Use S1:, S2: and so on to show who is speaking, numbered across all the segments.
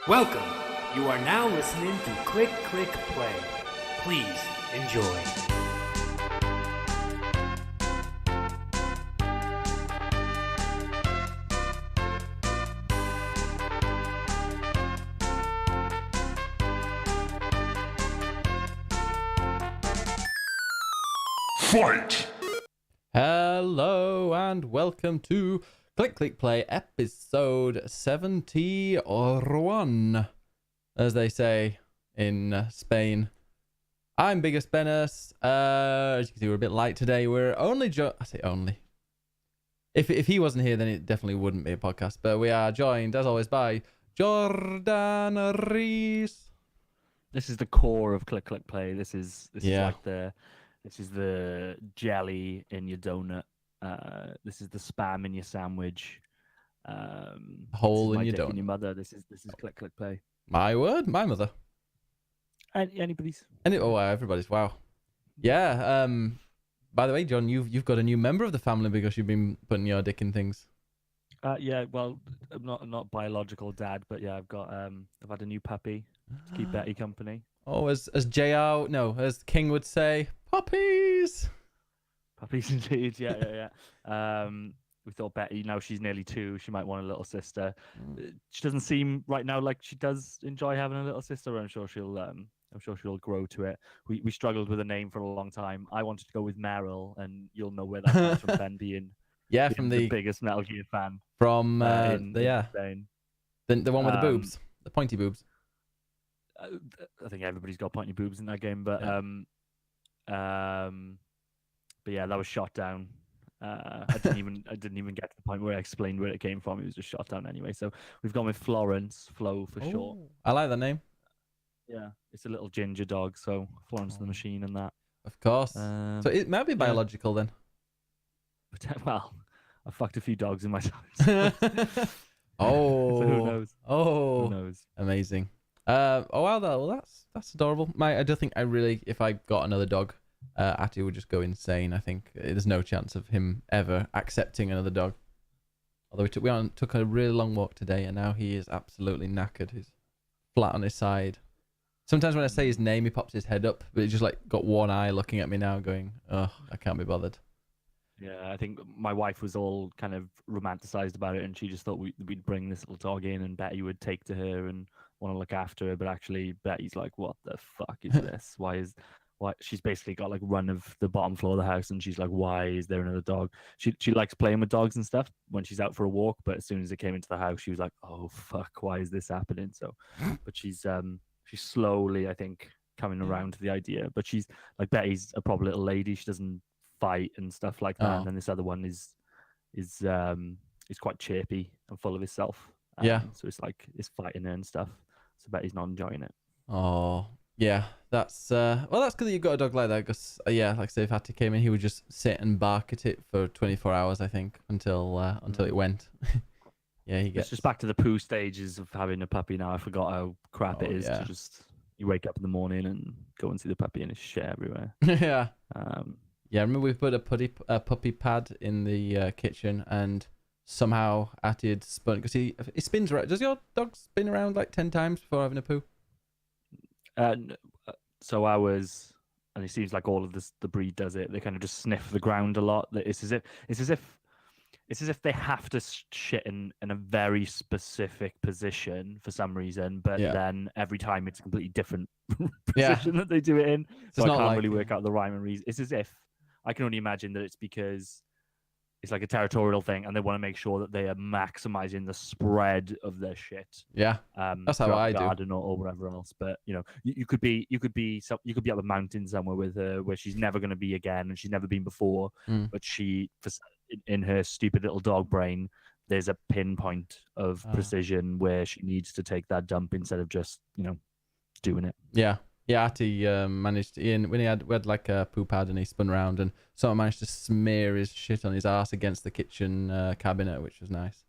S1: Welcome. You are now listening to Click Click Play. Please enjoy.
S2: Fight!
S3: Hello and welcome to Click Click Play episode 71, as they say in Spain. I'm BiggusBennus. As you can see, we're a bit light today. We're only I say only. If he wasn't here, then it definitely wouldn't be a podcast. But we are joined, as always, by Jordan Rees.
S4: This is the core of Click Click Play. This is
S3: Yeah.
S4: like this is the jelly in your donut. This is the spam in your sandwich.
S3: Hole
S4: this is
S3: in
S4: my
S3: your
S4: dick
S3: donut.
S4: in your mother. This is Click Click Play.
S3: My word, my mother.
S4: Anybody's.
S3: Everybody's. Wow. Yeah. By the way, John, you've got a new member of the family because you've been putting your dick in things.
S4: Yeah. Well, I'm not biological dad, but yeah, I've had a new puppy to keep Betty company.
S3: Oh, as King would say, puppies.
S4: Puppies indeed. Yeah. We thought Betty, now she's nearly 2, she might want a little sister. She doesn't seem right now like she does enjoy having a little sister. But I'm sure she'll grow to it. We struggled with a name for a long time. I wanted to go with Meryl, and you'll know where that comes from. Ben being
S3: From
S4: the
S3: the
S4: biggest Metal Gear fan
S3: from
S4: in
S3: Spain.
S4: Spain.
S3: The one with the boobs, the pointy boobs.
S4: I think everybody's got pointy boobs in that game, but yeah, that was shot down. I didn't even get to the point where I explained where it came from. It was just shot down anyway. So we've gone with Florence, Flo for short.
S3: I like that name.
S4: Yeah, it's a little ginger dog, so Florence the Machine and that.
S3: Of course. So it might be biological then.
S4: Well, I fucked a few dogs in my time.
S3: Oh.
S4: So who knows?
S3: Oh.
S4: Who knows?
S3: Amazing. That's adorable. I don't think if I got another dog, Atty would just go insane. I think there's no chance of him ever accepting another dog. Although we took a really long walk today, and now he is absolutely knackered. He's flat on his side. Sometimes when I say his name, he pops his head up, but he's just like got one eye looking at me now, going, "Oh, I can't be bothered."
S4: Yeah, I think my wife was all kind of romanticized about it, and she just thought we'd bring this little dog in, and Betty would take to her and want to look after her. But actually, Betty's like, "What the fuck is this? Why?" She's basically got like run of the bottom floor of the house, and she's like, "Why is there another dog?" She likes playing with dogs and stuff when she's out for a walk, but as soon as it came into the house, she was like, "Oh fuck, why is this happening?" So, but she's slowly, I think, coming around to the idea. But she's like, Betty's a proper little lady. She doesn't fight and stuff like that. And then this other one is quite chirpy and full of himself. So it's fighting her and stuff. So Betty's not enjoying it.
S3: Oh. Yeah, that's good that you've got a dog like that. Because like I say, if Hattie came in, he would just sit and bark at it for 24 hours, I think, until it went. Yeah,
S4: It's just back to the poo stages of having a puppy now. I forgot how crap it is to just you wake up in the morning and go and see the puppy and it's shit everywhere.
S3: Yeah. Yeah, I remember we put a puppy pad in the kitchen, and somehow Hattie had spun because he spins around. Does your dog spin around like 10 times before having a poo?
S4: So ours, and it seems like all of the breed does it. They kind of just sniff the ground a lot. It's as if they have to shit in a very specific position for some reason, but then every time it's a completely different position that they do it in. So I can't really work out the rhyme and reason. It's as if I can only imagine that it's because it's like a territorial thing, and they want to make sure that they are maximizing the spread of their shit.
S3: Yeah, that's how I do.
S4: Garden or wherever else. But you could be up a mountain somewhere with her where she's never going to be again, and she's never been before. But in her stupid little dog brain, there's a pinpoint of precision where she needs to take that dump instead of just doing it.
S3: Yeah. Yeah, Atty managed when we had like a poo pad, and he spun around, and someone managed to smear his shit on his ass against the kitchen cabinet, which was nice.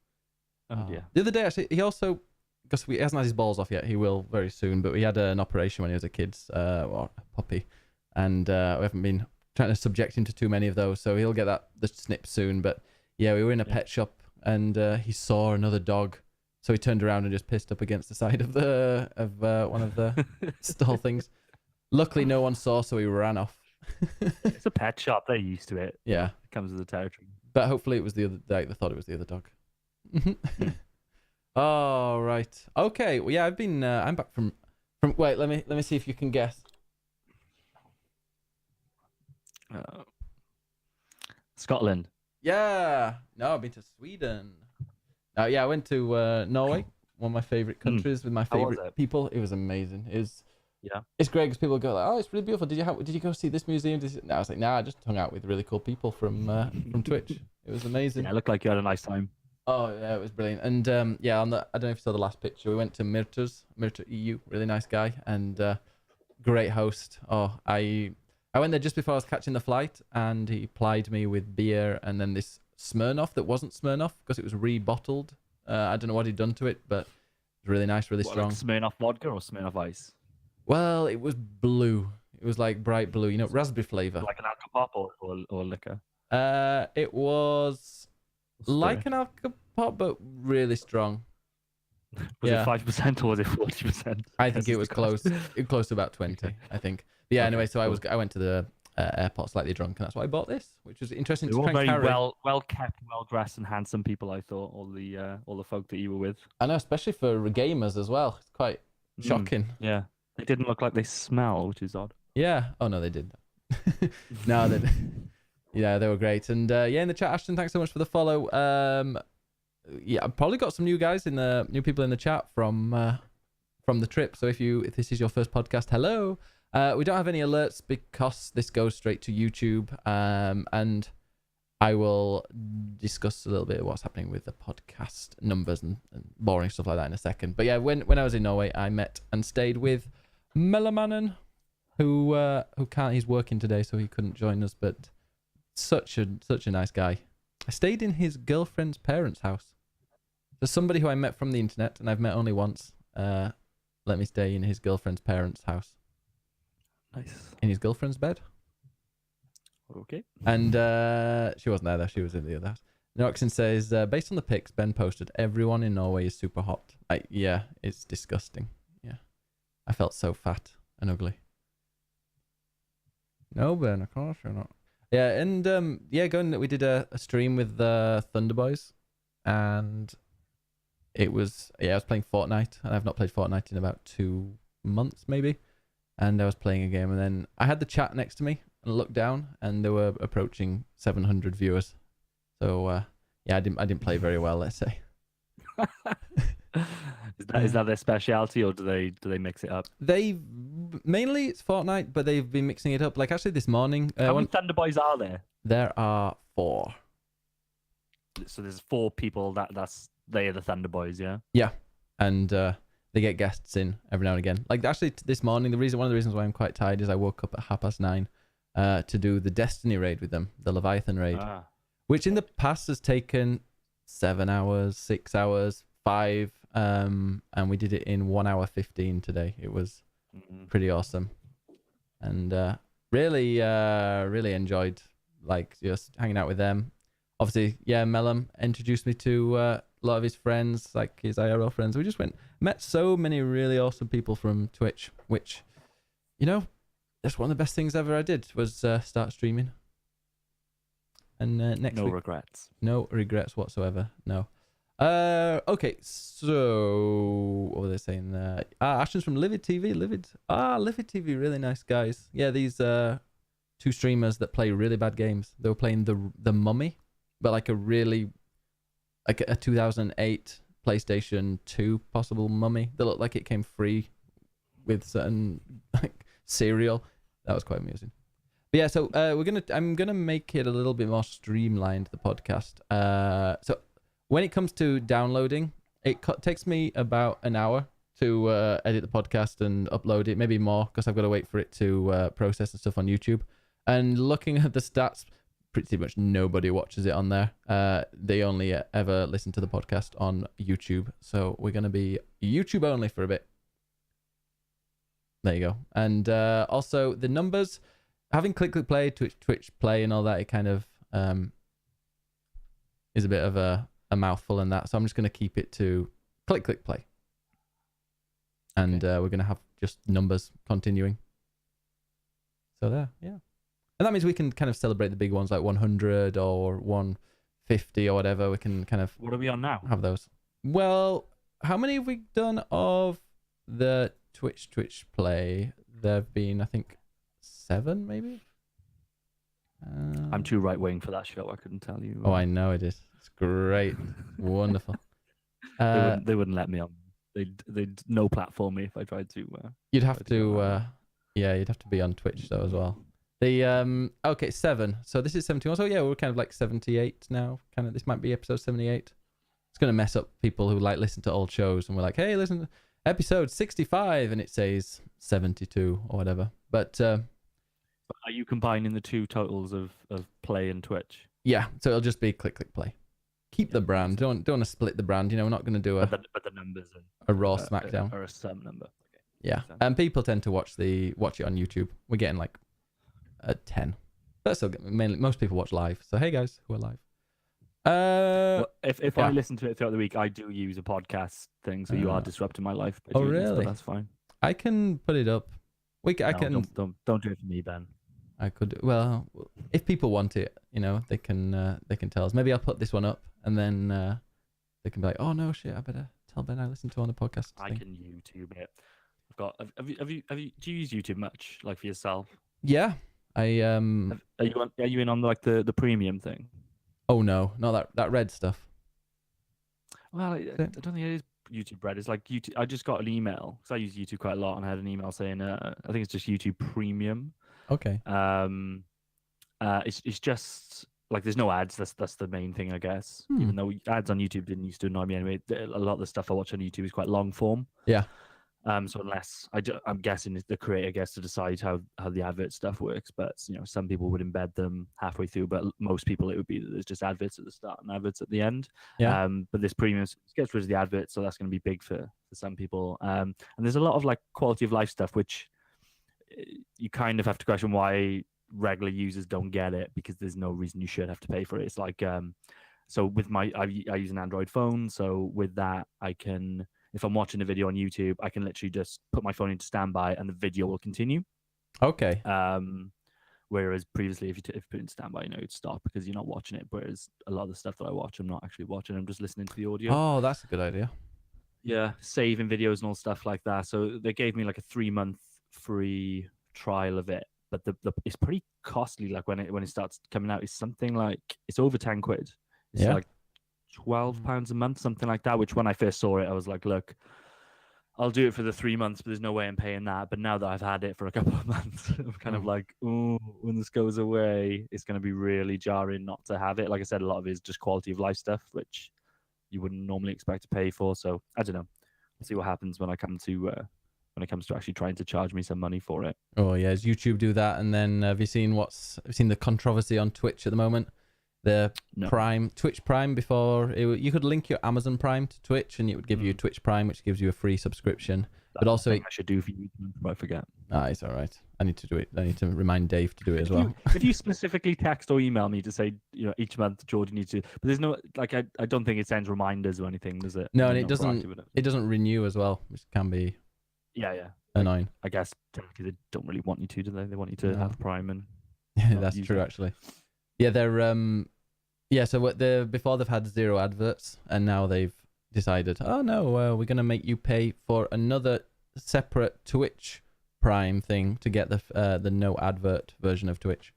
S4: Yeah.
S3: The other day, actually, he also, because he hasn't had his balls off yet, he will very soon, but we had an operation when he was a kid, or a puppy, and we haven't been trying to subject him to too many of those, so he'll get the snip soon. But yeah, we were in a pet shop, and he saw another dog So he turned around and just pissed up against the side of one of the stall things. Luckily, no one saw, so he ran off.
S4: It's a pet shop. They're used to it.
S3: Yeah.
S4: It comes with the territory.
S3: But hopefully it was the other. They thought it was the other dog. Oh right. Okay. Well, yeah. I've been. I'm back from. Wait. Let me see if you can guess.
S4: Scotland.
S3: Yeah. No, I've been to Sweden. Yeah, I went to Norway, one of my favorite countries with my
S4: How was
S3: favorite
S4: it?
S3: people. It was amazing.
S4: Yeah.
S3: It's great because people go like, "Oh, it's really beautiful. Did you go see this museum?" No, I was like, "Nah, I just hung out with really cool people from Twitch. It was amazing."
S4: Yeah, it looked like you had a nice time.
S3: Oh yeah, it was brilliant. And yeah, I don't know if you saw the last picture. We went to Mirter EU, really nice guy and great host. Oh, I went there just before I was catching the flight, and he plied me with beer and then this Smirnoff that wasn't Smirnoff because it was rebottled. I don't know what he'd done to it, but it was really nice, really strong.
S4: Like Smirnoff vodka or Smirnoff Ice?
S3: Well, it was blue. It was like bright blue, raspberry flavor.
S4: Like an alcohol or liquor?
S3: It was like an alcohol, but really strong.
S4: Was it 5% or was it 40%?
S3: I think it was close. It was close to about 20,
S4: Okay.
S3: I think. But yeah,
S4: Okay,
S3: anyway, so
S4: cool.
S3: I went to the airport slightly drunk, and that's why I bought this, which was interesting
S4: They
S3: to
S4: were
S3: try
S4: all
S3: and
S4: very
S3: carry.
S4: well kept, well dressed, and handsome people. I thought all the folk that you were with.
S3: I know, especially for gamers as well. It's quite shocking.
S4: Yeah, they didn't look like they smell, which is odd.
S3: Yeah. Oh no, they did. No, they. Yeah, they were great. And yeah, in the chat, Ashton, thanks so much for the follow. Yeah, I've probably got some new people in the chat from the trip. So if this is your first podcast, hello. We don't have any alerts because this goes straight to YouTube. And I will discuss a little bit of what's happening with the podcast numbers and boring stuff like that in a second. But yeah, when I was in Norway, I met and stayed with Mellamannen, who can't. He's working today, so he couldn't join us. But such a nice guy. I stayed in his girlfriend's parents' house. So somebody who I met from the internet, and I've met only once, let me stay in his girlfriend's parents' house.
S4: Nice.
S3: In his girlfriend's bed.
S4: Okay.
S3: And she wasn't there though. She was in the other house. Noxon says, based on the pics Ben posted, everyone in Norway is super hot. Yeah, it's disgusting. Yeah. I felt so fat and ugly. No, Ben, of course you're not. Yeah, and yeah, we did a stream with the Thunder Boys, and I was playing Fortnite, and I've not played Fortnite in about 2 months maybe, and I was playing a game, and then I had the chat next to me, and I looked down, and they were approaching 700 viewers. So yeah, I didn't play very well, let's say.
S4: Is that their specialty, or do they mix it up?
S3: Mainly it's Fortnite, but they've been mixing it up. Like actually this morning,
S4: how many Thunder Boys are there?
S3: There are 4.
S4: So there's 4 people they are the Thunder Boys, yeah.
S3: Yeah, and they get guests in every now and again. Like actually this morning, one of the reasons why I'm quite tired is I woke up at 9:30 to do the Destiny raid with them, the Leviathan raid, which in the past has taken 7 hours, 6 hours, 5, and we did it in 1 hour 15 today. It was pretty awesome, and really enjoyed like just hanging out with them. Obviously, yeah, Mellum introduced me to a lot of his friends, like his IRL friends. We just met so many really awesome people from Twitch, which, that's one of the best things ever I did was start streaming. And next week,
S4: regrets.
S3: no regrets whatsoever. No. Okay, so what were they saying there? Ashton's from Livid TV. Livid TV, really nice guys. Yeah, these 2 streamers that play really bad games. They were playing the Mummy, but like a 2008 PlayStation 2 possible Mummy that looked like it came free with certain like cereal. That was quite amusing. But yeah, so I'm gonna make it a little bit more streamlined, the podcast. So when it comes to downloading, it takes me about an hour to edit the podcast and upload it, maybe more because I've got to wait for it to process and stuff on YouTube. And looking at the stats, pretty much nobody watches it on there. They only ever listen to the podcast on YouTube. So we're going to be YouTube only for a bit. There you go. And also the numbers, having Click Play, Twitch Play and all that, it kind of is a bit of a mouthful and that. So I'm just going to keep it to click play. And we're going to have just numbers continuing. So there, yeah. And that means we can kind of celebrate the big ones like 100 or 150 or whatever. We can kind of...
S4: What are we on now?
S3: Have those. Well, how many have we done of the Twitch play? There have been, I think, 7 maybe?
S4: I'm too right-wing for that show. I couldn't tell you.
S3: Oh, I know it is. It's great. Wonderful.
S4: They wouldn't let me on. They'd no platform me if I tried to.
S3: You'd have to... you'd have to be on Twitch though as well. The okay, 7. So this is 71. So yeah, we're kind of like 78 now. Kind of, this might be episode 78. It's gonna mess up people who like listen to old shows and we're like, hey, listen, episode 65, and it says 72 or whatever. But
S4: are you combining the two totals of play and Twitch?
S3: Yeah, so it'll just be click play. Keep the brand. Don't want to split the brand. You know, we're not gonna do
S4: but the numbers
S3: a Raw SmackDown
S4: or a sub number. Okay.
S3: Yeah, and people tend to watch it on YouTube. We're getting like 10, but still, mainly most people watch live. So hey guys, who are live?
S4: Well, if I listen to it throughout the week, I do use a podcast thing, so you are disrupting my life.
S3: Oh really?
S4: That's fine.
S3: I can put it up. Don't
S4: do it for me, Ben.
S3: I could. Well, if people want it, you know, they can tell us. Maybe I'll put this one up, and then they can be like, oh no shit, I better tell Ben I listened to on the podcast.
S4: I can YouTube it. I've got. Have you? Do you use YouTube much, like for yourself?
S3: Yeah, I
S4: Are you in on like the premium thing?
S3: Oh no, not that red stuff.
S4: Well, I don't think it is YouTube Red. It's like YouTube. I just got an email because I use YouTube quite a lot, and I had an email saying, I think it's just YouTube Premium.
S3: Okay.
S4: It's just like there's no ads. That's the main thing, I guess. Even though ads on YouTube didn't used to annoy me anyway. A lot of the stuff I watch on YouTube is quite long form.
S3: Yeah.
S4: So unless I'm guessing the creator gets to decide how the advert stuff works, but you know, some people would embed them halfway through, but most people it would be that there's just adverts at the start and adverts at the end.
S3: Yeah.
S4: But this premium gets rid of the adverts, so that's going to be big for some people. And there's a lot of like quality of life stuff, which you kind of have to question why regular users don't get it, because there's no reason you should have to pay for it. It's like so with I use an Android phone, so with that I can. If I'm watching a video on YouTube, I can literally just put my phone into standby and the video will continue.
S3: Okay.
S4: Whereas previously, if you put it in standby, you know, it'd stop because you're not watching it. Whereas a lot of the stuff that I watch, I'm not actually watching. I'm just listening to the audio.
S3: Oh, that's a good idea.
S4: Yeah, saving videos and all stuff like that. So they gave me like a 3-month free trial of it, but it's pretty costly. Like when it starts coming out, it's something like it's over 10 quid. It's like £12 a month, something like that, which when I first saw it I was like, look, I'll do it for the 3 months, but there's no way I'm paying that. But now that I've had it for a couple of months, I'm kind of like, oh, when this goes away it's going to be really jarring not to have it. Like I said, a lot of it is just quality of life stuff which you wouldn't normally expect to pay for. So I don't know, we'll see what happens when it comes to actually trying to charge me some money for it.
S3: Oh yeah, does YouTube do that? And then have you seen the controversy on Twitch at the moment? The Prime, Twitch Prime, before you could link your Amazon Prime to Twitch and it would give you Twitch Prime, which gives you a free subscription. But also,
S4: I should do for you, but I forget.
S3: It's all right. I need to do it. I need to remind Dave to do it as well.
S4: If you specifically text or email me to say, you know, each month George needs to, but there's no like I don't think it sends reminders or anything, does it?
S3: No, and it doesn't. It doesn't renew as well, which can be annoying.
S4: I guess because they don't really want you to, do they? They want you to have Prime and
S3: yeah, that's true actually. Yeah, they're so before they've had 0 adverts, and now they've decided, oh no, we're gonna make you pay for another separate Twitch Prime thing to get the no advert version of Twitch,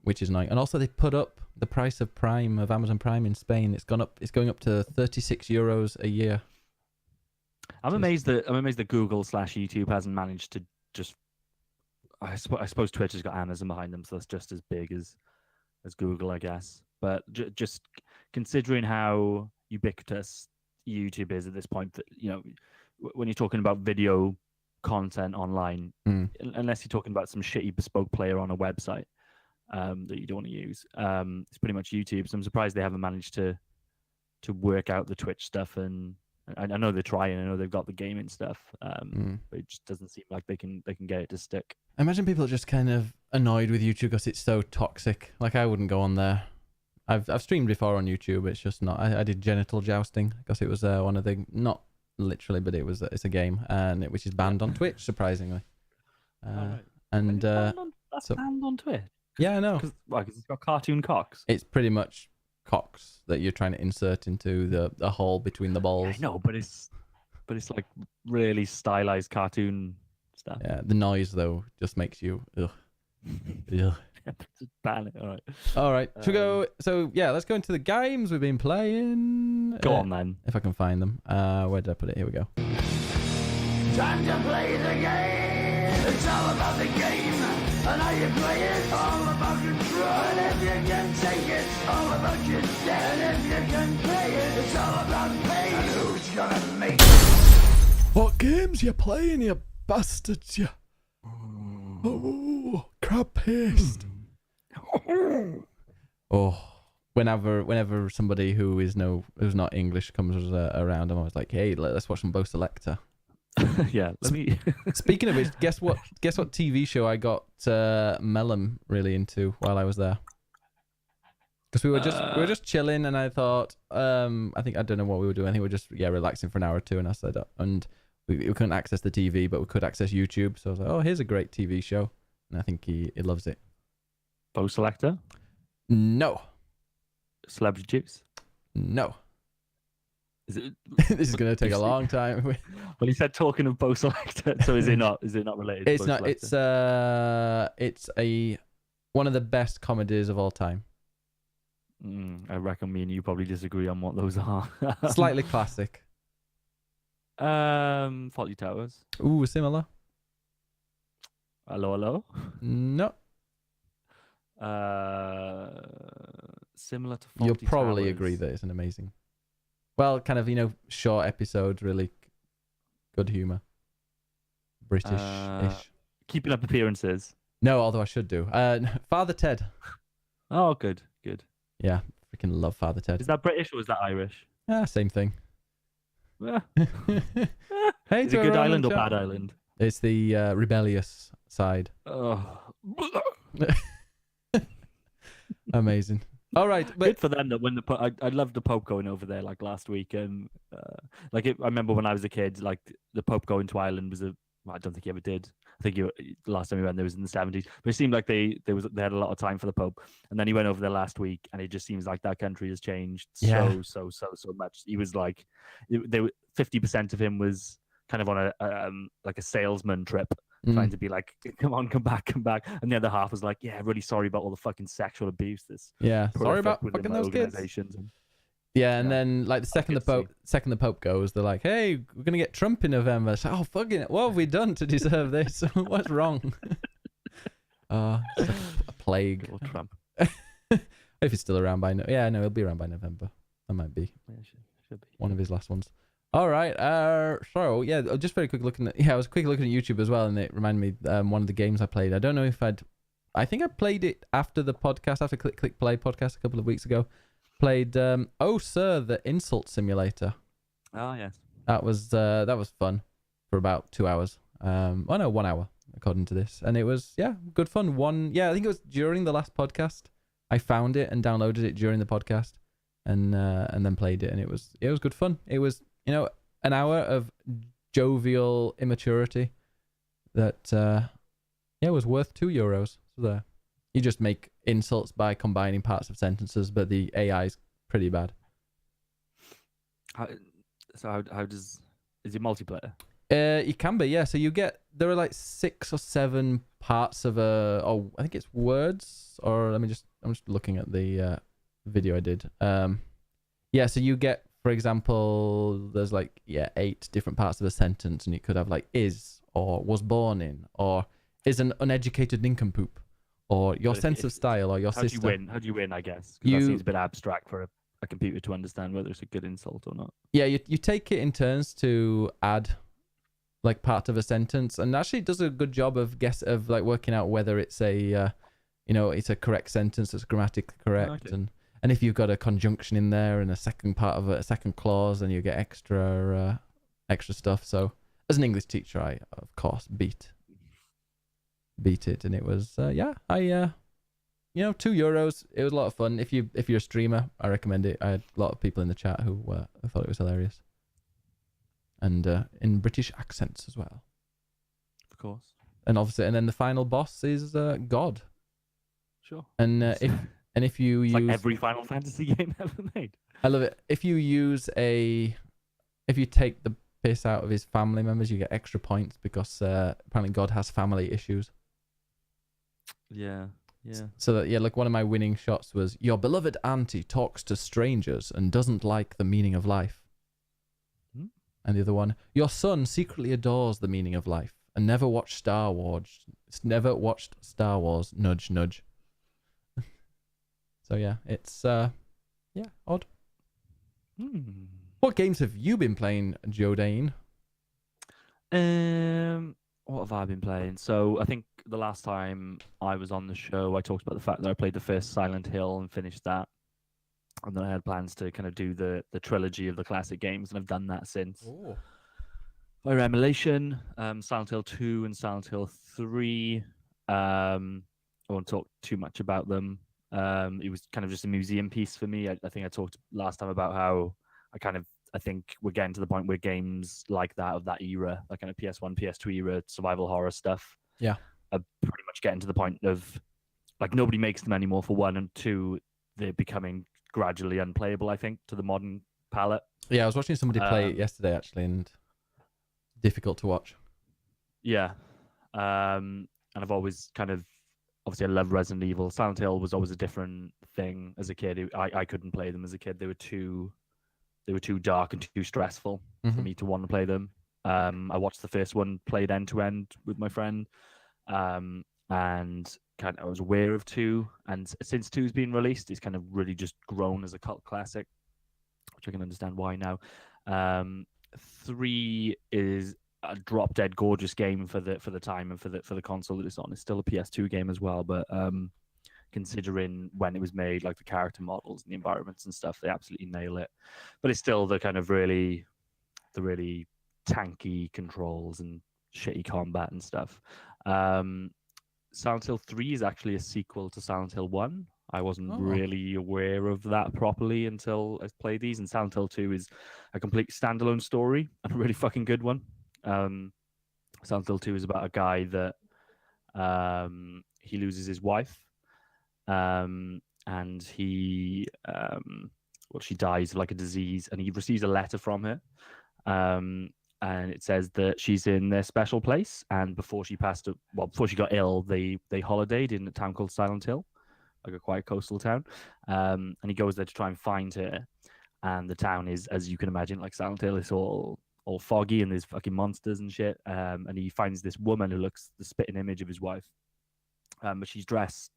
S3: which is annoying. And also they put up the price of Amazon Prime in Spain. It's gone up. It's going up to €36 a year.
S4: I'm amazed that Google/YouTube hasn't managed to just. I suppose Twitch has got Amazon behind them, so that's just as big as Google, I guess. But just considering how ubiquitous YouTube is at this point, that, you know, when you're talking about video content online, unless you're talking about some shitty bespoke player on a website that you don't want to use, it's pretty much YouTube. So I'm surprised they haven't managed to work out the Twitch stuff. And I know they're trying. I know they've got the gaming stuff, but it just doesn't seem like they can get it to stick. I
S3: imagine people are just kind of annoyed with YouTube because it's so toxic. Like I wouldn't go on there. I've streamed before on YouTube. It's just not. I did genital jousting because it was one of the, not literally, but it's a game which is banned on Twitch, surprisingly.
S4: Right.
S3: And
S4: That's banned on Twitch.
S3: Yeah, I know.
S4: Because it's got cartoon cocks.
S3: It's pretty much cocks that you're trying to insert into the hole between the balls.
S4: I know, but it's like really stylized cartoon stuff.
S3: Yeah, the noise though just makes you ugh. Ugh.
S4: Just ban it. All right.
S3: All right. Should we go? So yeah, let's go into the games we've been playing.
S4: Go on then.
S3: If I can find them. Where did I put it? Here we go.
S2: Time to play the game. It's all about the game. And how you play it. All about control. And if you can take it, all about your debt. And if you can play it, it's all about pain. And who's gonna make it?
S3: What games you playing, you bastards? You. Oh, crab paste. Oh, whenever somebody who's not English comes around, I'm always like, hey, let's watch some Bo Selector.
S4: Yeah, let me.
S3: Speaking of which, guess what TV show I got Mellum really into while I was there? Because we were just chilling, and I thought, I don't know what we were doing. I think we were just relaxing for an hour or two, and I said, and we couldn't access the TV, but we could access YouTube. So I was like, oh, here's a great TV show, and I think he loves it.
S4: Bo Selector?
S3: No.
S4: Celebrity Juice?
S3: No.
S4: Is it?
S3: This is going to take a long time.
S4: Well, he said talking of Bo Selector, so is it not? Is it not related?
S3: It's
S4: to Bo
S3: not.
S4: Selector?
S3: It's one of the best comedies of all time.
S4: I reckon me and you probably disagree on what those are.
S3: Slightly classic.
S4: Faulty Towers.
S3: Ooh, similar.
S4: Hello.
S3: No.
S4: Similar to Faulty
S3: You'll probably
S4: Towers.
S3: agree that it's an amazing. Well, kind of, short episodes, really good humor. British-ish.
S4: Keeping Up Appearances.
S3: No, although I should do. Father Ted.
S4: Oh, good.
S3: Yeah, freaking love Father Ted.
S4: Is that British or is that Irish?
S3: Same thing.
S4: Yeah.
S3: Hey,
S4: Is it Good Island or Bad Island?
S3: It's the rebellious side.
S4: Oh.
S3: Amazing. All right, but
S4: Good for them that when I loved the Pope going over there like last week, and I remember when I was a kid, like the Pope going to Ireland was I don't think he ever did. I think last time he went there was in the 70s, but it seemed like they had a lot of time for the Pope, and then he went over there last week, and it just seems like that country has changed so much. He was like, 50% of him was kind of on a salesman trip. Trying to be like, come on, come back. And the other half was like, yeah, really sorry about all the fucking sexual abuse.
S3: Sorry about fucking those kids. And then like the second the Pope goes, they're like, hey, we're gonna get Trump in November. It's like, oh, fucking it, what have we done to deserve this? What's wrong? It's like a plague.
S4: Little Trump.
S3: If he's still around by he'll be around by November. That might be
S4: should be
S3: one of his last ones. All right. So yeah, just very quick looking at. I was quickly looking at YouTube as well, and it reminded me one of the games I played. I don't know if I think I played it after the podcast, after Click Play podcast a couple of weeks ago. Played Oh Sir, the Insult Simulator.
S4: Oh yes.
S3: That was fun for about 2 hours. 1 hour according to this, and it was good fun. I think it was during the last podcast. I found it and downloaded it during the podcast, and then played it, and it was good fun. It was an hour of jovial immaturity that was worth €2. So there. You just make insults by combining parts of sentences, but the AI is pretty bad.
S4: How is it multiplayer?
S3: It can be, yeah. So there are like 6 or 7 parts of I think it's words, or I'm just looking at the video I did. So you get, for example, there's 8 different parts of a sentence, and you could have like is, or was born in, or is an uneducated nincompoop, or your sense of style, or your sister.
S4: How do you win, I guess? Because that seems a bit abstract for a computer to understand whether it's a good insult or not.
S3: Yeah, you take it in turns to add like part of a sentence, and actually it does a good job of working out whether it's a it's a correct sentence, that's grammatically correct.
S4: Okay.
S3: And if you've got a conjunction in there and a second part of a second clause, then you get extra stuff. So as an English teacher, I of course beat it, and it was €2. It was a lot of fun. If you're a streamer, I recommend it. I had a lot of people in the chat who thought it was hilarious, and in British accents as well.
S4: Of course.
S3: And obviously, and then the final boss is God.
S4: Sure.
S3: And if you
S4: It's
S3: use
S4: like every Final Fantasy game ever made.
S3: I love it. If you take the piss out of his family members, you get extra points because apparently God has family issues.
S4: Yeah.
S3: So that like one of my winning shots was, your beloved auntie talks to strangers and doesn't like the meaning of life. And the other one, your son secretly adores the meaning of life and never watched Star Wars. Nudge, nudge. So yeah, it's odd. What games have you been playing, Joe Dane?
S4: What have I been playing? So I think the last time I was on the show, I talked about the fact that I played the first Silent Hill and finished that. And then I had plans to kind of do the trilogy of the classic games, and I've done that since.
S3: Oh.
S4: By emulation, Silent Hill 2 and Silent Hill 3. I won't talk too much about them. It was kind of just a museum piece for me. I think I talked last time about how I think we're getting to the point where games like that of that era, that kind of PS1, PS2 era survival horror stuff, are pretty much getting to the point of like nobody makes them anymore for one, and two, they're becoming gradually unplayable, I think, to the modern palate.
S3: Yeah, I was watching somebody play it yesterday actually, and difficult to watch.
S4: Yeah. And I've always obviously I love Resident Evil. Silent Hill was always a different thing as a kid. I couldn't play them as a kid. They were too dark and too stressful for me to want to play them. I watched the first one played end to end with my friend, and I was aware of 2. And since 2's been released, it's kind of really just grown as a cult classic, which I can understand why now. 3 is a drop dead gorgeous game for the time and for the console that it's on. It's still a PS2 game as well, but considering when it was made, like the character models and the environments and stuff, they absolutely nail it. But it's still the really tanky controls and shitty combat and stuff. Silent Hill 3 is actually a sequel to Silent Hill 1. I wasn't really aware of that properly until I played these. And Silent Hill 2 is a complete standalone story and a really fucking good one. Silent Hill 2 is about a guy that he loses his wife, and she dies of like a disease, and he receives a letter from her, and it says that she's in their special place, and before she got ill, they holidayed in a town called Silent Hill, like a quiet coastal town, and he goes there to try and find her, and the town is, as you can imagine, like Silent Hill, it's all foggy and there's fucking monsters and shit, and he finds this woman who looks the spitting image of his wife, but she's dressed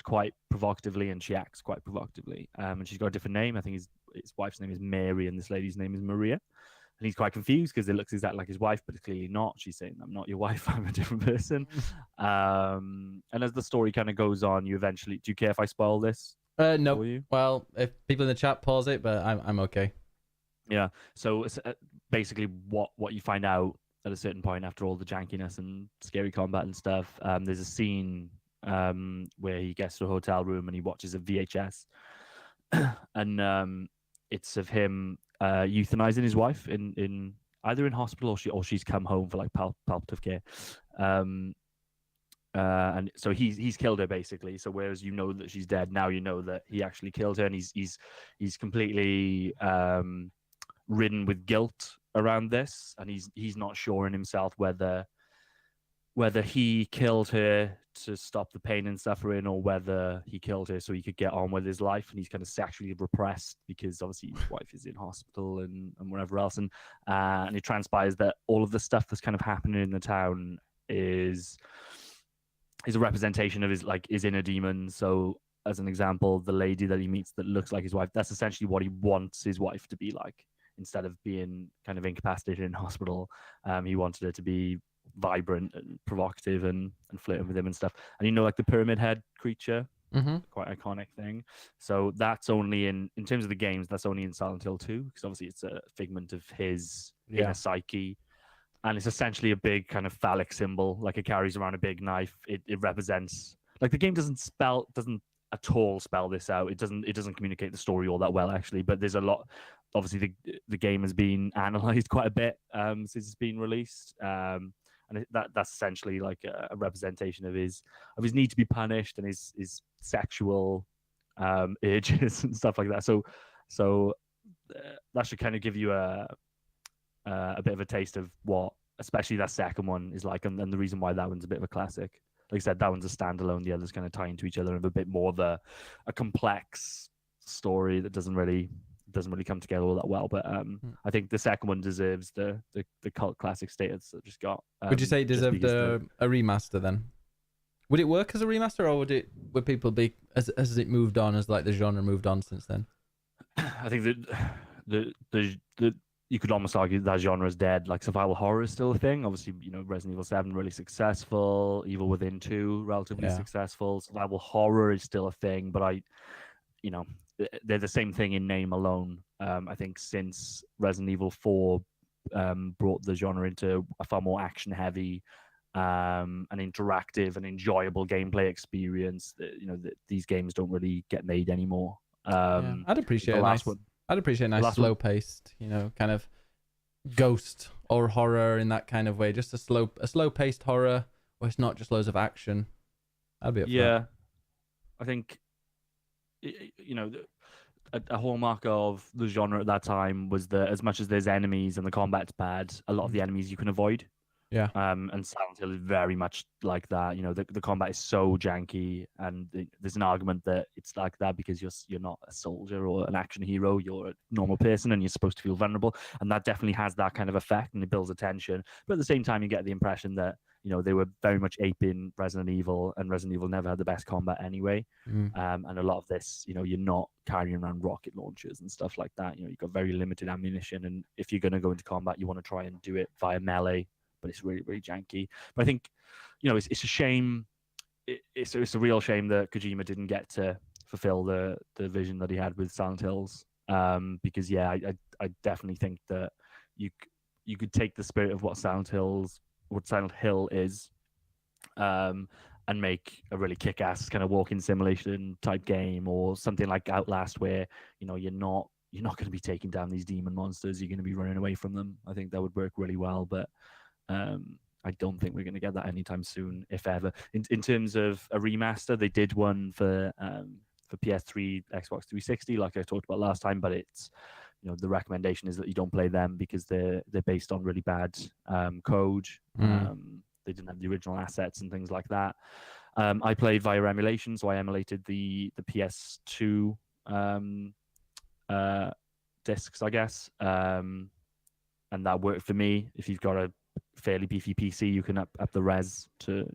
S4: quite provocatively and she acts quite provocatively, and she's got a different name. I think his wife's name is Mary and this lady's name is Maria, and he's quite confused because it looks exactly like his wife, but it's clearly not. She's saying, I'm not your wife, I'm a different person. And as the story kind of goes on, you eventually, do you care if I spoil this?
S3: No. Well, if people in the chat pause it, but I'm okay.
S4: Yeah, so it's basically what you find out at a certain point after all the jankiness and scary combat and stuff. There's a scene where he gets to a hotel room and he watches a VHS, and it's of him euthanizing his wife in either in hospital or she's come home for like palliative care, and so he's killed her basically. So whereas you know that she's dead, now you know that he actually killed her, and he's completely ridden with guilt around this, and he's not sure in himself whether he killed her to stop the pain and suffering, or whether he killed her so he could get on with his life. And he's kind of sexually repressed because obviously his wife is in hospital and whatever else. And it transpires that all of the stuff that's kind of happening in the town is a representation of his inner demon. So as an example, the lady that he meets that looks like his wife, that's essentially what he wants his wife to be like. Instead of being kind of incapacitated in hospital, he wanted her to be vibrant and provocative and flirting with him and stuff. And like the pyramid head creature, quite iconic thing. So that's only in terms of the games, that's only in Silent Hill 2, because obviously it's a figment of his inner psyche. And it's essentially a big kind of phallic symbol, like it carries around a big knife. It represents like the game doesn't at all spell this out. It doesn't communicate the story all that well actually. But there's a lot. Obviously, the game has been analyzed quite a bit since it's been released. And that's essentially like a representation of his need to be punished and his sexual urges and stuff like that. So that should kind of give you a bit of a taste of what, especially that second one, is like, and the reason why that one's a bit of a classic. Like I said, that one's a standalone. The others kind of tie into each other and a bit more of a complex story that doesn't really come together all that well. But I think the second one deserves the cult classic status that just got.
S3: Would you say it deserved a remaster then? Would it work as a remaster, or would people be as it moved on, as like the genre moved on since then?
S4: I think that the you could almost argue that genre is dead. Like survival horror is still a thing. Obviously, Resident Evil 7 really successful. Evil Within 2 relatively successful. Survival horror is still a thing, but they're the same thing in name alone. I think since Resident Evil 4 brought the genre into a far more action-heavy, an interactive and enjoyable gameplay experience, these games don't really get made anymore.
S3: I'd appreciate a nice slow-paced, kind of ghost or horror in that kind of way. Just a slow-paced horror where it's not just loads of action. That'd be
S4: I think a hallmark of the genre at that time was that as much as there's enemies and the combat's bad, a lot of the enemies you can avoid.
S3: Yeah.
S4: And Silent Hill is very much like that. The combat is so janky, and there's an argument that it's like that because you're not a soldier or an action hero. You're a normal person, and you're supposed to feel vulnerable. And that definitely has that kind of effect, and it builds a tension. But at the same time, you get the impression that they were very much aping Resident Evil, and Resident Evil never had the best combat anyway. And a lot of this, you're not carrying around rocket launchers and stuff like that. You've got very limited ammunition, and if you're going to go into combat, you want to try and do it via melee. But it's really, really janky. But I think, it's a shame. It's a real shame that Kojima didn't get to fulfill the vision that he had with Silent Hills. Because I definitely think that you could take the spirit of what Silent Hill is, and make a really kick-ass kind of walking simulation type game, or something like Outlast, where you're not going to be taking down these demon monsters. You're going to be running away from them. I think that would work really well, but. I don't think we're going to get that anytime soon, if ever. In terms of a remaster, they did one for PS3, Xbox 360, like I talked about last time. But it's the recommendation is that you don't play them because they're based on really bad code. They didn't have the original assets and things like that. I played via emulation, so I emulated the PS2 discs, I guess, and that worked for me. If you've got a fairly beefy PC, you can up the res to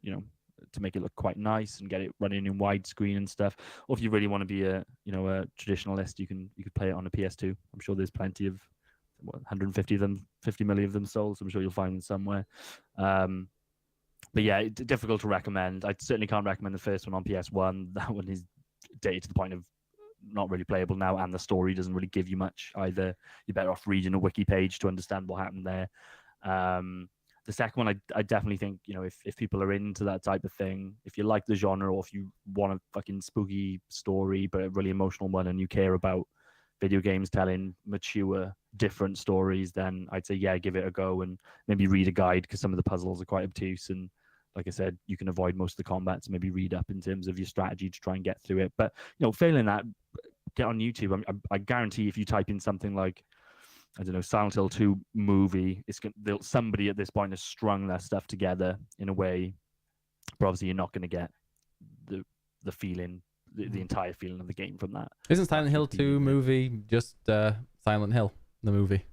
S4: make it look quite nice and get it running in widescreen and stuff. Or if you really want to be a traditionalist, you could play it on a PS2. I'm sure there's plenty of 150 of them, 50 million of them sold, so I'm sure you'll find them somewhere. But yeah, difficult to recommend. I certainly can't recommend the first one on PS1. That one is dated to the point of not really playable now, and the story doesn't really give you much either. You're better off reading a wiki page to understand what happened there. The second one, I definitely think, if people are into that type of thing, if you like the genre, or if you want a fucking spooky story, but a really emotional one, and you care about video games telling mature, different stories, then I'd say, yeah, give it a go, and maybe read a guide, because some of the puzzles are quite obtuse. And like I said, you can avoid most of the combat, so maybe read up in terms of your strategy to try and get through it. But, failing that, get on YouTube. I guarantee if you type in something like, I don't know, Silent Hill 2 movie, somebody at this point has strung that stuff together in a way, but obviously you're not going to get the feeling, the entire feeling of the game from that.
S3: Isn't Silent Hill 2 movie just Silent Hill, the movie?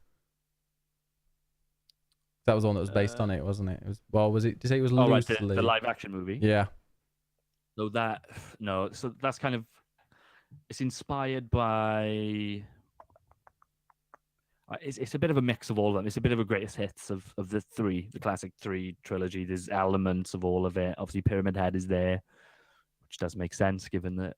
S3: That was the one that was based on it, wasn't it? Was it? Did you say it was loosely?
S4: Right, the live action movie?
S3: Yeah.
S4: So that's kind of, it's inspired by... It's a bit of a mix of all of them. It's a bit of a greatest hits of the classic 3 trilogy. There's elements of all of it. Obviously, Pyramid Head is there, which does make sense given that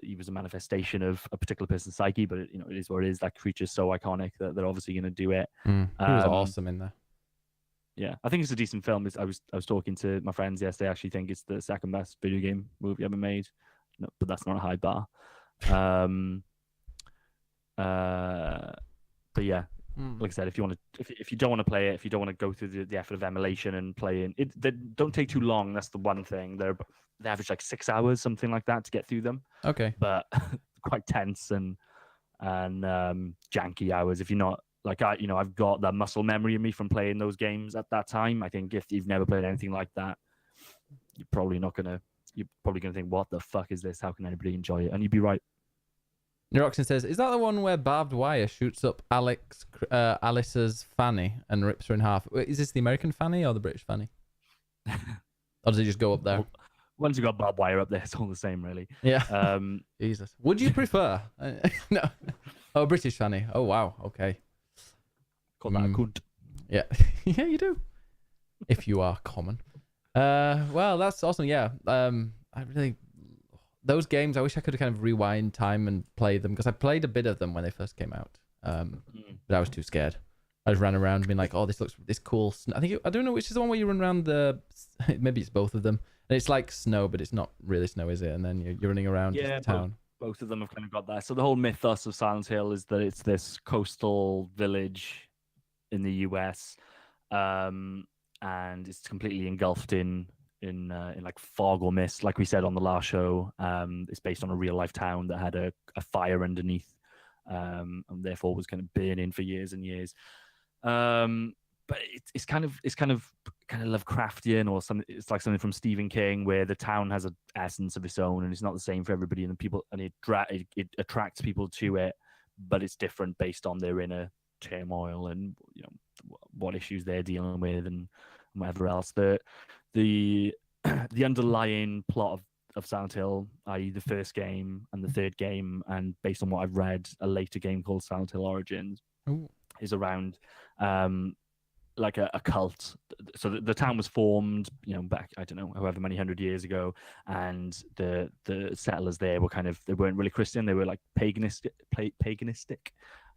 S4: he was a manifestation of a particular person's psyche. But it is what it is. That creature's so iconic that they're obviously going to do it.
S3: He was awesome in there.
S4: Yeah, I think it's a decent film. I was talking to my friends yesterday. I actually think it's the second best video game movie ever made. No, but that's not a high bar. Um, uh, but yeah,
S3: Mm.
S4: like I said, if you want to, if you don't want to play it, if you don't want to go through the effort of emulation and playing it, they don't take too long. That's the one thing. They average like 6 hours, something like that, to get through them.
S3: Okay.
S4: But quite tense and janky hours. If you're not like I've got that muscle memory in me from playing those games at that time. I think if you've never played anything like that, you're probably gonna think, what the fuck is this? How can anybody enjoy it? And you'd be right.
S3: Neuroxin says, "Is that the one where barbed wire shoots up Alice's fanny and rips her in half? Is this the American fanny or the British fanny? Or does it just go up there?"
S4: Once you got barbed wire up there, it's all the same, really.
S3: Yeah. Jesus. Would you prefer? No. Oh, British fanny. Oh, wow. Okay.
S4: Call that a cunt.
S3: Yeah. Yeah, you do. If you are common. Well, that's awesome. Yeah. Those games, I wish I could kind of rewind time and play them, because I played a bit of them when they first came out. But I was too scared. I just ran around being like, "Oh, this looks this cool." I don't know which is the one where you run around maybe it's both of them. And it's like snow, but it's not really snow, is it? And then you're running around the town.
S4: Both of them have kind of got that. So the whole mythos of Silent Hill is that it's this coastal village in the US, and it's completely engulfed in like fog or mist. Like we said on the last show, it's based on a real life town that had a fire underneath, and therefore was kind of burning for years and years. But it's kind of Lovecraftian, or something. It's like something from Stephen King, where the town has an essence of its own, and it's not the same for everybody, and it attracts people to it, but it's different based on their inner turmoil and what issues they're dealing with and whatever else. The underlying plot of Silent Hill, i.e. the first game and the third game, and based on what I've read, a later game called Silent Hill Origins, is around like a cult. So the town was formed, back, I don't know, however many 100 years ago, and the settlers there they weren't really Christian. They were like paganistic,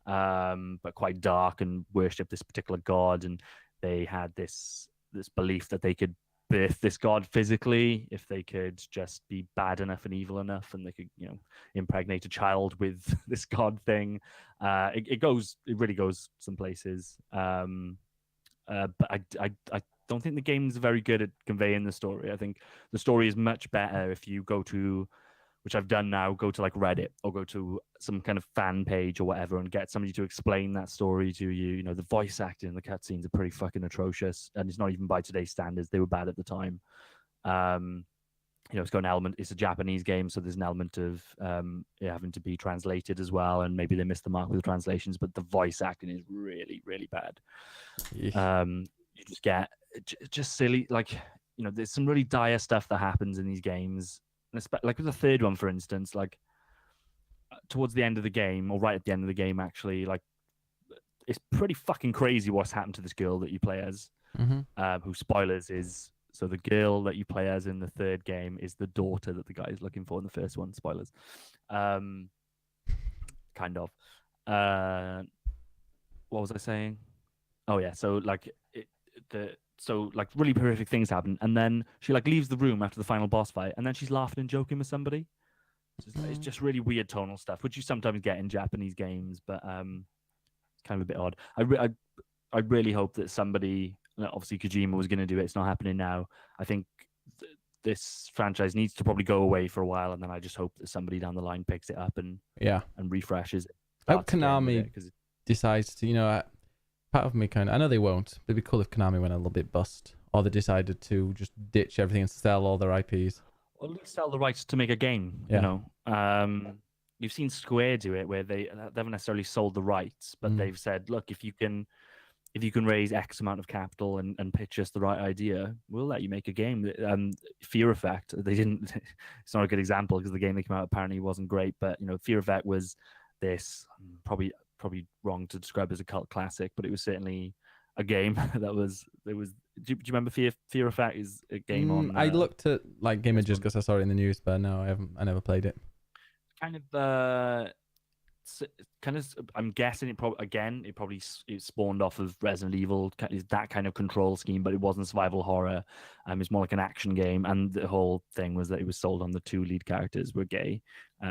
S4: but quite dark, and worshipped this particular god. And they had this belief that they could birth this god physically if they could just be bad enough and evil enough, and they could impregnate a child with this god thing. It really goes some places. But I don't think the game's very good at conveying the story. I think the story is much better if you go to, which I've done now, go to like Reddit or go to some kind of fan page or whatever and get somebody to explain that story to you. The voice acting and the cutscenes are pretty fucking atrocious, and it's not even by today's standards. They were bad at the time. It's got an element. It's a Japanese game, so there's an element of it having to be translated as well, and maybe they missed the mark with the translations. But the voice acting is really, really bad. You just get just silly, like there's some really dire stuff that happens in these games. Like with the third one, for instance, like towards the end of the game, or right at the end of the game, actually, like it's pretty fucking crazy what's happened to this girl that you play as. Who, spoilers, is so the girl that you play as in the third game is the daughter that the guy is looking for in the first one. Spoilers. Kind of. What was I saying? Oh yeah, so like really horrific things happen, and then she like leaves the room after the final boss fight, and then she's laughing and joking with somebody. It's just really weird tonal stuff, which you sometimes get in Japanese games, but it's kind of a bit odd. I really hope that somebody, obviously Kojima was going to do it. It's not happening now. I think this franchise needs to probably go away for a while, and then I just hope that somebody down the line picks it up and refreshes it.
S3: I hope Konami decides to, part of me I know they won't, but it'd be cool if Konami went a little bit bust, or they decided to just ditch everything and sell all their IPs.
S4: Or at least sell the rights to make a game. You've seen Square do it, where they haven't necessarily sold the rights, but they've said, look, if you can raise X amount of capital and pitch us the right idea, we'll let you make a game. Fear Effect, they didn't. It's not a good example because the game that came out apparently wasn't great, but Fear Effect was this probably wrong to describe as a cult classic, but it was certainly a game that was. Do you remember Fear Effect? Is a game on.
S3: I looked at like images because I saw it in the news, but no, I never played it.
S4: Kind of kind of. I'm guessing it probably it spawned off of Resident Evil, that kind of control scheme, but it wasn't survival horror. It's more like an action game, and the whole thing was that it was sold on the 2 lead characters were gay,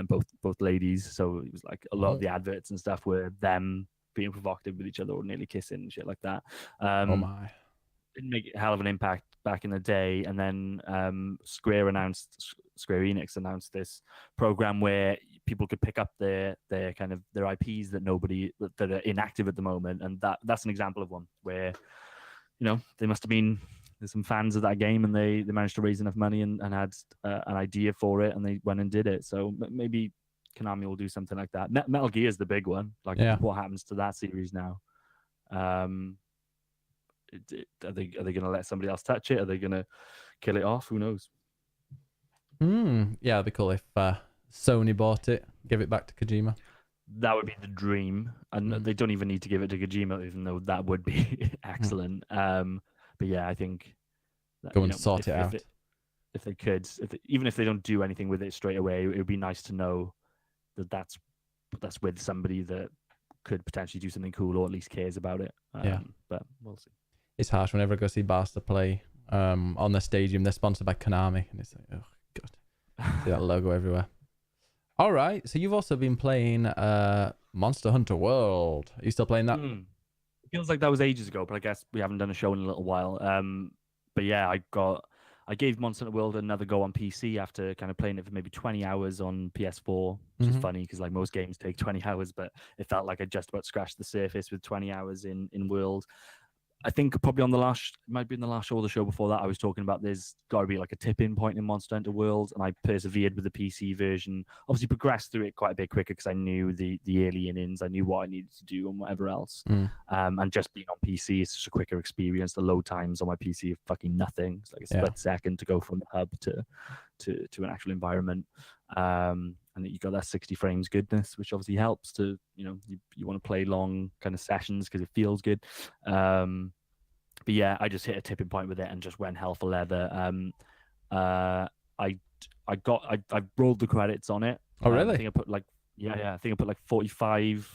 S4: both ladies. So it was like a lot of the adverts and stuff were them being provocative with each other or nearly kissing and shit like that.
S3: Oh my.
S4: Didn't make a hell of an impact back in the day, and then Square Enix announced this program where people could pick up their IPs that are inactive at the moment, and that's an example of one where they must have been, there's some fans of that game, and they managed to raise enough money and had an idea for it, and they went and did it. So maybe Konami will do something like that. Metal Gear is the big one. Like, what happens to that series now? Are they going to let somebody else touch it? Are they going to kill it off? Who knows?
S3: Yeah, it'd be cool if Sony bought it, give it back to Kojima.
S4: That would be the dream, and they don't even need to give it to Kojima, even though that would be excellent. But yeah, I think
S3: go and sort it out.
S4: If they could, even if they don't do anything with it straight away, it would be nice to know that that's with somebody that could potentially do something cool or at least cares about it. But we'll see.
S3: It's harsh whenever I go see Barca play on the stadium. They're sponsored by Konami, and it's like, oh god, see that logo everywhere. All right, so you've also been playing Monster Hunter World. Are you still playing that?
S4: It feels like that was ages ago, but I guess we haven't done a show in a little while. But yeah, I gave Monster Hunter World another go on PC after kind of playing it for maybe 20 hours on PS4, which is funny because like most games take 20 hours, but it felt like I just about scratched the surface with 20 hours in World. I think probably it might be in the last show or the show before that, I was talking about there's got to be like a tipping point in Monster Hunter World, and I persevered with the PC version. Obviously progressed through it quite a bit quicker because I knew the early innings, I knew what I needed to do and whatever else. And just being on PC is such a quicker experience. The load times on my PC are fucking nothing. It's like a split second to go from the hub to an actual environment. And you got that 60 frames goodness, which obviously helps to, you want to play long kind of sessions because it feels good. But yeah, I just hit a tipping point with it and just went hell for leather. I rolled the credits on it.
S3: Oh, really?
S4: I think I put like, I think I put like 45,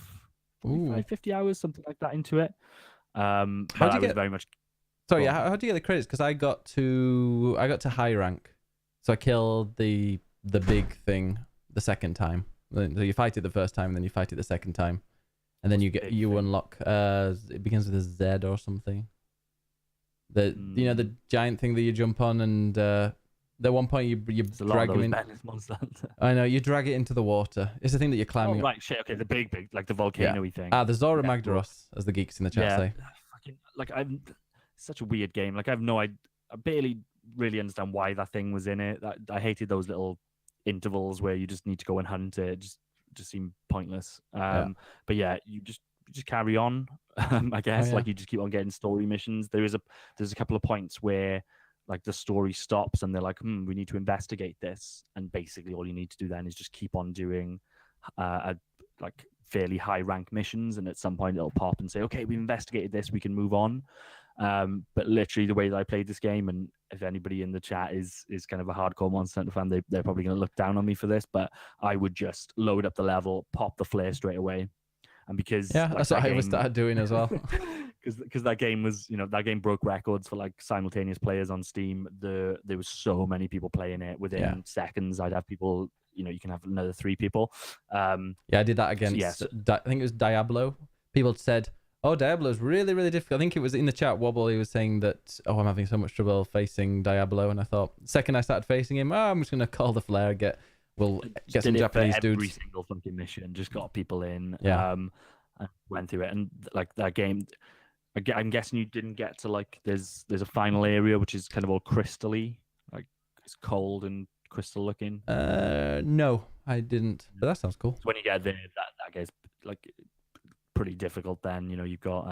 S4: 50 hours, something like that into it. But I was very much...
S3: Sorry, how do you get the credits? Because I got to high rank. So I killed the big thing the second time. So you fight it the first time, and then you fight it the second time, and then you unlock. It begins with a Z or something. The giant thing that you jump on, and at one point you drag him in. I know, you drag it into the water. It's the thing that you're climbing.
S4: Oh right, shit. Okay, the big like the volcano-y thing.
S3: The Zora Magdaros, as the geeks in the chat say.
S4: Like I'm such a weird game. Like I have no idea. I barely really understand why that thing was in it. I hated those little intervals where you just need to go and hunt it. It just seemed pointless. But yeah, you just carry on. I guess like you just keep on getting story missions. There's a couple of points where like the story stops and they're like, we need to investigate this, and basically all you need to do then is just keep on doing like fairly high rank missions, and at some point it'll pop and say, okay, we've investigated this, we can move on. But literally the way that I played this game, and if anybody in the chat is kind of a hardcore Monster Hunter fan, they're probably going to look down on me for this, but I would just load up the level, pop the flare straight away. And because
S3: that's what I was started doing as well.
S4: Because that game was, that game broke records for like simultaneous players on Steam. There was so many people playing it within seconds. I'd have people, you can have another 3 people. I
S3: did that against. I think it was Diablo. People said, "Oh, Diablo is really, really difficult." I think it was in the chat. Wobble, he was saying that, "Oh, I'm having so much trouble facing Diablo," and I thought, second I started facing him, I'm just gonna call the flare, We'll get some Japanese dudes.
S4: Every single fucking mission, just got people in. And went through it, and like that game, I'm guessing you didn't get to like there's a final area which is kind of all crystally, like it's cold and crystal looking.
S3: No, I didn't. But that sounds cool.
S4: So when you get there, that gets like pretty difficult. Then you've got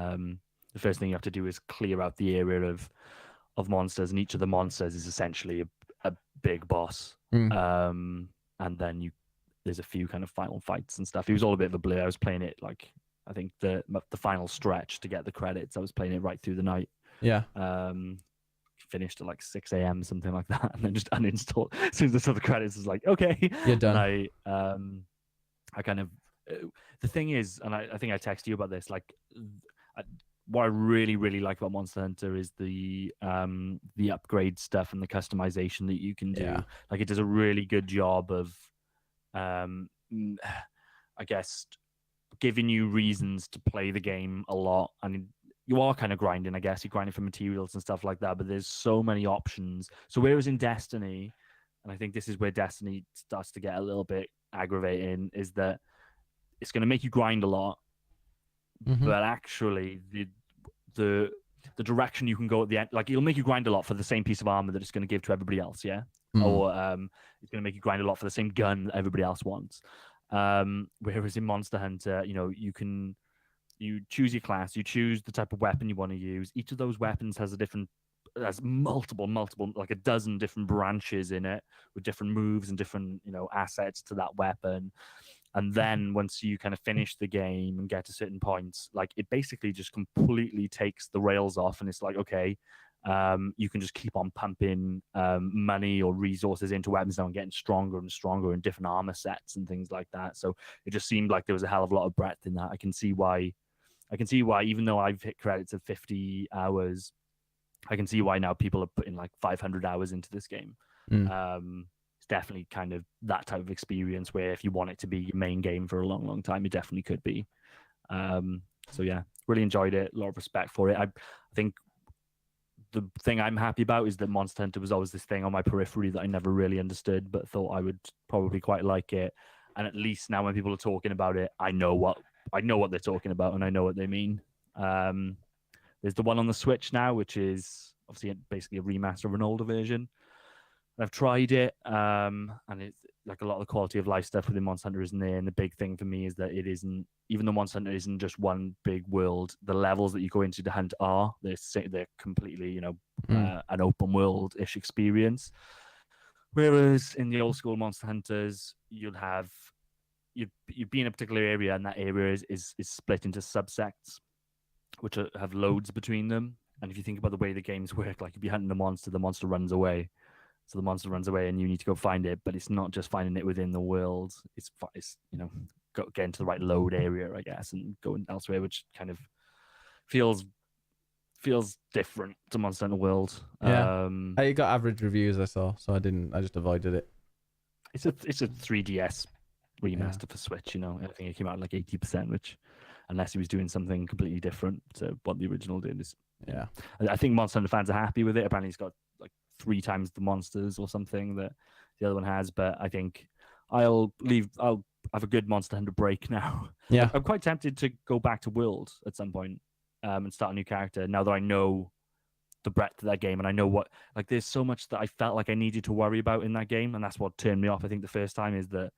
S4: the first thing you have to do is clear out the area of monsters, and each of the monsters is essentially a big boss. And then there's a few kind of final fights and stuff. It was all a bit of a blur. I was playing it like, I think the final stretch to get the credits, I was playing it right through the night. Finished at like 6 a.m. something like that, and then just uninstalled as soon as I saw the credits. I was like, okay,
S3: you're done.
S4: And I kind of the thing is, and I think I texted you about this. Like, I, what I really really like about Monster Hunter is the upgrade stuff and the customization that you can do.
S3: Yeah.
S4: Like, it does a really good job of, I guess, giving you reasons to play the game a lot. I mean, you are kind of grinding, I guess. You're grinding for materials and stuff like that, but there's so many options. So whereas in Destiny, and I think this is where Destiny starts to get a little bit aggravating, is that it's going to make you grind a lot, but actually the direction you can go at the end, like, it'll make you grind a lot for the same piece of armor that it's going to give to everybody else, yeah, or it's going to make you grind a lot for the same gun that everybody else wants. Whereas in Monster Hunter, you choose your class, you choose the type of weapon you want to use. Each of those weapons has multiple, like a dozen different branches in it with different moves and different, assets to that weapon. And then once you kind of finish the game and get to certain points, like, it basically just completely takes the rails off, and it's like, okay, you can just keep on pumping money or resources into weapons now and getting stronger and stronger in different armor sets and things like that. So it just seemed like there was a hell of a lot of breadth in that. I can see why, even though I've hit credits of 50 hours, I can see why now people are putting like 500 hours into this game. It's definitely kind of that type of experience where if you want it to be your main game for a long, long time, it definitely could be. So yeah, really enjoyed it. A lot of respect for it. I think the thing I'm happy about is that Monster Hunter was always this thing on my periphery that I never really understood, but thought I would probably quite like it. And at least now when people are talking about it, I know what they're talking about and I know what they mean. There's the one on the Switch now, which is obviously basically a remaster of an older version. I've tried it, and it's like a lot of the quality of life stuff within Monster Hunter isn't there. And the big thing for me is that it isn't, even though Monster Hunter isn't just one big world, the levels that you go into to hunt they're completely, an open world-ish experience. Whereas in the old school Monster Hunters, you'd be in a particular area, and that area is split into subsects, which have loads between them. And if you think about the way the games work, like if you're hunting the monster runs away. So the monster runs away and you need to go find it, but it's not just finding it within the world. It's getting to the right load area, I guess, and going elsewhere, which kind of feels different to Monster Hunter World.
S3: Yeah. It got average reviews, I saw, so I just avoided it.
S4: It's a 3DS remaster for Switch, I think it came out at like 80%, which, unless he was doing something completely different to what the original did, is,
S3: yeah.
S4: I think Monster Hunter fans are happy with it. Apparently he's got like 3 times the monsters or something that the other one has, but I think I'll have a good Monster Hunter break now.
S3: Yeah.
S4: I'm quite tempted to go back to World at some point, and start a new character now that I know the breadth of that game, and I know there's so much that I felt like I needed to worry about in that game, and that's what turned me off. I think the first time is that,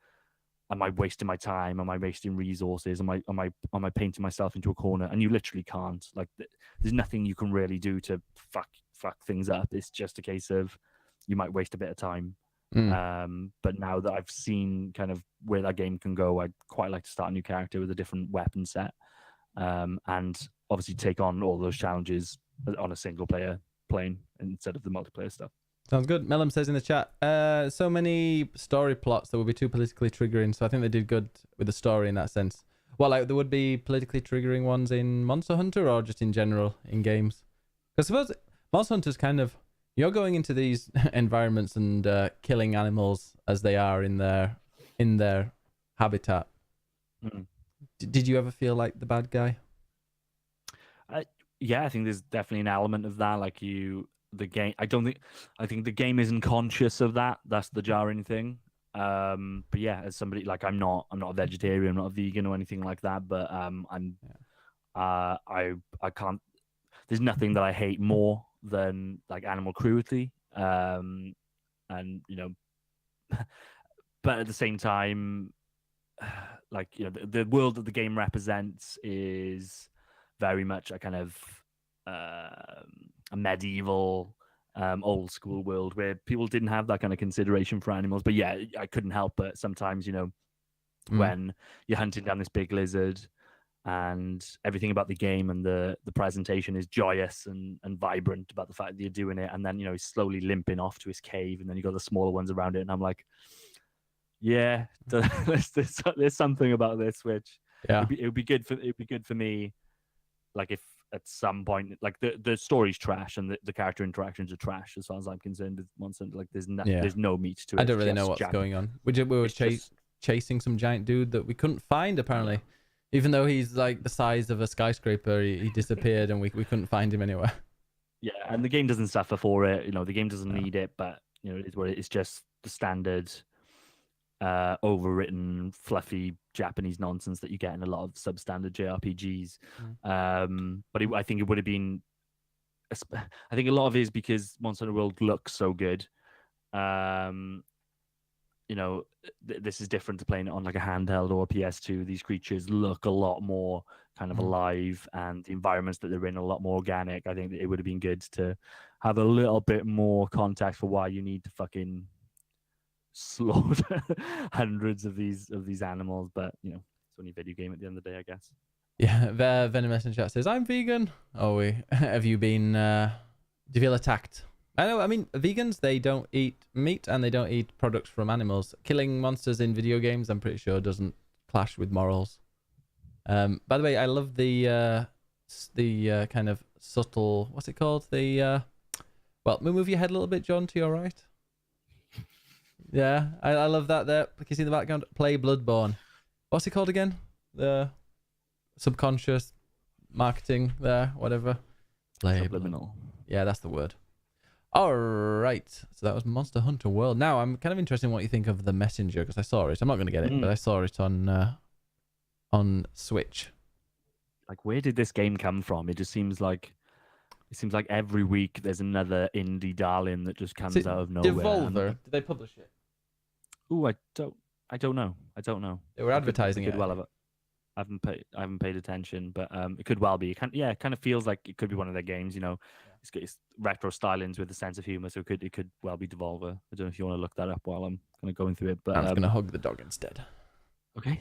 S4: am I wasting my time? Am I wasting resources? Am I painting myself into a corner? And you literally can't. Like, there's nothing you can really do to fuck things up. It's just a case of you might waste a bit of time. But now that I've seen kind of where that game can go, I'd quite like to start a new character with a different weapon set, and obviously take on all those challenges on a single player plane instead of the multiplayer stuff.
S3: Sounds good. Mellum says in the chat, so many story plots that would be too politically triggering, so I think they did good with the story in that sense. Well, like, there would be politically triggering ones in Monster Hunter or just in general in games? Because I suppose Monster Hunter's kind of, you're going into these environments and killing animals as they are in their habitat. Did you ever feel like the bad guy?
S4: Yeah, I think there's definitely an element of that. Like, the game, I think the game isn't conscious of that. That's the jarring thing. But yeah, as somebody, like, I'm not a vegetarian, I'm not a vegan or anything like that, but I can't, there's nothing that I hate more than like animal cruelty. And but at the same time, like, the world that the game represents is very much a kind of a medieval, old school world where people didn't have that kind of consideration for animals. But yeah, I couldn't help but sometimes, when you're hunting down this big lizard and everything about the game and the presentation is joyous and vibrant about the fact that you're doing it, and then he's slowly limping off to his cave, and then you got the smaller ones around it, and I'm like, Yeah, there's something about this which
S3: Yeah.
S4: it would be good for me. Like if at some point, like the story's trash and the character interactions are trash as far as I'm concerned. With Monster Hunter, like there's no meat to it.
S3: I don't really
S4: It's
S3: know
S4: just
S3: what's
S4: jump.
S3: going on. We were
S4: It's just
S3: chasing some giant dude that we couldn't find apparently. Even though he's like the size of a skyscraper, he disappeared and we couldn't find him anywhere.
S4: yeah, and the game doesn't suffer for it. You know, the game doesn't
S3: No.
S4: need it, but you know, it's what it's just the standard overwritten, fluffy Japanese nonsense that you get in a lot of substandard JRPGs. But I think it would have been. I think a lot of it is because Monster Hunter World looks so good. You know, this is different to playing it on like a handheld or a PS2. These creatures look a lot more kind of alive, and the environments that they're in are a lot more organic. I think that it would have been good to have a little bit more context for why you need to fucking slaughter hundreds of these animals. But you know, it's only a video game at the end of the day, I guess.
S3: Yeah, Venomous in chat says, I'm vegan. Oh, have you been, do you feel attacked? I mean, vegans, they don't eat meat and they don't eat products from animals. Killing monsters in video games, I'm pretty sure, doesn't clash with morals. By the way, I love the kind of subtle, what's it called? Well, move your head a little bit, John, to your right. Yeah, I love that there. You can see in the background, play Bloodborne. What's it called again? The subconscious marketing there, whatever.
S4: Subliminal.
S3: Yeah, that's the word. All right. So that was Monster Hunter World. Now, I'm kind of interested in what you think of The Messenger, because I saw it. I'm not going to get it, but I saw it on Switch.
S4: Like, where did this game come from? It seems like every week there's another indie darling that just comes out of nowhere.
S3: Devolver. Did they publish it?
S4: Ooh, I don't know.
S3: They were advertising it.
S4: Well, I haven't paid attention, but it could well be. It kind of feels like it could be one of their games. You know, it's retro stylings with a sense of humor, so it could well be Devolver. I don't know if you want to look that up while I'm kind of going through it. But
S3: I'm just gonna hug the dog instead.
S4: Okay.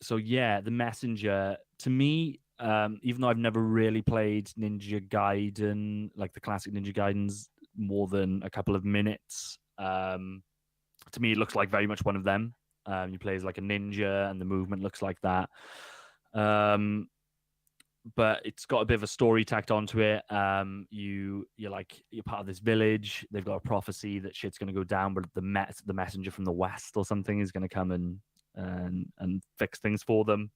S4: So yeah, The Messenger to me, even though I've never really played Ninja Gaiden, like the classic Ninja Gaidens, more than a couple of minutes, to me it looks like very much one of them. You play as like a ninja, and the movement looks like that. But it's got a bit of a story tacked onto it. You're part of this village. They've got a prophecy that shit's going to go down, but the messenger from the west or something is going to come and fix things for them.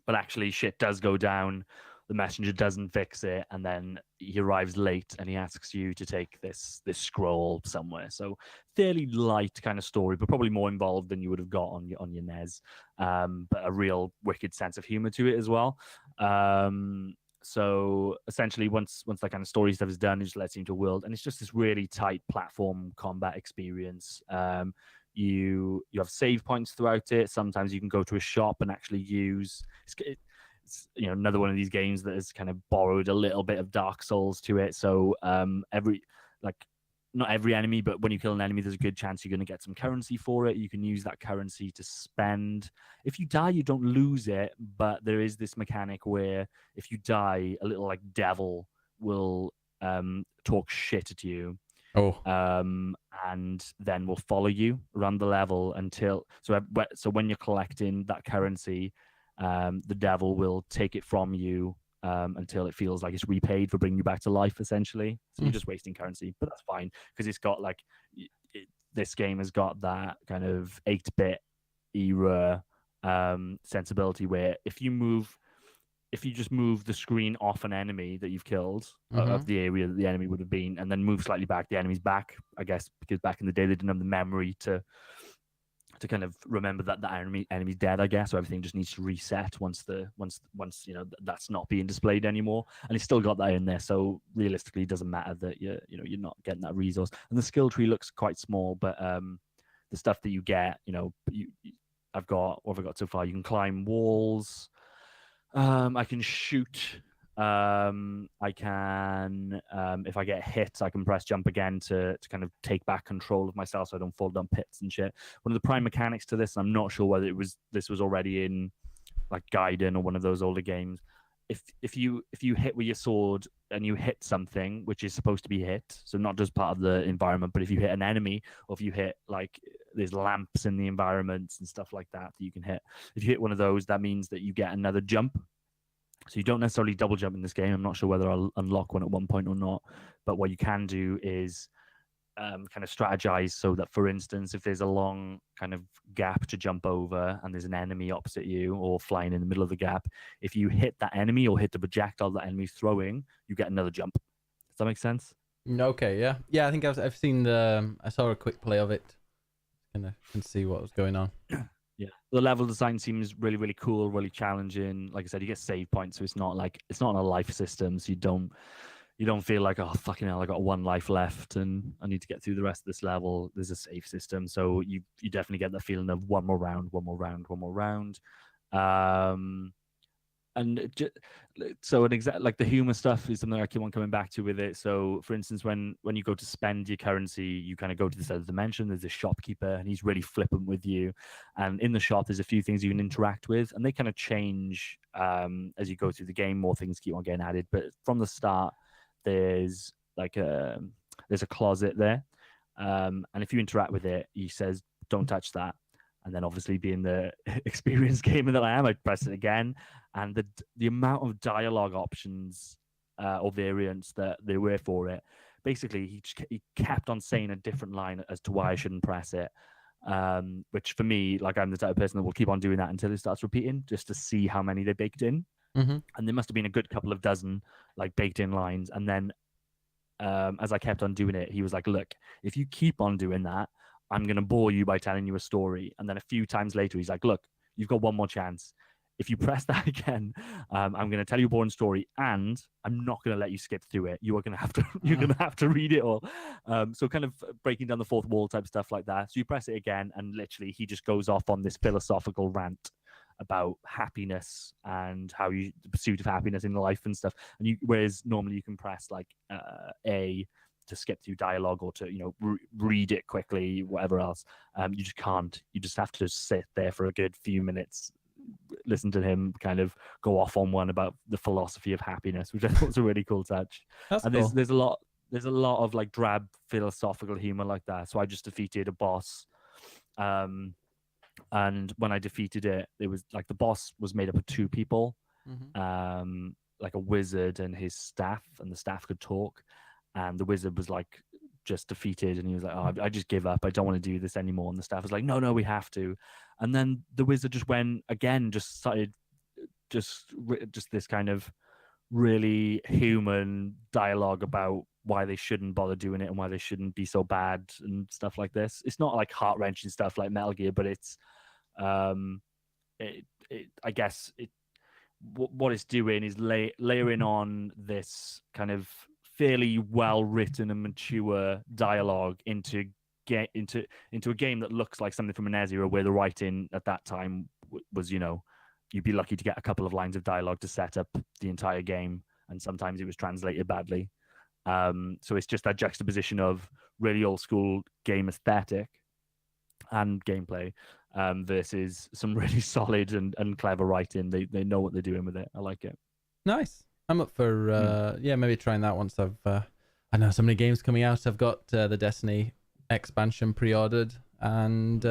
S4: But actually, shit does go down. The messenger doesn't fix it, and then he arrives late, and he asks you to take this scroll somewhere. So fairly light kind of story, but probably more involved than you would have got on your NES. But a real wicked sense of humor to it as well. So essentially, once that kind of story stuff is done, it just lets you into a world, and it's just this really tight platform combat experience. You have save points throughout it. Sometimes you can go to a shop and actually use. It's another one of these games that has kind of borrowed a little bit of Dark Souls to it. So not every enemy, but when you kill an enemy, there's a good chance you're going to get some currency for it. You can use that currency to spend. If you die, you don't lose it, but there is this mechanic where if you die, a little like devil will talk shit at you. And then will follow you around the level until so when you're collecting that currency, the devil will take it from you until it feels like it's repaid for bringing you back to life, essentially. So you're just wasting currency, but that's fine because it's got like this game has got that kind of 8-bit era sensibility where if you just move the screen off an enemy that you've killed of the area that the enemy would have been, and then move slightly back, the enemy's back, I guess, because back in the day they didn't have the memory to kind of remember that the enemy's dead, I guess. So everything just needs to reset once that's not being displayed anymore. And it's still got that in there. So realistically, it doesn't matter that you're not getting that resource. And the skill tree looks quite small, but the stuff that you get, what have I got so far? You can climb walls. I can shoot. I can, if I get hit, I can press jump again to kind of take back control of myself so I don't fall down pits and shit. One of the prime mechanics to this, and I'm not sure whether this was already in like Gaiden or one of those older games. If you hit with your sword and you hit something which is supposed to be hit, so not just part of the environment, but if you hit an enemy or if you hit like there's lamps in the environments and stuff like that you can hit. If you hit one of those, that means that you get another jump. So you don't necessarily double jump in this game. I'm not sure whether I'll unlock one at one point or not. But what you can do is kind of strategize so that, for instance, if there's a long kind of gap to jump over and there's an enemy opposite you or flying in the middle of the gap, if you hit that enemy or hit the projectile that enemy's throwing, you get another jump. Does that make sense?
S3: Okay, yeah. Yeah, I think I've seen I saw a quick play of it. Can see what was going on.
S4: Yeah, the level design seems really, really cool, really challenging. Like I said, you get save points, so it's not on a life system, so you don't feel like, oh fucking hell, I got one life left and I need to get through the rest of this level. There's a save system, so you definitely get the feeling of one more round, one more round, one more round. So like the humor stuff is something I keep on coming back to with it. So for instance, when you go to spend your currency, you kind of go to this other dimension. There's a shopkeeper and he's really flippant with you, and in the shop there's a few things you can interact with, and they kind of change as you go through the game. More things keep on getting added, but from the start there's a closet there, and if you interact with it, he says don't touch that. And then obviously being the experienced gamer that I am, I press it again. And the amount of dialogue options or variants that there were for it, basically he kept on saying a different line as to why I shouldn't press it. Which for me, like, I'm the type of person that will keep on doing that until it starts repeating, just to see how many they baked in.
S3: Mm-hmm.
S4: And there must have been a good couple of dozen like baked in lines. And then as I kept on doing it, he was like, look, if you keep on doing that, I'm going to bore you by telling you a story. And then a few times later, he's like, look, you've got one more chance. If you press that again, I'm going to tell you a boring story, and I'm not going to let you skip through it. You are going to have to, you're going to have to read it all. So kind of breaking down the fourth wall type stuff like that. So you press it again, and literally he just goes off on this philosophical rant about happiness and how the pursuit of happiness in life and stuff. And whereas normally you can press like A to skip through dialogue or to read it quickly, whatever else. You just can't. You just have to sit there for a good few minutes, listen to him kind of go off on one about the philosophy of happiness, which I thought was a really cool touch.
S3: That's
S4: and
S3: cool.
S4: there's a lot of like drab philosophical humor like that. So I just defeated a boss, and when I defeated it, it was like the boss was made up of two people, like a wizard and his staff, and the staff could talk. And the wizard was like just defeated, and he was like, "Oh, I just give up. I don't want to do this anymore." And the staff was like, "No, we have to." And then the wizard just went again, just started just this kind of really human dialogue about why they shouldn't bother doing it and why they shouldn't be so bad and stuff like this. It's not like heart wrenching stuff like Metal Gear, but it's I guess what it's doing is layering on this kind of fairly well written and mature dialogue into a game that looks like something from an NES era, where the writing at that time was, you'd be lucky to get a couple of lines of dialogue to set up the entire game, and sometimes it was translated badly. So it's just that juxtaposition of really old school game aesthetic and gameplay versus some really solid and clever writing. They know what they're doing with it. I like it.
S3: Nice. I'm up for maybe trying that once I know so many games coming out. I've got the Destiny expansion pre-ordered, and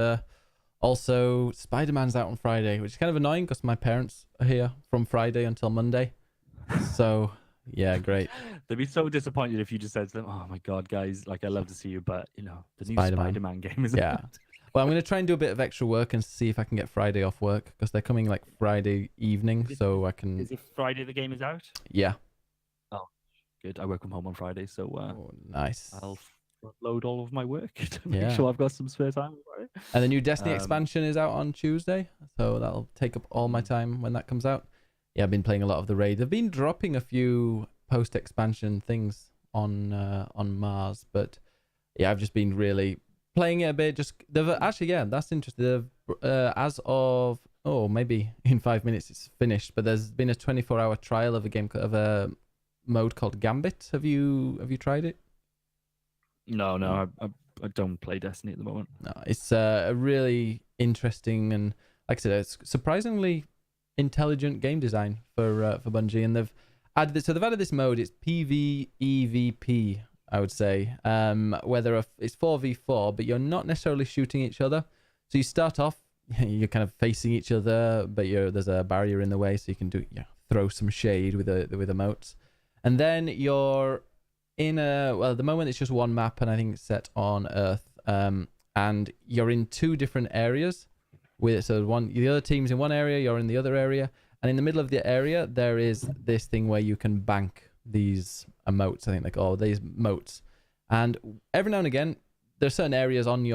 S3: also Spider-Man's out on Friday, which is kind of annoying because my parents are here from Friday until Monday. So yeah, great.
S4: They'd be so disappointed if you just said to them, "Oh my god, guys, like I love to see you, but the new Spider-Man game is out."
S3: Well, I'm going to try and do a bit of extra work and see if I can get Friday off work, because they're coming like Friday evening, so I can...
S4: Is it Friday the game is out?
S3: Yeah.
S4: Oh, good. I work from home on Friday, so
S3: nice.
S4: I'll load all of my work to make sure I've got some spare time.
S3: And the new Destiny expansion is out on Tuesday, so that'll take up all my time when that comes out. Yeah, I've been playing a lot of the raid. I've been dropping a few post-expansion things on Mars, but yeah, I've just been really... playing it a bit. That's interesting. As of maybe in 5 minutes it's finished, but there's been a 24-hour trial of a mode called Gambit. Have you tried it?
S4: No, I don't play Destiny at the moment.
S3: No, it's a really interesting and, like I said, it's surprisingly intelligent game design for Bungie, and they've added this. So they've added this mode. It's PvEVP, I would say. It's 4v4, but you're not necessarily shooting each other. So you start off, you're kind of facing each other, but there's a barrier in the way, so you can throw some shade with emotes. And then you're in at the moment it's just one map, and I think it's set on Earth. And you're in two different areas. The other team's in one area, you're in the other area, and in the middle of the area there is this thing where you can bank these emotes. I think these moats. And every now and again, there's certain areas in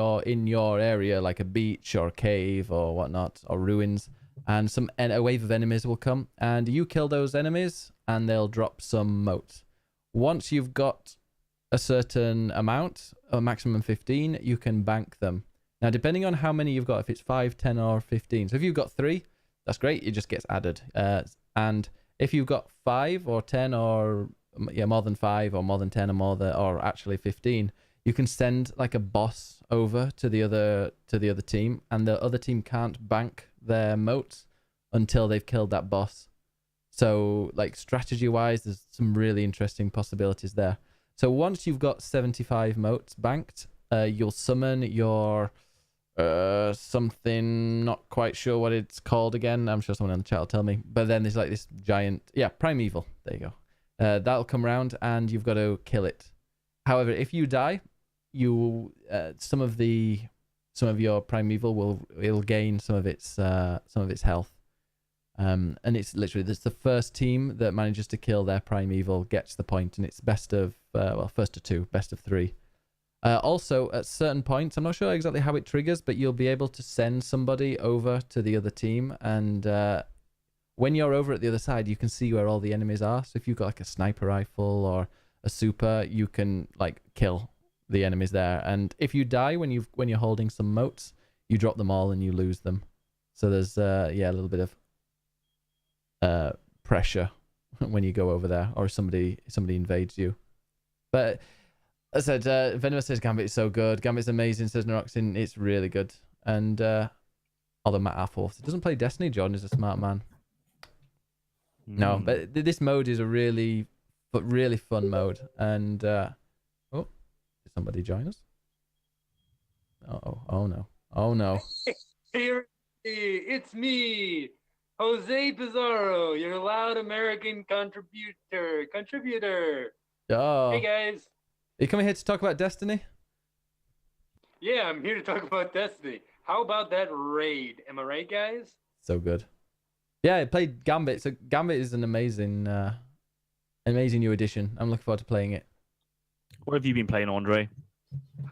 S3: your area, like a beach or a cave or whatnot, or ruins, and a wave of enemies will come, and you kill those enemies, and they'll drop some moats. Once you've got a certain amount, a maximum 15, you can bank them. Now, depending on how many you've got, if it's 5, 10, or 15. So if you've got 3, that's great. It just gets added. And if you've got 5 or 10 or more than 5 or more than 10 or actually 15, you can send like a boss over to the other team, and the other team can't bank their moats until they've killed that boss. So like strategy-wise, there's some really interesting possibilities there. So once you've got 75 moats banked, you'll summon your something, not quite sure what it's called again. I'm sure someone in the chat will tell me. But then there's like this giant, primeval. There you go. That'll come around, and you've got to kill it. However, if you die, some of your primeval will gain some of its health. And it's literally the first team that manages to kill their primeval gets the point, and it's first of 2, best of 3. Also, at certain points, I'm not sure exactly how it triggers, but you'll be able to send somebody over to the other team, and when you're over at the other side, you can see where all the enemies are. So if you've got like a sniper rifle or a super, you can like kill the enemies there. And if you die when you're holding some moats, you drop them all and you lose them. So there's a little bit of pressure when you go over there, or somebody invades you. But as I said, Venomous says Gambit is so good. Gambit's amazing, says Neroxin. It's really good. And although Matt Arforth doesn't play Destiny, Jordan is a smart man. No, but this mode is a really fun mode. And did somebody join us? Oh no.
S1: Here, it's me, Jose Pizarro, your loud American contributor.
S3: Oh.
S1: Hey guys.
S3: Are you coming here to talk about Destiny?
S1: Yeah, I'm here to talk about Destiny. How about that raid? Am I right, guys?
S3: So good. Yeah, I played Gambit. So Gambit is an amazing new addition. I'm looking forward to playing it.
S4: What have you been playing, Andre?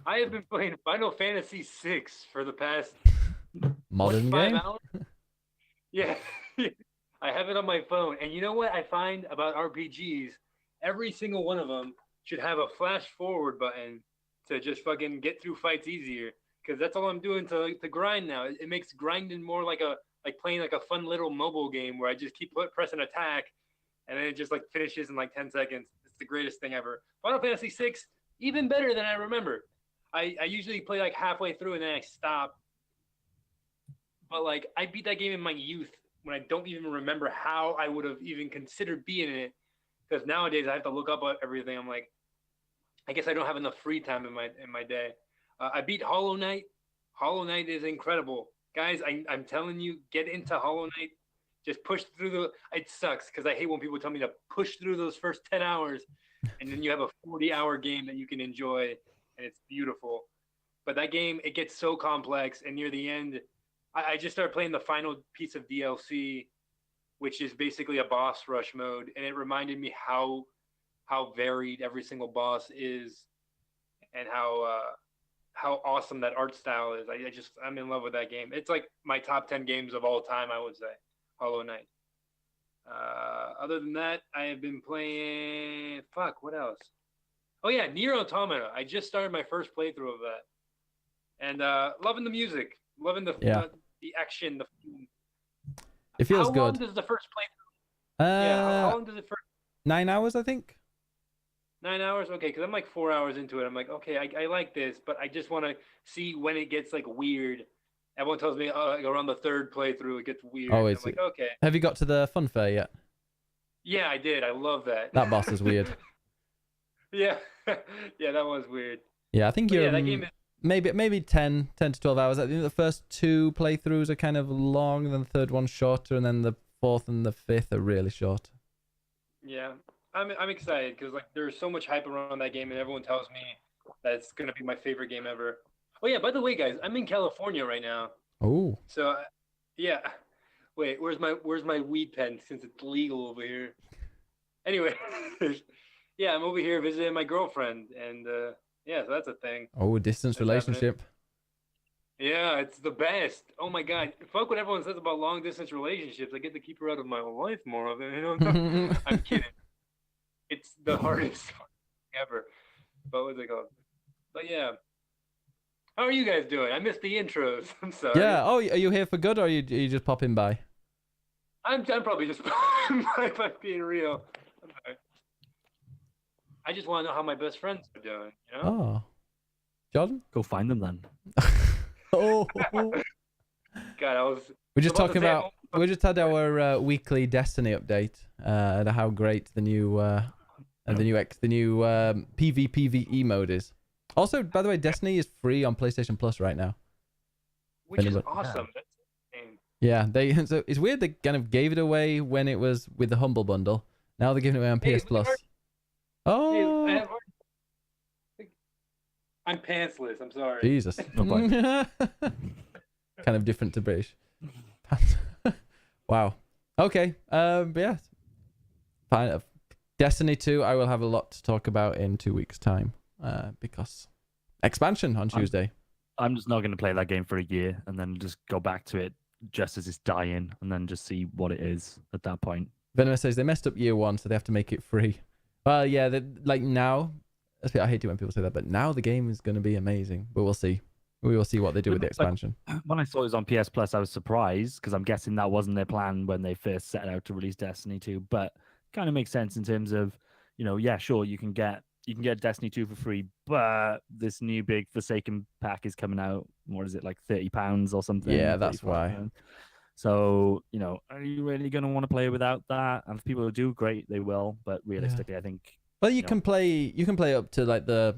S1: I have been playing Final Fantasy VI for the past
S3: modern
S1: 5
S3: game.
S1: hours. Yeah, I have it on my phone. And you know what I find about RPGs? Every single one of them should have a flash forward button to just fucking get through fights easier. Because that's all I'm doing to grind now. It makes grinding more like playing like a fun little mobile game where I just keep pressing attack, and then it just like finishes in like 10 seconds. It's the greatest thing ever. Final Fantasy VI, even better than I remember. I usually play like halfway through and then I stop. But like I beat that game in my youth when I don't even remember how I would have even considered being in it. Because nowadays I have to look up everything. I'm like, I guess I don't have enough free time in my day. I beat Hollow Knight. Hollow Knight is incredible. Guys, I'm telling you, get into Hollow Knight. Just push through it sucks because I hate when people tell me to push through those first 10 hours and then you have a 40-hour game that you can enjoy and it's beautiful. But that game, it gets so complex, and near the end, I just started playing the final piece of DLC, which is basically a boss rush mode, and it reminded me how varied every single boss is and how awesome that art style is. I'm in love with that game. It's like my top 10 games of all time, I would say, Hollow Knight. Other than that, I have been playing, what else? Oh yeah, Nier Automata. I just started my first playthrough of that. And loving the music, loving the action,
S3: It feels good.
S1: How long does the first playthrough? How long does it first?
S3: 9 hours, I think.
S1: 9 hours? Okay, because I'm like 4 hours into it. I'm like, okay, I like this, but I just want to see when it gets like weird. Everyone tells me, like, around the third playthrough, it gets weird.
S3: Oh,
S1: I'm like, okay.
S3: Have you got to the funfair yet?
S1: Yeah, I did. I love that.
S3: That boss is weird.
S1: Yeah. Yeah, that was weird.
S3: Yeah, I think
S1: But
S3: you're
S1: yeah, that game is.
S3: maybe 10 to 12 hours. I think the first two playthroughs are kind of long, then the third one's shorter, and then the fourth and the fifth are really short.
S1: Yeah, I'm excited because like there's so much hype around that game, and everyone tells me that it's gonna be my favorite game ever. Oh yeah, by the way, guys, I'm in California right now.
S3: Oh,
S1: So yeah. Wait, where's my weed pen since it's legal over here? Anyway, yeah, I'm over here visiting my girlfriend, and yeah, so that's a thing
S3: distance
S1: that's happening.
S3: relationship.
S1: Yeah, it's the best. Oh my god, fuck what everyone says about long distance relationships. I get to keep her out of my life more of it. You know, I'm kidding. It's the hardest ever. But what's it called? But yeah, how are you guys doing? I missed the intros. I'm sorry.
S3: Yeah. Oh, are you here for good, or are you just popping by?
S1: I'm probably just if I'm being real. I'm sorry. I just want to know how my best friends are doing. You know?
S3: Oh, Jordan.
S4: Go find them then.
S3: Oh,
S1: God, I was.
S3: we're just
S1: about to
S3: talking
S1: say,
S3: about. We just had our weekly Destiny update. And how great the new PvPvE mode is. Also, by the way, Destiny is free on PlayStation Plus right now.
S1: which is
S3: Anybody-
S1: awesome. That's insane.
S3: Yeah, so it's weird they kind of gave it away when it was with the Humble Bundle. Now they're giving it away on
S1: Hey,
S3: PS Plus.
S1: Hey,
S3: Oh,
S1: I'm pantsless. I'm sorry.
S3: Jesus.
S4: No point.
S3: Kind of different to British. Wow. Okay. But yeah. Fine. Destiny 2, I will have a lot to talk about in 2 weeks' time. Because expansion on Tuesday.
S4: I'm just not going to play that game for a year and then just go back to it just as it's dying and then just see what it is at that point.
S3: Venomous says they messed up year one, so they have to make it free. Well, yeah, like now, I hate it when people say that, but now the game is going to be amazing. But we'll see. We will see what they do with the expansion.
S4: When I saw it was on PS Plus, I was surprised because I'm guessing that wasn't their plan when they first set out to release Destiny 2. But kind of makes sense in terms of, yeah, sure, you can get Destiny 2 for free, but this new big Forsaken pack is coming out. What is it, like £30 or something?
S3: Yeah, that's
S4: £35.
S3: why.
S4: So, are you really going to want to play without that? And if people do, great, they will. But realistically, I think.
S3: Well, you can play up to like the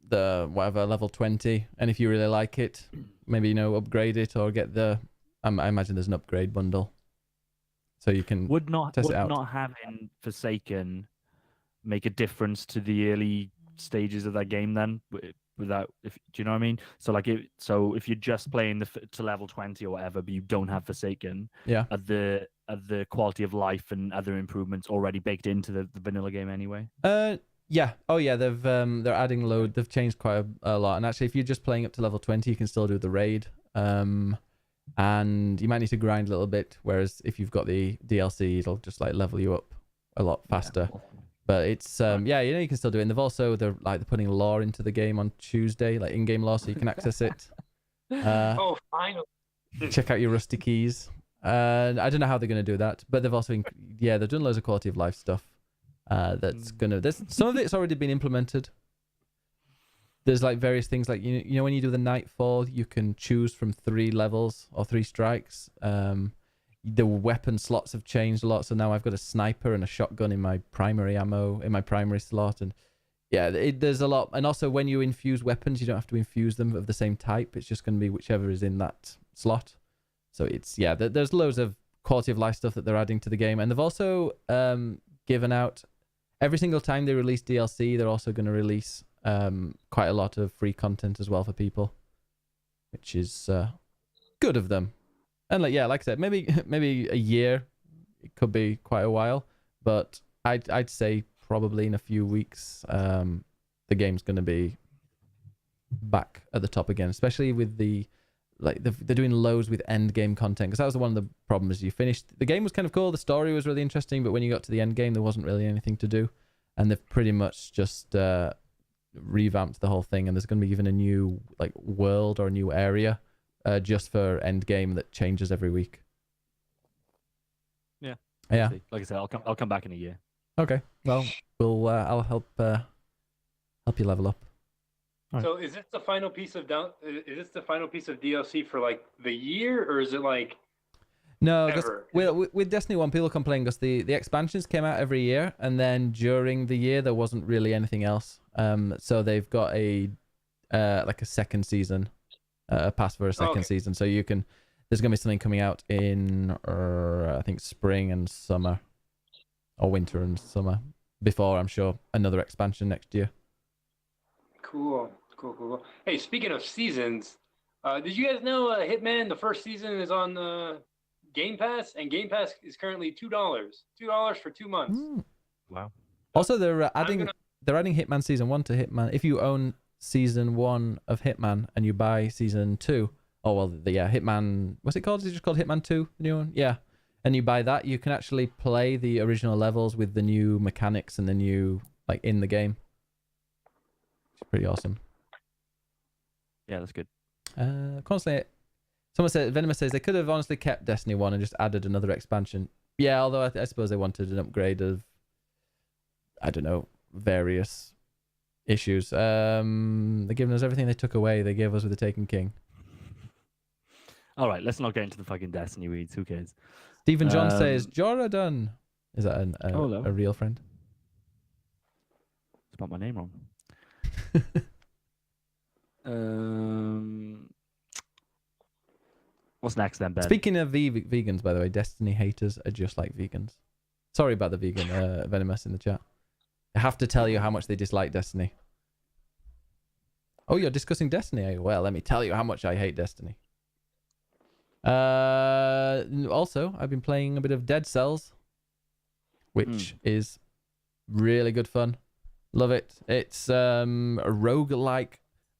S3: whatever level 20, and if you really like it, maybe upgrade it or get the. I imagine there's an upgrade bundle, so you can
S4: would not having Forsaken make a difference to the early stages of that game then? Without, do you know what I mean? So like, if you're just playing to level 20 or whatever, but you don't have Forsaken,
S3: yeah,
S4: are the quality of life and other improvements already baked into the vanilla game anyway?
S3: Yeah. Oh yeah, they're adding load. They've changed quite a lot. And actually, if you're just playing up to level 20, you can still do the raid. And you might need to grind a little bit. Whereas if you've got the DLC, it'll just like level you up a lot faster. Yeah. But it's yeah, you can still do it. And they're putting lore into the game on Tuesday, like in-game lore, so you can access it.
S1: Oh, finally!
S3: Check out your rusty keys. I don't know how they're going to do that, but they've also they've done loads of quality of life stuff. There's some of it's already been implemented. There's like various things like when you do the nightfall, you can choose from 3 levels or 3 strikes. The weapon slots have changed a lot, so now I've got a sniper and a shotgun in my primary ammo in my primary slot, and yeah, there's a lot. And also, when you infuse weapons, you don't have to infuse them of the same type. It's just going to be whichever is in that slot. So it's there's loads of quality of life stuff that they're adding to the game, and they've also given out every single time they release DLC, they're also going to release quite a lot of free content as well for people, which is good of them. And like I said, maybe a year, it could be quite a while, but I'd say probably in a few weeks, the game's going to be back at the top again, especially with they're doing loads with end game content, because that was one of the problems. You finished the game was kind of cool, the story was really interesting, but when you got to the end game, there wasn't really anything to do, and they've pretty much just revamped the whole thing, and there's going to be even a new world or a new area just for end game that changes every week.
S4: Yeah.
S3: Like
S4: I said, I'll come back in a year.
S3: Okay. Well, I'll help you level up.
S1: Right. So is this the final piece of DLC for like the year, or is it like
S3: No, because
S1: ever.
S3: with Destiny 1, people complain because the expansions came out every year, and then during the year there wasn't really anything else. So they've got a like a second season, a pass for a second
S1: Okay.
S3: season. So you can, there's gonna be something coming out in I think spring and summer, or winter and summer, before I'm sure another expansion next year.
S1: Cool. Hey, speaking of seasons, did you guys know Hitman, the first season is on Game Pass, and Game Pass is currently $2. $2 for 2 months.
S4: Wow.
S3: Also, they're adding
S1: gonna-
S3: they're adding Hitman Season 1 to Hitman. If you own Season 1 of Hitman and you buy Season 2, oh well, Hitman, what's it called? Is it just called Hitman 2, the new one? Yeah. And you buy that, you can actually play the original levels with the new mechanics and the new, like, in the game. It's pretty awesome.
S4: Yeah, that's good.
S3: Constantly, someone said, Venomous says they could have honestly kept Destiny 1 and just added another expansion. Yeah, although I suppose they wanted an upgrade of, I don't know, various issues. They're giving us everything they took away. They gave us with the Taken King.
S4: All right, let's not get into the fucking Destiny weeds. Who cares?
S3: Stephen John says, Joradun. Is that a real friend?
S4: Spelled my name wrong. What's next then, Ben?
S3: Speaking of vegans, by the way, Destiny haters are just like vegans. Sorry about the vegan Venomous in the chat. I have to tell you how much they dislike Destiny. Oh, you're discussing Destiny? Well, let me tell you how much I hate Destiny. Also, I've been playing a bit of Dead Cells, which is really good fun. Love it. It's a roguelike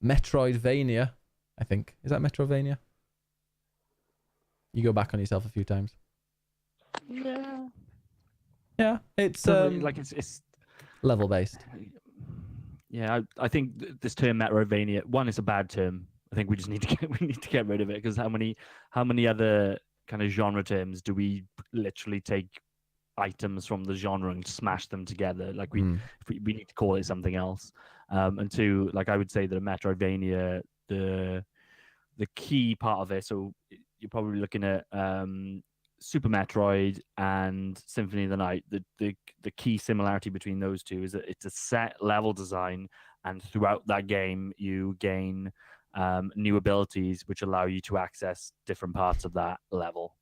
S3: Metroidvania, I think. Is that Metroidvania? You go back on yourself a few times.
S4: Yeah.
S3: Yeah, it's
S4: like it's
S3: level based.
S4: Yeah, I think this term Metroidvania, one, is a bad term. I think we just need to get rid of it, because how many other kind of genre terms do we literally take items from the genre and smash them together? Like we need to call it something else. And two, like I would say that a Metroidvania, the key part of it, so you're probably looking at Super Metroid and Symphony of the Night. The key similarity between those two is that it's a set level design, and throughout that game you gain new abilities which allow you to access different parts of that level.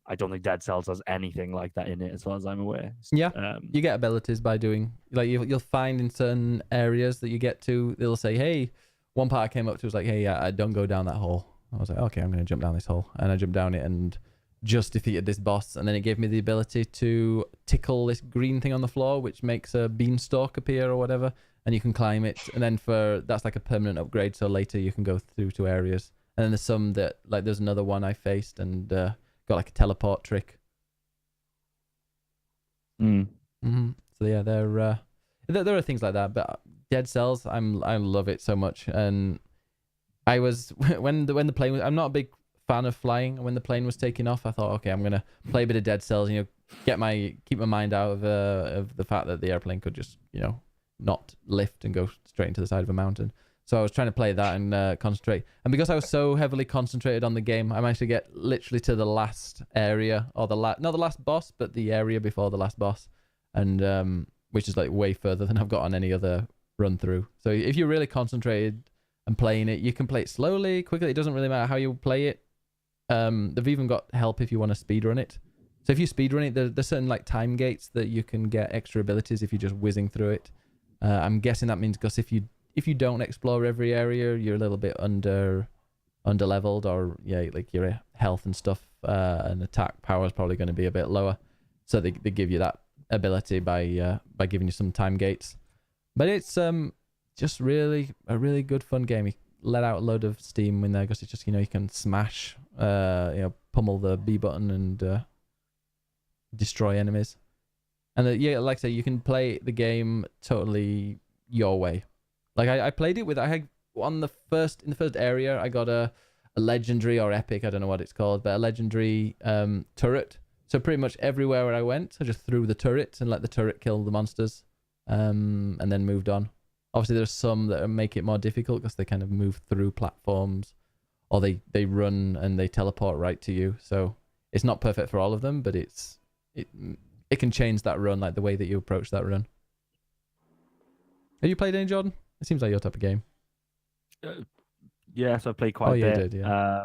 S4: I don't think Dead Cells has anything like that in it, as far as I'm aware.
S3: Yeah, you get abilities by doing, like, you'll find in certain areas that you get to, they'll say, hey, one part I came up to was like, hey, don't go down that hole. I was like, okay, I'm going to jump down this hole. And I jumped down it and just defeated this boss. And then it gave me the ability to tickle this green thing on the floor, which makes a beanstalk appear or whatever. And you can climb it. And then that's like a permanent upgrade. So later you can go through to areas. And then there's some that, like, there's another one I faced and got like a teleport trick. So yeah, there are things like that. But Dead Cells, I love it so much. And I was when the plane was, I'm not a big fan of flying. When the plane was taking off, I thought, okay, I'm gonna play a bit of Dead Cells. Keep my mind out of the fact that the airplane could just not lift and go straight into the side of a mountain. So I was trying to play that and concentrate. And because I was so heavily concentrated on the game, I managed to get literally to the last area, or not the last boss, but the area before the last boss, and which is like way further than I've got on any other run through. So if you're really concentrated and playing it, you can play it slowly, quickly. It doesn't really matter how you play it. They've even got help if you want to speedrun it. So if you speedrun it, there's certain like time gates that you can get extra abilities if you're just whizzing through it. I'm guessing that means because if you don't explore every area, you're a little bit under leveled, or like your health and stuff and attack power is probably going to be a bit lower. So they give you that ability by giving you some time gates. But it's just really a really good fun game. You let out a load of steam in there because it's just you can smash pummel the B button and destroy enemies. And like I say, you can play the game totally your way. Like I played it with, I had in the first area I got a legendary or epic, I don't know what it's called, but a legendary turret. So pretty much everywhere where I went, I just threw the turret and let the turret kill the monsters, and then moved on. Obviously there's some that make it more difficult because they kind of move through platforms, or they run and they teleport right to you. So it's not perfect for all of them, but it can change that run, like the way that you approach that run. Have you played any, Jordan? It seems like your type of game.
S4: Yeah, so I've played quite a
S3: you
S4: bit.
S3: did, yeah.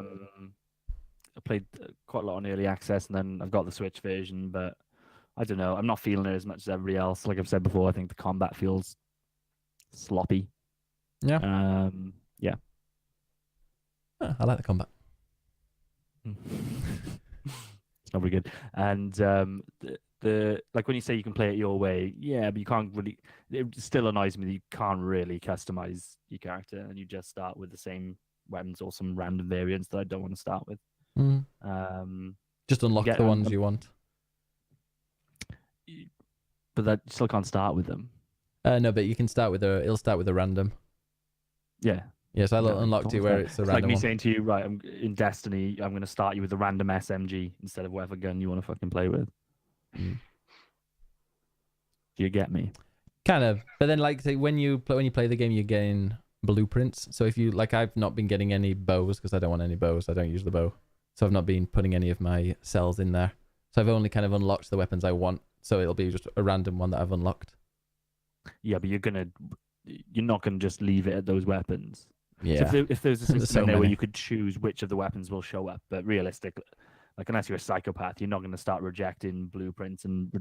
S4: I played quite a lot on early access, and then I've got the Switch version, but I don't know. I'm not feeling it as much as everybody else. Like I've said before, I think the combat feels sloppy.
S3: Yeah.
S4: Yeah.
S3: I like the combat.
S4: It's not very good. And the like when you say you can play it your way, yeah, but you can't really. It still annoys me that you can't really customize your character, and you just start with the same weapons or some random variants that I don't want to start with.
S3: Just unlock the ones you want.
S4: But that you still can't start with them.
S3: No, but you can start with it'll start with a random.
S4: Yeah.
S3: Yes, I unlocked it where it's a random
S4: like me
S3: one.
S4: saying to you, right, in Destiny, I'm going to start you with a random SMG instead of whatever gun you want to fucking play with. Do you get me?
S3: Kind of, but then like say when you play the game, you're getting blueprints. So if you like, I've not been getting any bows because I don't want any bows. I don't use the bow, so I've not been putting any of my cells in there. So I've only kind of unlocked the weapons I want. So it'll be just a random one that I've unlocked.
S4: Yeah, but you're not gonna just leave it at those weapons.
S3: Yeah.
S4: So if there's a system
S3: so
S4: in there where
S3: many.
S4: you could choose which of the weapons will show up, but realistically, like unless you're a psychopath, you're not going to start rejecting blueprints and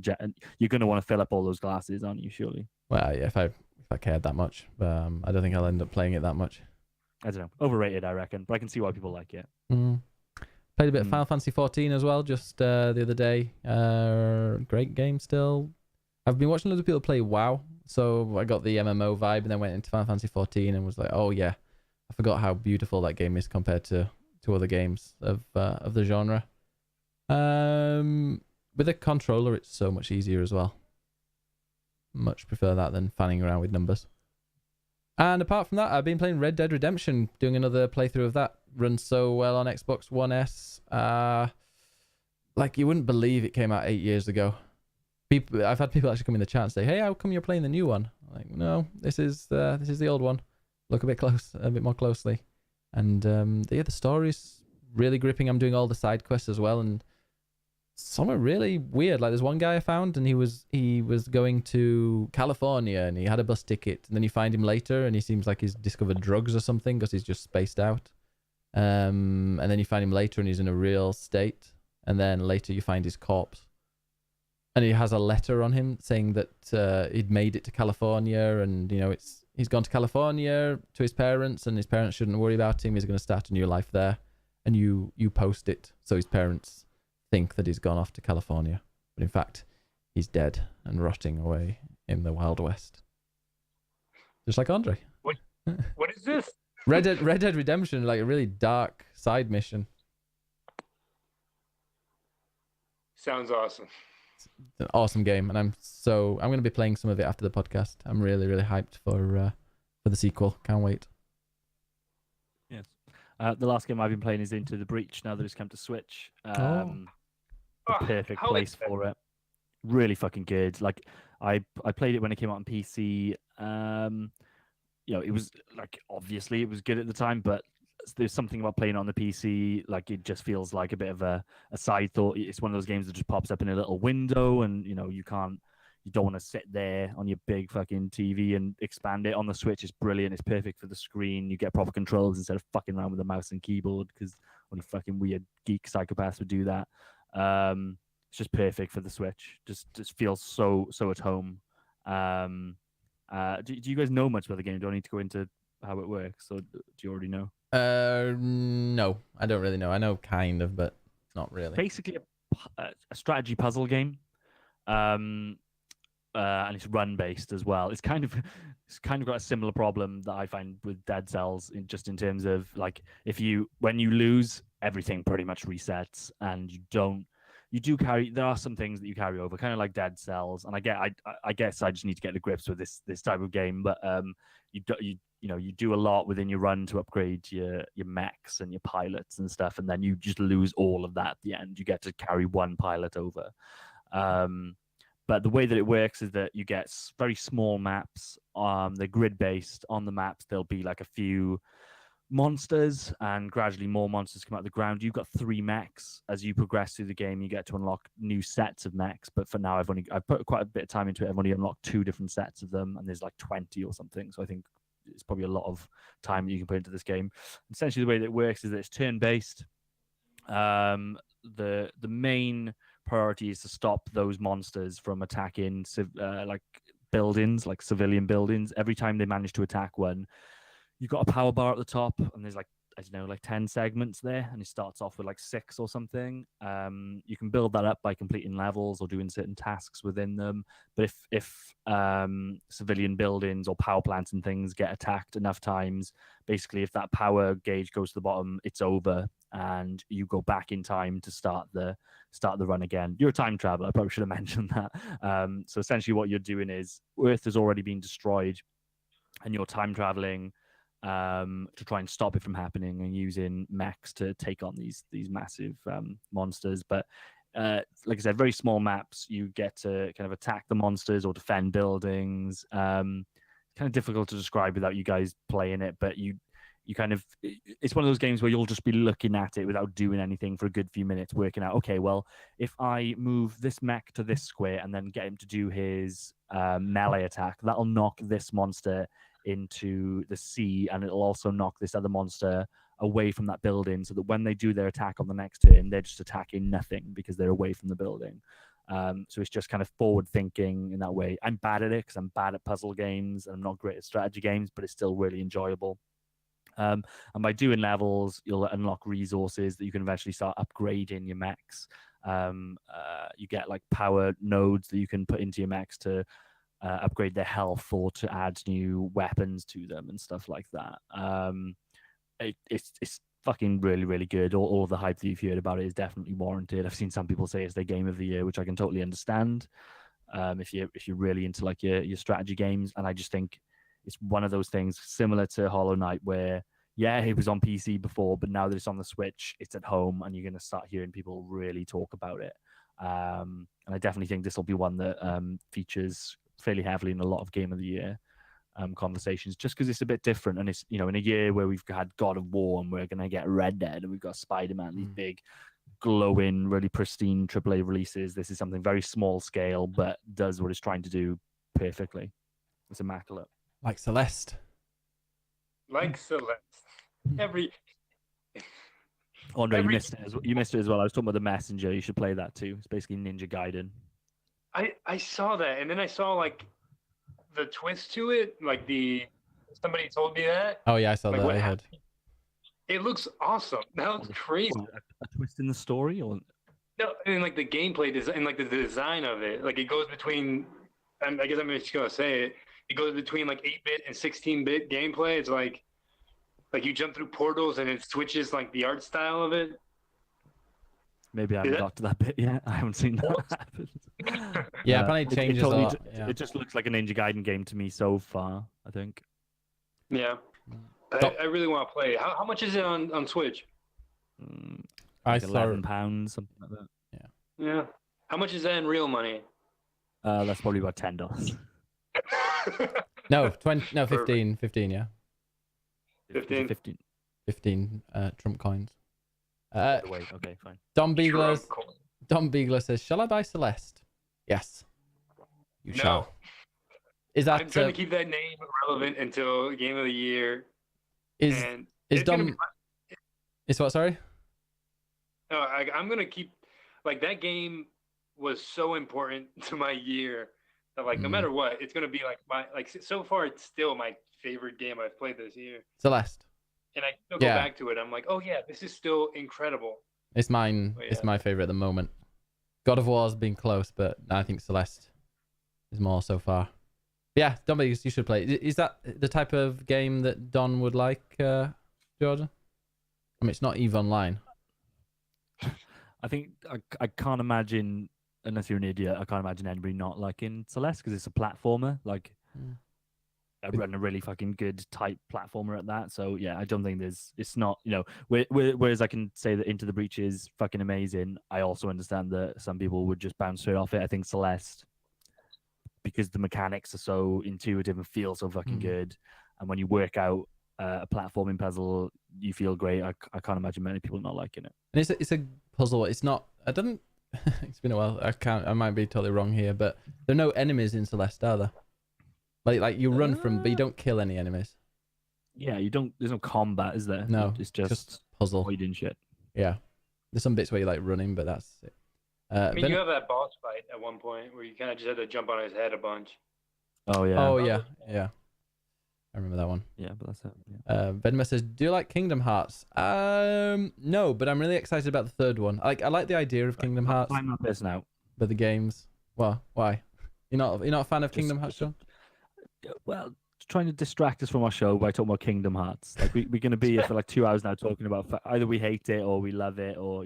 S4: you're going to want to fill up all those glasses, aren't you? Surely.
S3: Well, yeah, if I cared that much, I don't think I'll end up playing it that much.
S4: I don't know, overrated, I reckon, but I can see why people like it.
S3: Played a bit of Final Fantasy 14 as well, just the other day. Great game still. I've been watching loads of people play WoW, so I got the MMO vibe, and then went into Final Fantasy 14 and was like, oh yeah, I forgot how beautiful that game is compared to other games of the genre. With a controller, it's so much easier as well. Much prefer that than fanning around with numbers. And apart from that, I've been playing Red Dead Redemption, doing another playthrough of that. Runs so well on Xbox One S. Like you wouldn't believe it came out 8 years ago. I've had people actually come in the chat and say, "Hey, how come you're playing the new one?" I'm like, no, this is the old one. Look a bit more closely, and the story's really gripping. I'm doing all the side quests as well, and some are really weird. Like there's one guy I found, and he was going to California, and he had a bus ticket, and then you find him later, and he seems like he's discovered drugs or something because he's just spaced out. And then you find him later, and he's in a real state, and then later you find his corpse. And he has a letter on him saying that he'd made it to California, and he's gone to California to his parents, and his parents shouldn't worry about him. He's going to start a new life there, and you post it so his parents think that he's gone off to California, but in fact, he's dead and rotting away in the Wild West, just like Andre.
S1: What is this?
S3: Red Dead Redemption, like a really dark side mission.
S1: Sounds awesome.
S3: It's an awesome game, and I'm going to be playing some of it after the podcast. I'm really, really hyped for the sequel. Can't wait.
S4: Yes. The last game I've been playing is Into the Breach. Now that it's come to Switch, the perfect place for it. Really fucking good. Like I played it when it came out on PC. It was like obviously it was good at the time, but there's something about playing on the PC, like it just feels like a bit of a side thought. It's one of those games that just pops up in a little window, and you don't want to sit there on your big fucking TV and expand it. On the Switch, it's brilliant. It's perfect for the screen. You get proper controls instead of fucking around with the mouse and keyboard, because only fucking weird geek psychopaths would do that. It's just perfect for the Switch. Just feels so at home. Do you guys know much about the game? Do I need to go into how it works, or do you already know?
S3: No, I don't really know. I know kind of, but not really.
S4: Basically, a strategy puzzle game, and it's run based as well. It's kind of got a similar problem that I find with Dead Cells, in terms of like when you lose, everything pretty much resets, and there are some things that you carry over, kind of like Dead Cells. And I guess I just need to get to grips with this type of game, but you do a lot within your run to upgrade your mechs and your pilots and stuff, and then you just lose all of that at the end. You get to carry one pilot over. But the way that it works is that you get very small maps. They're grid based. On the maps, there'll be like a few monsters, and gradually more monsters come out of the ground. You've got 3 mechs. As you progress through the game, you get to unlock new sets of mechs. But for now, I've put quite a bit of time into it. I've only unlocked 2 different sets of them, and there's like 20 or something. So I think it's probably a lot of time that you can put into this game. Essentially, the way that it works is that it's turn-based. The main priority is to stop those monsters from attacking like buildings, like civilian buildings. Every time they manage to attack one, you've got a power bar at the top, and there's like, I don't know, like 10 segments there, and it starts off with like 6 or something. You can build that up by completing levels or doing certain tasks within them. But if civilian buildings or power plants and things get attacked enough times, basically if that power gauge goes to the bottom, it's over, and you go back in time to start the run again. You're a time traveler. I probably should have mentioned that. So essentially what you're doing is Earth has already been destroyed, and you're time traveling to try and stop it from happening, and using mechs to take on these massive monsters. But like I said, very small maps. You get to kind of attack the monsters or defend buildings. Kind of difficult to describe without you guys playing it, but you kind of, it's one of those games where you'll just be looking at it without doing anything for a good few minutes, working out, okay, well, if I move this mech to this square and then get him to do his melee attack, that'll knock this monster into the sea, and it'll also knock this other monster away from that building, so that when they do their attack on the next turn, they're just attacking nothing because they're away from the building. So it's just kind of forward thinking in that way. I'm bad at it because I'm bad at puzzle games, and I'm not great at strategy games, but it's still really enjoyable. And by doing levels, you'll unlock resources that you can eventually start upgrading your mechs. You get like power nodes that you can put into your mechs to upgrade their health or to add new weapons to them and stuff like that. It's fucking really, really good. All the hype that you've heard about it is definitely warranted. I've seen some people say it's their game of the year, which I can totally understand. If you're really into like your strategy games, and I just think it's one of those things similar to Hollow Knight, where it was on PC before, but now that it's on the Switch, it's at home, and you're going to start hearing people really talk about it. And I definitely think this will be one that features fairly heavily in a lot of Game of the Year conversations, just because it's a bit different. And it's, in a year where we've had God of War, and we're going to get Red Dead, and we've got Spider-Man, these big, glowing, really pristine AAA releases. This is something very small scale, but does what it's trying to do perfectly. It's immaculate.
S3: Like Celeste.
S1: Like Celeste.
S4: Andre, you missed it as well. I was talking about The Messenger. You should play that too. It's basically Ninja Gaiden.
S1: I saw that, and then I saw like the twist to it. Like somebody told me that.
S3: Oh yeah, I saw
S1: like,
S3: that. I heard.
S1: It looks awesome. That looks crazy.
S4: A twist in the story, or
S1: no? And like the gameplay design, and like the design of it, like it goes between. I guess I'm just gonna say it. It goes between like 8-bit and 16-bit gameplay. It's like you jump through portals, and it switches like the art style of it.
S4: Maybe I haven't got to that bit yet. I haven't seen that happen.
S3: Yeah, apparently it changes a lot.
S4: It just looks like a Ninja Gaiden game to me so far, I think.
S1: Yeah. I really want to play it. How much is it on Switch?
S4: Like £11, something like that.
S1: Yeah. How much is that in real money?
S4: That's probably about $10.
S3: No, 15, yeah.
S1: 15.
S3: 15 Trump coins.
S4: Wait, okay, fine.
S3: Don Beagler says, "Shall I buy Celeste?" Yes. You shall. Is that?
S1: I'm trying to keep that name relevant until Game of the Year.
S3: Is Don? Is what? Sorry.
S1: No, I'm gonna keep like that game was so important to my year that like no matter what, it's gonna be like so far it's still my favorite game I've played this year.
S3: Celeste.
S1: And I still go back to it. I'm like, oh yeah, this is still incredible.
S3: It's mine. It's my favorite at the moment. God of War's been close, but I think Celeste is more so far. Yeah, Don, you should play. Is that the type of game that Don would like, Jordan? I mean, it's not EVE Online.
S4: I think I can't imagine, unless you're an idiot, I can't imagine anybody not liking Celeste because it's a platformer. Like. I run a really fucking good type platformer at that, so yeah, I don't think it's not, whereas I can say that Into the Breach is fucking amazing. I also understand that some people would just bounce straight off it. I think Celeste, because the mechanics are so intuitive and feel so fucking good, and when you work out a platforming puzzle. You feel great. I can't imagine many people not liking it.
S3: And it's a puzzle. It's not. I don't. It's been a while. I might be totally wrong here, but there are no enemies in Celeste, are there? Like you run from, but you don't kill any enemies.
S4: Yeah, you don't. There's no combat, is there?
S3: No,
S4: it's just
S3: puzzle.
S4: avoiding shit.
S3: Yeah, there's some bits where you're like running, but that's it.
S1: I mean, you have that boss fight at one point where you kind of just had to jump on his head a bunch.
S4: Oh yeah.
S3: Oh yeah, yeah. I remember that one.
S4: Yeah, but that's it. Yeah.
S3: Benma says, "Do you like Kingdom Hearts?" No, but I'm really excited about the third one. I like the idea of Kingdom Hearts.
S4: I'm not this now.
S3: But the games, well, why? You're not a fan of Kingdom Hearts, John?
S4: Well, trying to distract us from our show by talking about Kingdom Hearts. Like we're going to be here for like 2 hours now talking about either we hate it or we love it, or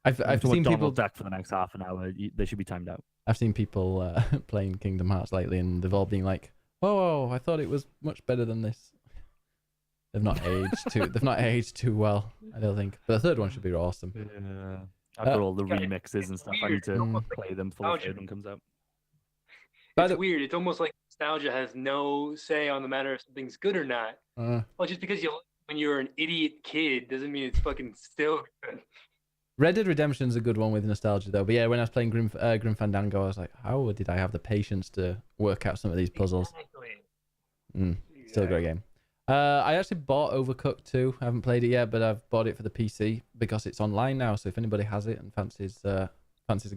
S3: I've seen people
S4: Duck for the next half an hour. They should be timed out.
S3: I've seen people playing Kingdom Hearts lately, and they've all been like, "Oh, I thought it was much better than this." They've not aged too. They've not aged too well, I don't think. But the third one should be awesome.
S4: Yeah. After all the remixes and stuff, I need to play them before the third one comes out.
S1: It's weird. It's almost like nostalgia has no say on the matter if something's good or not. Well, just because when you're an idiot kid doesn't mean it's fucking still good.
S3: Red Dead Redemption's a good one with nostalgia though. But yeah, when I was playing Grim Fandango, I was like, how did I have the patience to work out some of these puzzles? Exactly. Still a great game. I actually bought Overcooked 2. I haven't played it yet, but I've bought it for the PC because it's online now. So if anybody has it and fancies a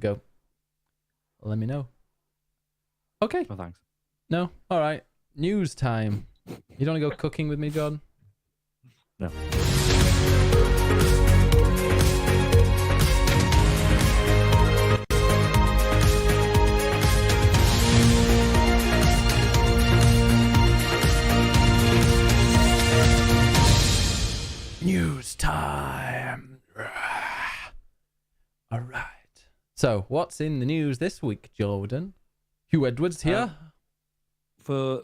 S3: go, let me know. Okay.
S4: Oh, thanks.
S3: No? All right. News time. You don't want to go cooking with me, Jordan?
S4: No.
S3: News time. All right. So, what's in the news this week, Jordan? Hugh Edwards here.
S4: For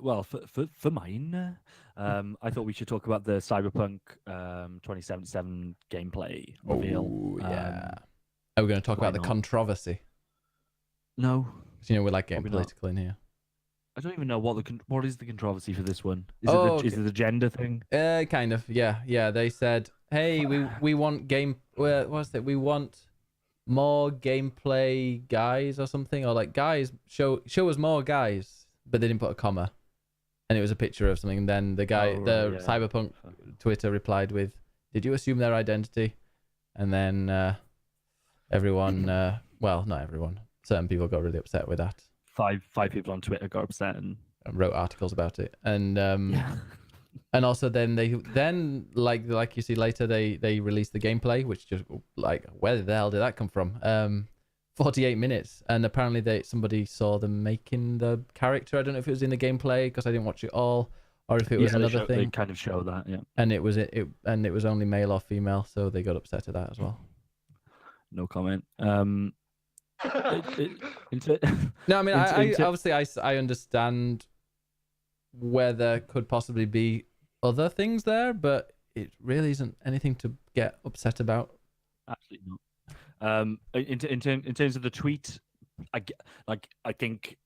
S4: mine, I thought we should talk about the Cyberpunk 2077 gameplay reveal.
S3: Oh, yeah. Are we going to talk about the controversy?
S4: No.
S3: Because, we're like getting political in here.
S4: I don't even know what is the controversy for this one. Is it the gender thing?
S3: Kind of. Yeah. They said, "Hey, we want what's it? We want more gameplay guys or something, or like guys show us more guys," but they didn't put a comma, and it was a picture of something. And then the guy, Cyberpunk Twitter replied with, "Did you assume their identity?" And then everyone, well, not everyone, certain people got really upset with that.
S4: Five people on Twitter got upset and
S3: wrote articles about it, and and also then like you see later they released the gameplay, which just like, where the hell did that come from? 48 minutes, and apparently somebody saw them making the character. I don't know if it was in the gameplay because I didn't watch it all, or if it was another thing.
S4: They kind of show that, yeah.
S3: And it was only male or female, so they got upset at that as well.
S4: No comment.
S3: No, I mean, I obviously I understand where there could possibly be other things there, but it really isn't anything to get upset about.
S4: Absolutely not. In terms of the tweet, I think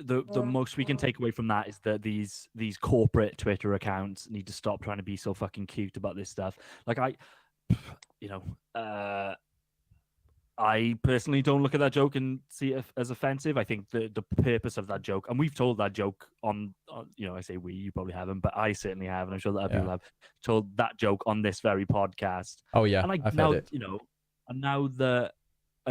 S4: the most we can take away from that is that these corporate Twitter accounts need to stop trying to be so fucking cute about this stuff. Like I personally don't look at that joke and see it as offensive. I think the purpose of that joke, and we've told that joke on I say we, you probably haven't, but I certainly have, and I'm sure that other people have told that joke on this very podcast.
S3: Oh yeah,
S4: and I've now heard it. And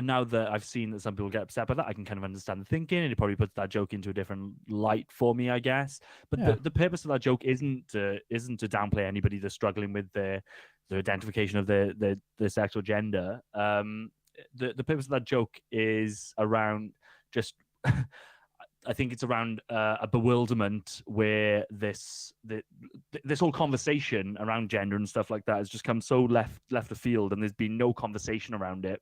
S4: now that I've seen that some people get upset by that, I can kind of understand the thinking, and it probably puts that joke into a different light for me, I guess. But the purpose of that joke isn't to downplay anybody that's struggling with their identification of their sexual gender. The purpose of that joke is around just I think it's around a bewilderment where this whole conversation around gender and stuff like that has just come so left of field, and there's been no conversation around it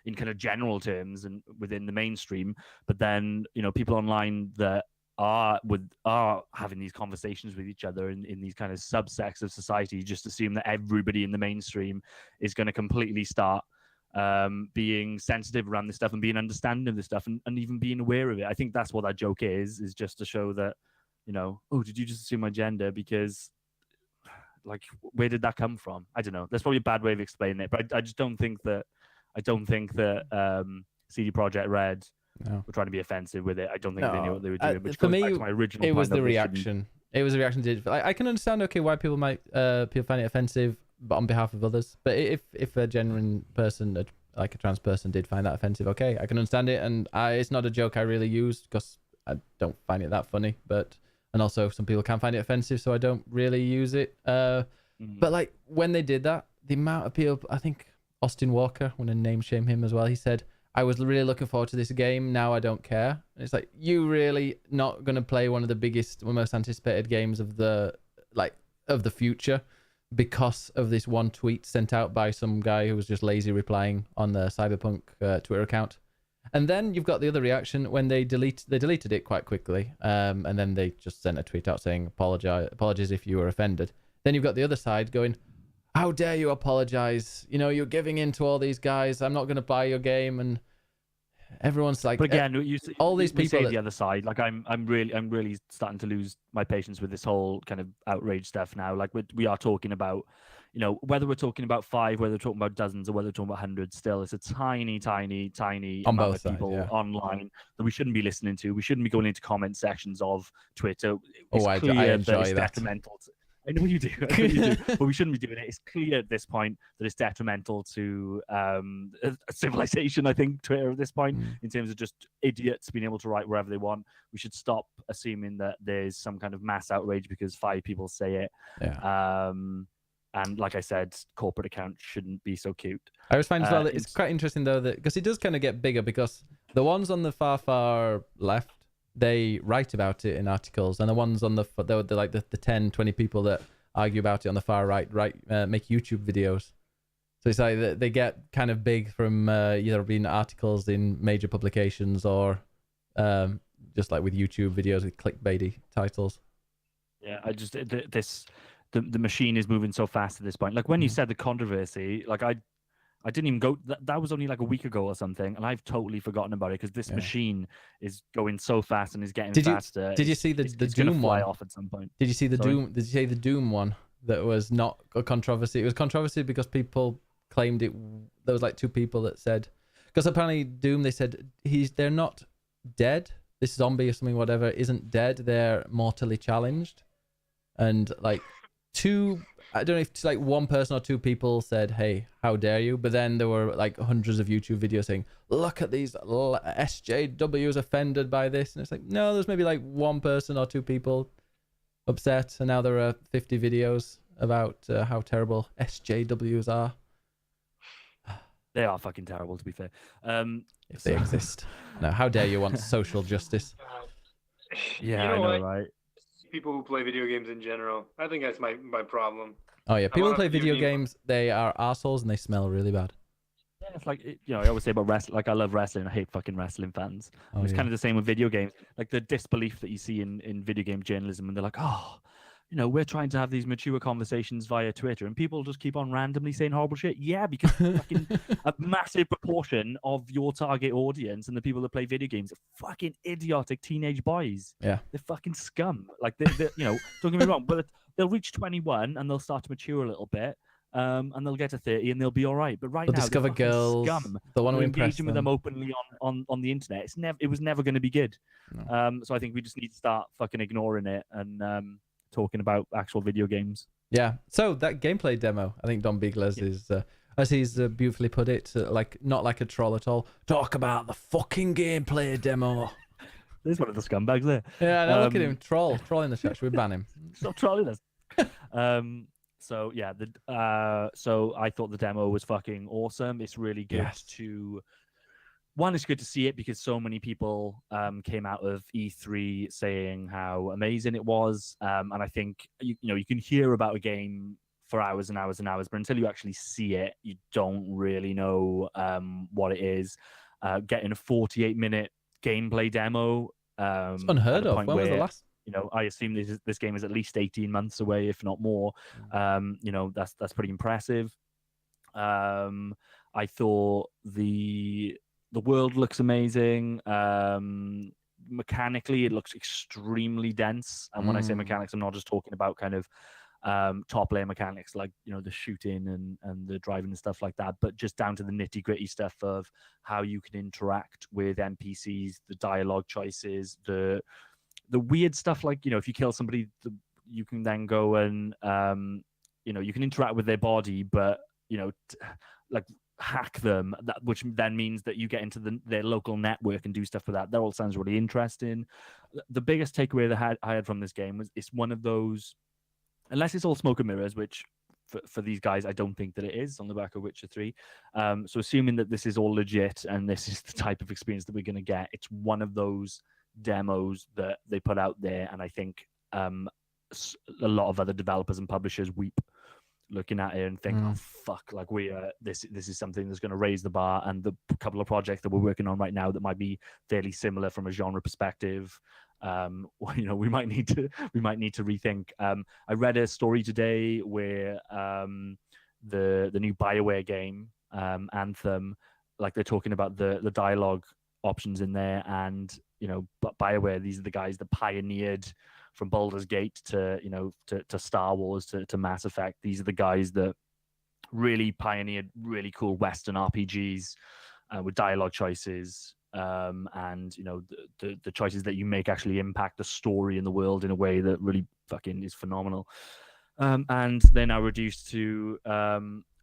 S4: in kind of general terms and within the mainstream. But then people online that are having these conversations with each other in these kind of subsects of society just assume that everybody in the mainstream is going to completely start being sensitive around this stuff and being understanding of this stuff and even being aware of it. I think that's what that joke is just to show that, oh, did you just assume my gender? Because like, where did that come from? I don't know. That's probably a bad way of explaining it, but I just don't think that. I don't think that CD Projekt Red
S3: No.
S4: were trying to be offensive with it. I don't think they knew what they were doing. Which
S3: For
S4: goes
S3: me,
S4: back to my original
S3: it
S4: point
S3: was the
S4: of they shouldn't-
S3: reaction. It was a reaction to. I can understand, okay, why people might people find it offensive, but on behalf of others. But if a genuine person, like a trans person, did find that offensive, okay, I can understand it, and it's not a joke I really use because I don't find it that funny. And also some people can find it offensive, so I don't really use it. But like when they did that, the amount of people, I think Austin Walker, when I name shame him as well, he said, I was really looking forward to this game. Now I don't care. And it's like, you really not going to play one of the biggest, most anticipated games of the future because of this one tweet sent out by some guy who was just lazy replying on the Cyberpunk Twitter account. And then you've got the other reaction when they deleted it quite quickly. And then they just sent a tweet out saying, apologies if you were offended. Then you've got the other side going, how dare you apologize? You know, you're giving in to all these guys. I'm not going to buy your game. And everyone's like,
S4: but again,
S3: all these people.
S4: The other side, like I'm really starting to lose my patience with this whole kind of outrage stuff now. Like we are talking about, you know, whether we're talking about 5, whether we're talking about dozens, or whether we're talking about hundreds. Still, it's a tiny amount of people online that we shouldn't be listening to. We shouldn't be going into comment sections of Twitter. It's clear
S3: I enjoy
S4: that it's
S3: that.
S4: detrimental. I know you do. But we shouldn't be doing it. It's clear at this point that it's detrimental to a civilization, I think, Twitter at this point, in terms of just idiots being able to write wherever they want. We should stop assuming that there's some kind of mass outrage because 5 people say it.
S3: Yeah.
S4: And like I said, corporate accounts shouldn't be so cute.
S3: I always find as well that it's quite interesting, though, that because it does kind of get bigger, because the ones on the far left, they write about it in articles, and the ones on the 10, 20 people that argue about it on the far right make YouTube videos. So it's like they get kind of big from either being articles in major publications or just like with YouTube videos with clickbaity titles.
S4: Yeah, I just the machine is moving so fast at this point. Like when you said the controversy, like I didn't even go. That was only like a week ago or something, and I've totally forgotten about it because this machine is going so fast and is getting faster.
S3: Did you see the Doom
S4: fly
S3: one?
S4: Off at some point.
S3: Did you see the Doom? Did you see the Doom one that was not a controversy? It was controversy because people claimed it. There was like 2 people that said, because apparently Doom, they said they're not dead. This zombie or something, whatever, isn't dead. They're mortally challenged, and like 2. I don't know if it's like 1 person or 2 people said, hey, how dare you? But then there were like hundreds of YouTube videos saying, look at these SJWs offended by this. And it's like, no, there's maybe like 1 person or 2 people upset. And now there are 50 videos about how terrible SJWs are.
S4: They are fucking terrible, to be fair.
S3: If they exist. No, how dare you want social justice?
S4: Yeah,
S1: you know
S4: I know,
S1: what?
S4: right?
S1: People who play video games in general. I think that's my problem.
S3: Oh yeah, people who play video
S1: game-
S3: games, they are assholes and they smell really bad.
S4: Yeah, it's like, you know, I always say about wrestling. Like, I love wrestling. I hate fucking wrestling fans. It's kind of the same with video games. Like the disbelief that you see in video game journalism, and they're like, oh, you know, we're trying to have these mature conversations via Twitter, and people just keep on randomly saying horrible shit. Yeah, because fucking a massive proportion of your target audience and the people that play video games are fucking idiotic teenage boys.
S3: Yeah,
S4: they're fucking scum. Like they're you know, don't get me wrong, but they'll reach 21 and they'll start to mature a little bit. And they'll get to 30 and they'll be all right. But
S3: they'll
S4: now,
S3: discover girls.
S4: Scum.
S3: They want to
S4: engaging
S3: impress
S4: with them openly on the internet. It was never going to be good.
S3: No.
S4: So I think we just need to start fucking ignoring it and talking about actual video games.
S3: Yeah. So that gameplay demo, I think Don Bigles is, as he's beautifully put it, like not like a troll at all. Talk about the fucking gameplay demo.
S4: There's one of the scumbags there.
S3: Yeah, no, look at him, trolling the chat. Should we ban him?
S4: Stop trolling us. So yeah, so I thought the demo was fucking awesome. It's really good to. One, it's good to see it because so many people came out of E3 saying how amazing it was, and I think you can hear about a game for hours and hours and hours, but until you actually see it, you don't really know what it is. Getting a 48-minute gameplay demo,
S3: it's unheard of. When was the last?
S4: You know, I assume this game is at least 18 months away, if not more. You know, that's pretty impressive. I thought the world looks amazing. Mechanically, it looks extremely dense. And when I say mechanics, I'm not just talking about kind of top layer mechanics like the shooting and the driving and stuff like that, but just down to the nitty gritty stuff of how you can interact with NPCs, the dialogue choices, the weird stuff like if you kill somebody, you can then go and you can interact with their body, but like hack them, which then means that you get into their local network and do stuff with that. That all sounds really interesting. The biggest takeaway that I had from this game was it's one of those, unless it's all smoke and mirrors, which for these guys I don't think that it is on the back of Witcher 3. So assuming that this is all legit and this is the type of experience that we're going to get, it's one of those demos that they put out there, and I think a lot of other developers and publishers weep looking at it and think, oh fuck, like this is something that's going to raise the bar. And the couple of projects that we're working on right now that might be fairly similar from a genre perspective, we might need to rethink. I read a story today where the new BioWare game, Anthem, like they're talking about the dialogue options in there, and BioWare, these are the guys that pioneered from Baldur's Gate to Star Wars to Mass Effect. These are the guys that really pioneered really cool Western RPGs with dialogue choices, and the choices that you make actually impact the story in the world in a way that really fucking is phenomenal. And they're now reduced to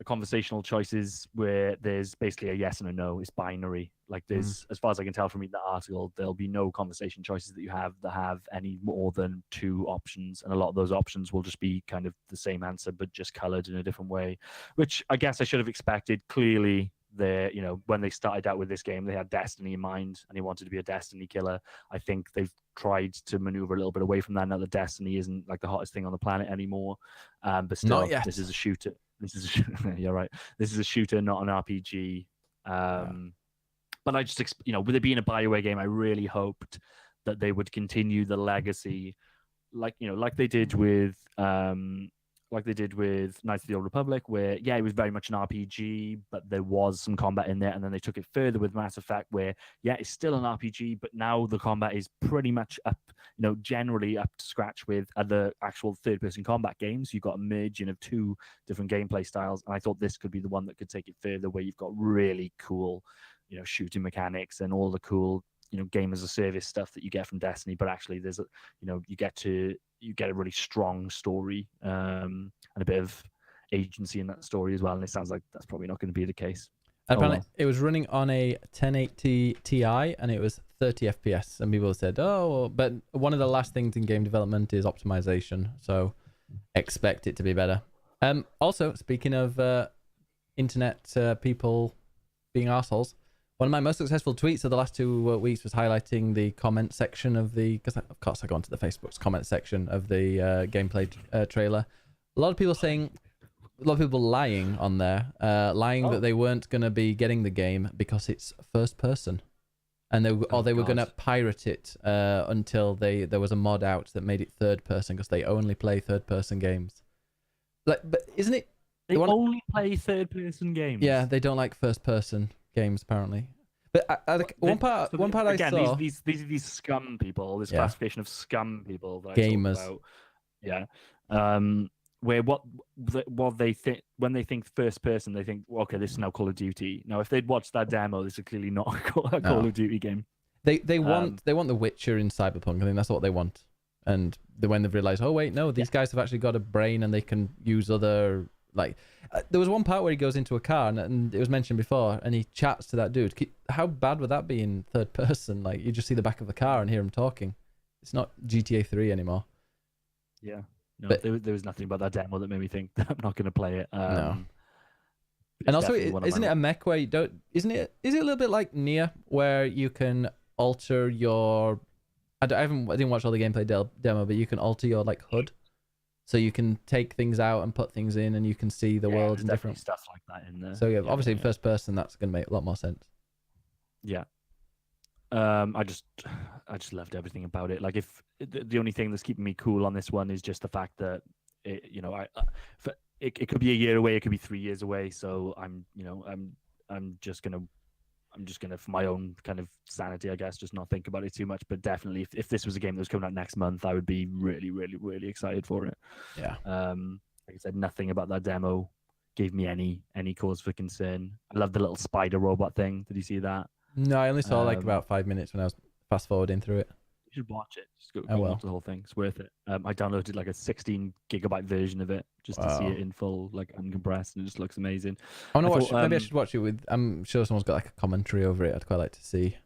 S4: conversational choices where there's basically a yes and a no. It's binary. Like there's, as far as I can tell from reading the article, there'll be no conversation choices that you have that have any more than two options, and a lot of those options will just be kind of the same answer but just colored in a different way, which I guess I should have expected. Clearly, when they started out with this game, they had Destiny in mind and they wanted to be a Destiny killer. I think they've tried to maneuver a little bit away from that now that Destiny isn't like the hottest thing on the planet anymore. But still, this is a shooter. You're right. This is a shooter, not an RPG. But I just, with it being a BioWare game, I really hoped that they would continue the legacy, like they did with Knights of the Old Republic, where it was very much an RPG, but there was some combat in there, and then they took it further with Mass Effect, where it's still an RPG, but now the combat is pretty much up, generally up to scratch with other actual third-person combat games. You've got a merging of two different gameplay styles, and I thought this could be the one that could take it further, where you've got really cool, shooting mechanics and all the cool, game as a service stuff that you get from Destiny, but actually there's you get a really strong story and a bit of agency in that story as well. And it sounds like that's probably not going to be the case.
S3: Apparently, it was running on a 1080 Ti and it was 30 FPS. And people said, but one of the last things in game development is optimization. So expect it to be better. Also, speaking of internet people being assholes, one of my most successful tweets of the last 2 weeks was highlighting the comment section of because of course I go onto the Facebook's comment section of the gameplay trailer. A lot of people lying on there, that they weren't going to be getting the game because it's first person, and they were going to pirate it until there was a mod out that made it third person because they only play third person games. But isn't it?
S4: They only play third person games.
S3: Yeah, they don't like first person games apparently. But one part
S4: again,
S3: I saw
S4: these scum people, this classification of scum people that
S3: gamers.
S4: I talk about, where what they think when they think first person, they think, well, okay, this is now Call of Duty. Now, if they'd watched that demo, this is clearly not a Call of Duty game.
S3: They want The Witcher in Cyberpunk. I think that's what they want. And when they've realized, oh wait, no, these guys have actually got a brain and they can use other. There was one part where he goes into a car and it was mentioned before, and he chats to that dude. How bad would that be in third person? Like, you just see the back of the car and hear him talking. It's not GTA 3 anymore.
S4: Yeah, no, but there was nothing about that demo that made me think that I'm not going to play it.
S3: No. And also, isn't it a mech where you don't? Is it a little bit like Nier, where you can alter your? I didn't watch all the gameplay demo, but you can alter your HUD. So you can take things out and put things in, and you can see the world in different
S4: stuff like that in there.
S3: So obviously in first person, that's going to make a lot more sense.
S4: Yeah. I just loved everything about it. Like, if the only thing that's keeping me cool on this one is just the fact that it could be a year away, it could be 3 years away. So I'm just gonna I'm just gonna, for my own kind of sanity, I guess, just not think about it too much. But definitely, if this was a game that was coming out next month, I would be really, really, really excited for it.
S3: Yeah.
S4: Like I said, nothing about that demo gave me any cause for concern. I love the little spider robot thing. Did you see that?
S3: No, I only saw like about 5 minutes when I was fast forwarding through it.
S4: You should watch it. Just go
S3: well.
S4: watch the whole thing. It's worth it. I downloaded like a 16 gigabyte version of it just to see
S3: Wow.
S4: it in full, like uncompressed, and it just looks amazing.
S3: I want to watch.
S4: thought,
S3: Maybe I should watch it with. I'm sure someone's got like a commentary over it. I'd quite like to see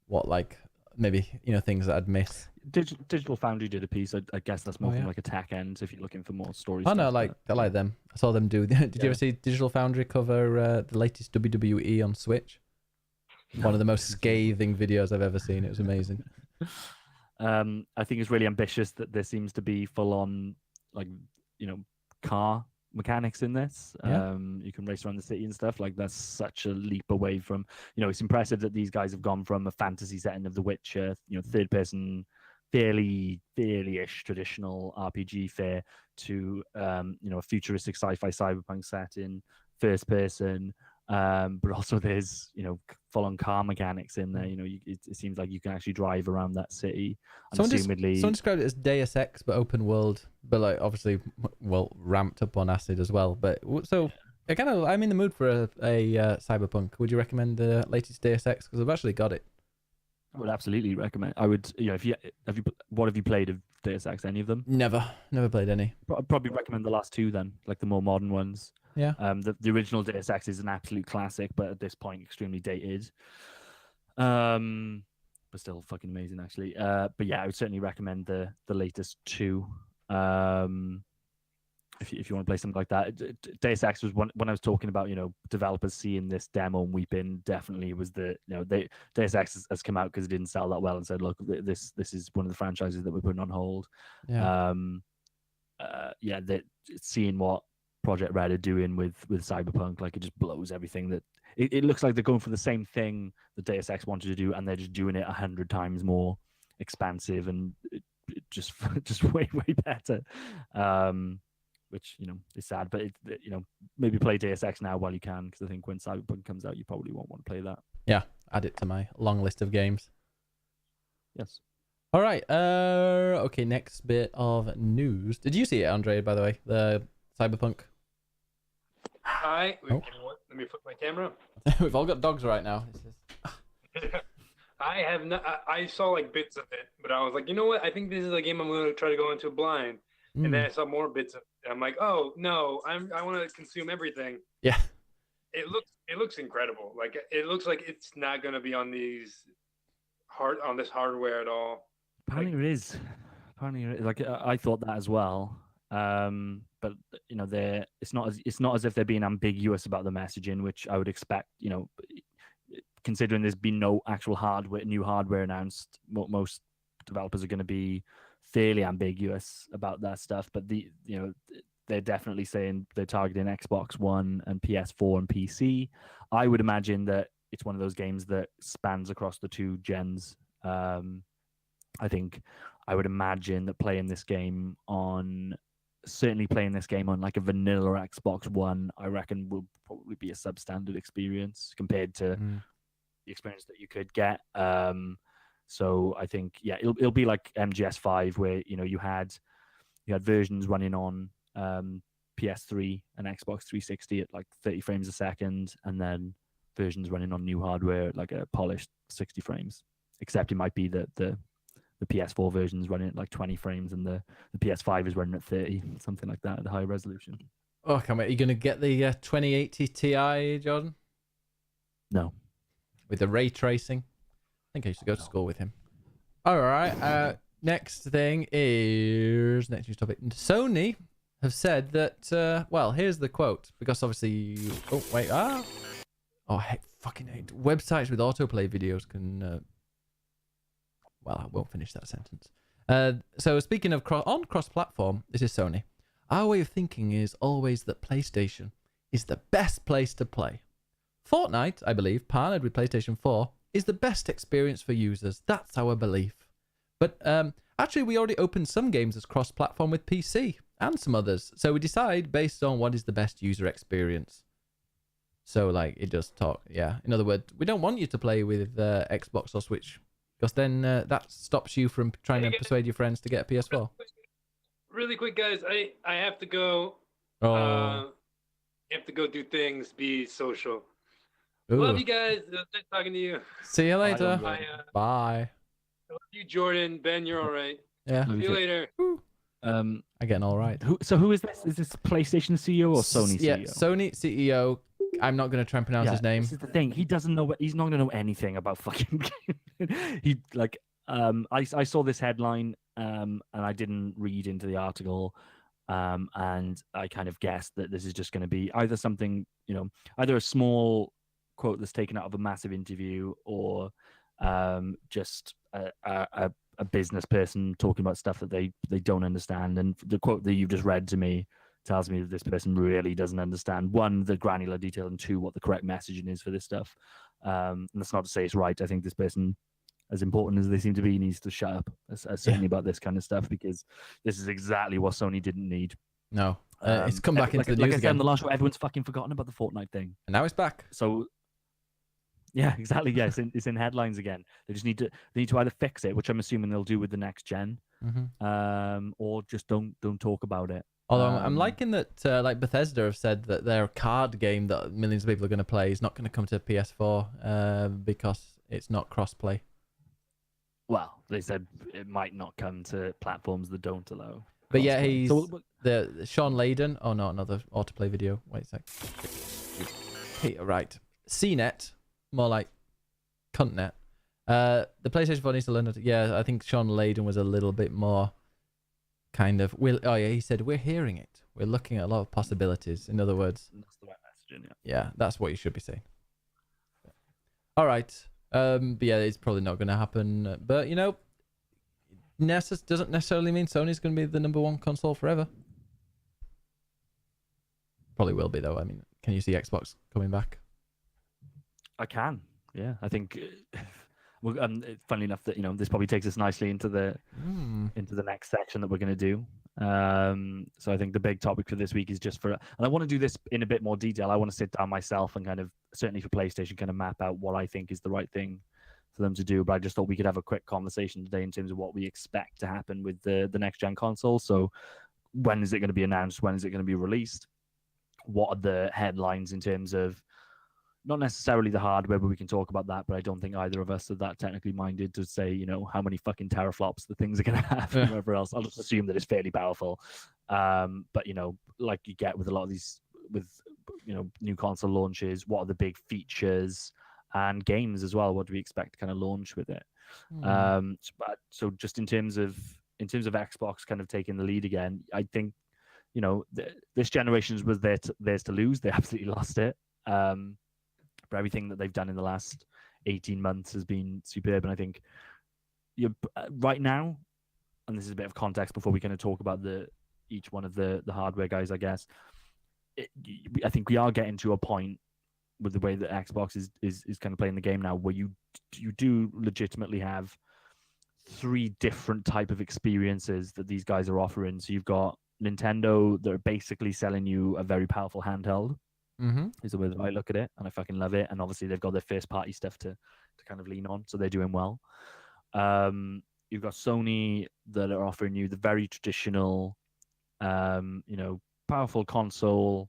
S3: what, like, maybe things that I'd miss.
S4: Digital Foundry did a piece. I guess that's more
S3: Oh, yeah.
S4: from like a tech end. If you're looking for more stories.
S3: Oh no, I like them. I saw them do. Did you
S4: Yeah.
S3: ever see Digital Foundry cover the latest WWE on Switch? One of the most scathing videos I've ever seen. It was amazing.
S4: I think it's really ambitious that there seems to be full on, like, car mechanics in this.
S3: Yeah.
S4: You can race around the city and stuff. Like, that's such a leap away from, it's impressive that these guys have gone from a fantasy setting of The Witcher, third person, fairly-ish traditional RPG fare to, a futuristic sci-fi cyberpunk setting, first person. But also there's full on car mechanics in there. It seems like you can actually drive around that city.
S3: Someone
S4: Assumedly,
S3: described it as Deus Ex but open world, but like obviously ramped up on acid as well. But so I'm in the mood for a cyberpunk. Would you recommend the latest Deus Ex? Because I've actually got it.
S4: I would absolutely recommend. I would, what have you played of Deus Ex? Any of them?
S3: Never played any.
S4: I'd probably recommend the last two then, like the more modern ones.
S3: Yeah.
S4: The original Deus Ex is an absolute classic, but at this point extremely dated. But still fucking amazing actually. But yeah, I would certainly recommend the latest two. If you want to play something like that, Deus Ex was when I was talking about developers seeing this demo and weeping. Definitely was Deus Ex has come out because it didn't sell that well and said, look, this is one of the franchises that we're putting on hold.
S3: Yeah.
S4: Seeing what Project Red are doing with Cyberpunk, like, it just blows everything that it looks like they're going for the same thing that Deus Ex wanted to do, and they're just doing it 100 times more expansive and just way better. Which is sad, but maybe play Deus Ex now while you can, because I think when Cyberpunk comes out, you probably won't want to play that.
S3: Yeah, add it to my long list of games.
S4: Yes.
S3: All right. Okay. Next bit of news. Did you see it, Andre? By the way, the Cyberpunk.
S1: Hi.
S3: Oh.
S1: Let me flip my camera.
S3: We've all got dogs right now.
S1: I have not. I saw like bits of it, but I was like, you know what? I think this is a game I'm going to try to go into blind. And then I saw more bits of it. I'm like, oh no, I want to consume everything.
S3: Yeah.
S1: It looks incredible. Like, it looks like it's not going to be on this hardware at all.
S4: Apparently it is. Like, I thought that as well. But it's not as if they're being ambiguous about the messaging, which I would expect. Considering there's been no actual new hardware announced, most developers are going to be fairly ambiguous about that stuff. But they're definitely saying they're targeting Xbox One and PS4 and PC. I would imagine that it's one of those games that spans across the two gens. I would imagine that playing this game on like a vanilla Xbox One, I reckon will probably be a substandard experience compared to the experience that you could get. So I think, yeah, it'll be like MGS5, where you had versions running on PS3 and Xbox 360 at like 30 frames a second, and then versions running on new hardware at like a polished 60 frames. Except it might be that the PS4 version is running at like 20 frames and the PS5 is running at 30, something like that, at the high resolution.
S3: Oh, come on. Are you going to get the 2080 Ti, Jordan?
S4: No.
S3: With the ray tracing? I think I used to go to school with him. All right. Next thing is next news topic. Sony have said that. Well, here's the quote, because obviously. Oh wait. Fucking hate websites with autoplay videos can. Well, I won't finish that sentence. So speaking of cross-platform, this is Sony. Our way of thinking is always that PlayStation is the best place to play. Fortnite, I believe, partnered with PlayStation 4, is the best experience for users. That's our belief. But actually, we already opened some games as cross-platform with PC and some others. So we decide based on what is the best user experience. So like it does talk. Yeah. In other words, we don't want you to play with Xbox or Switch, because then that stops you from trying to persuade your friends to get a PS4.
S1: Really quick, guys. I have to go.
S3: Oh.
S1: Have to go do things. Be social.
S3: Ooh.
S1: Love you guys. Nice talking to you.
S3: See you later.
S4: Bye.
S3: Bye.
S1: Love you, Jordan. Ben, you're all right.
S3: Yeah.
S1: See you later.
S3: Again, all right.
S4: Who is this? Is this PlayStation CEO or Sony CEO?
S3: Yeah, Sony CEO. I'm not going to try and pronounce his name.
S4: This is the thing. He doesn't know. He's not going to know anything about fucking. He like. I saw this headline. And I didn't read into the article. And I kind of guessed that this is just going to be either something, either a small quote that's taken out of a massive interview, or just a business person talking about stuff that they don't understand. And the quote that you've just read to me tells me that this person really doesn't understand, one, the granular detail, and two, what the correct messaging is for this stuff. And that's not to say it's right. I think this person, as important as they seem to be, needs to shut up, certainly about this kind of stuff, because this is exactly what Sony didn't need.
S3: No, it's come back into the news
S4: like I said
S3: again.
S4: in the last show, everyone's fucking forgotten about the Fortnite thing,
S3: And now it's back.
S4: So yeah, exactly. Yeah, it's in headlines again. They just need to either fix it, which I'm assuming they'll do with the next gen, or just don't talk about it.
S3: Although I'm liking that, like Bethesda have said that their card game that millions of people are going to play is not going to come to PS4 because it's not cross-play.
S4: Well, they said it might not come to platforms that don't allow.
S3: But yeah, he's the Sean Layden. Oh no, another autoplay video. Wait a sec. Hey, right. CNET, more like cuntnet. The PlayStation 4 needs to learn it. Yeah, I think Sean Layden was a little bit more kind of. He said we're hearing it. We're looking at a lot of possibilities. In other words,
S4: that's the right messaging.
S3: Yeah, that's what you should be saying. All right. But yeah, it's probably not going to happen. But doesn't necessarily mean Sony's going to be the #1 console forever. Probably will be though. I mean, can you see Xbox coming back?
S4: I can. Yeah, I think. Funnily enough, that this probably takes us nicely into the next section that we're going to do. So I think the big topic for this week is just and I want to do this in a bit more detail. I want to sit down myself and kind of, certainly for PlayStation, kind of map out what I think is the right thing for them to do. But I just thought we could have a quick conversation today in terms of what we expect to happen with the next gen console. So when is it going to be announced? When is it going to be released? What are the headlines in terms of, not necessarily the hardware, but we can talk about that. But I don't think either of us are that technically minded to say, how many fucking teraflops the things are going to have and whatever else. I'll just assume that it's fairly powerful. But, like you get with a lot of these, with, new console launches, what are the big features and games as well? What do we expect to kind of launch with it? So just in terms of Xbox kind of taking the lead again, I think, this generation was theirs to lose. They absolutely lost it. But everything that they've done in the last 18 months has been superb. And I think right now, and this is a bit of context before we kind of talk about each one of the hardware guys, I guess, I think we are getting to a point with the way that Xbox is kind of playing the game now, where you do legitimately have 3 different type of experiences that these guys are offering. So you've got Nintendo, that are basically selling you a very powerful handheld. Is the way that I look at it, and I fucking love it. And obviously they've got their first party stuff to kind of lean on, so they're doing well. You've got Sony that are offering you the very traditional, powerful console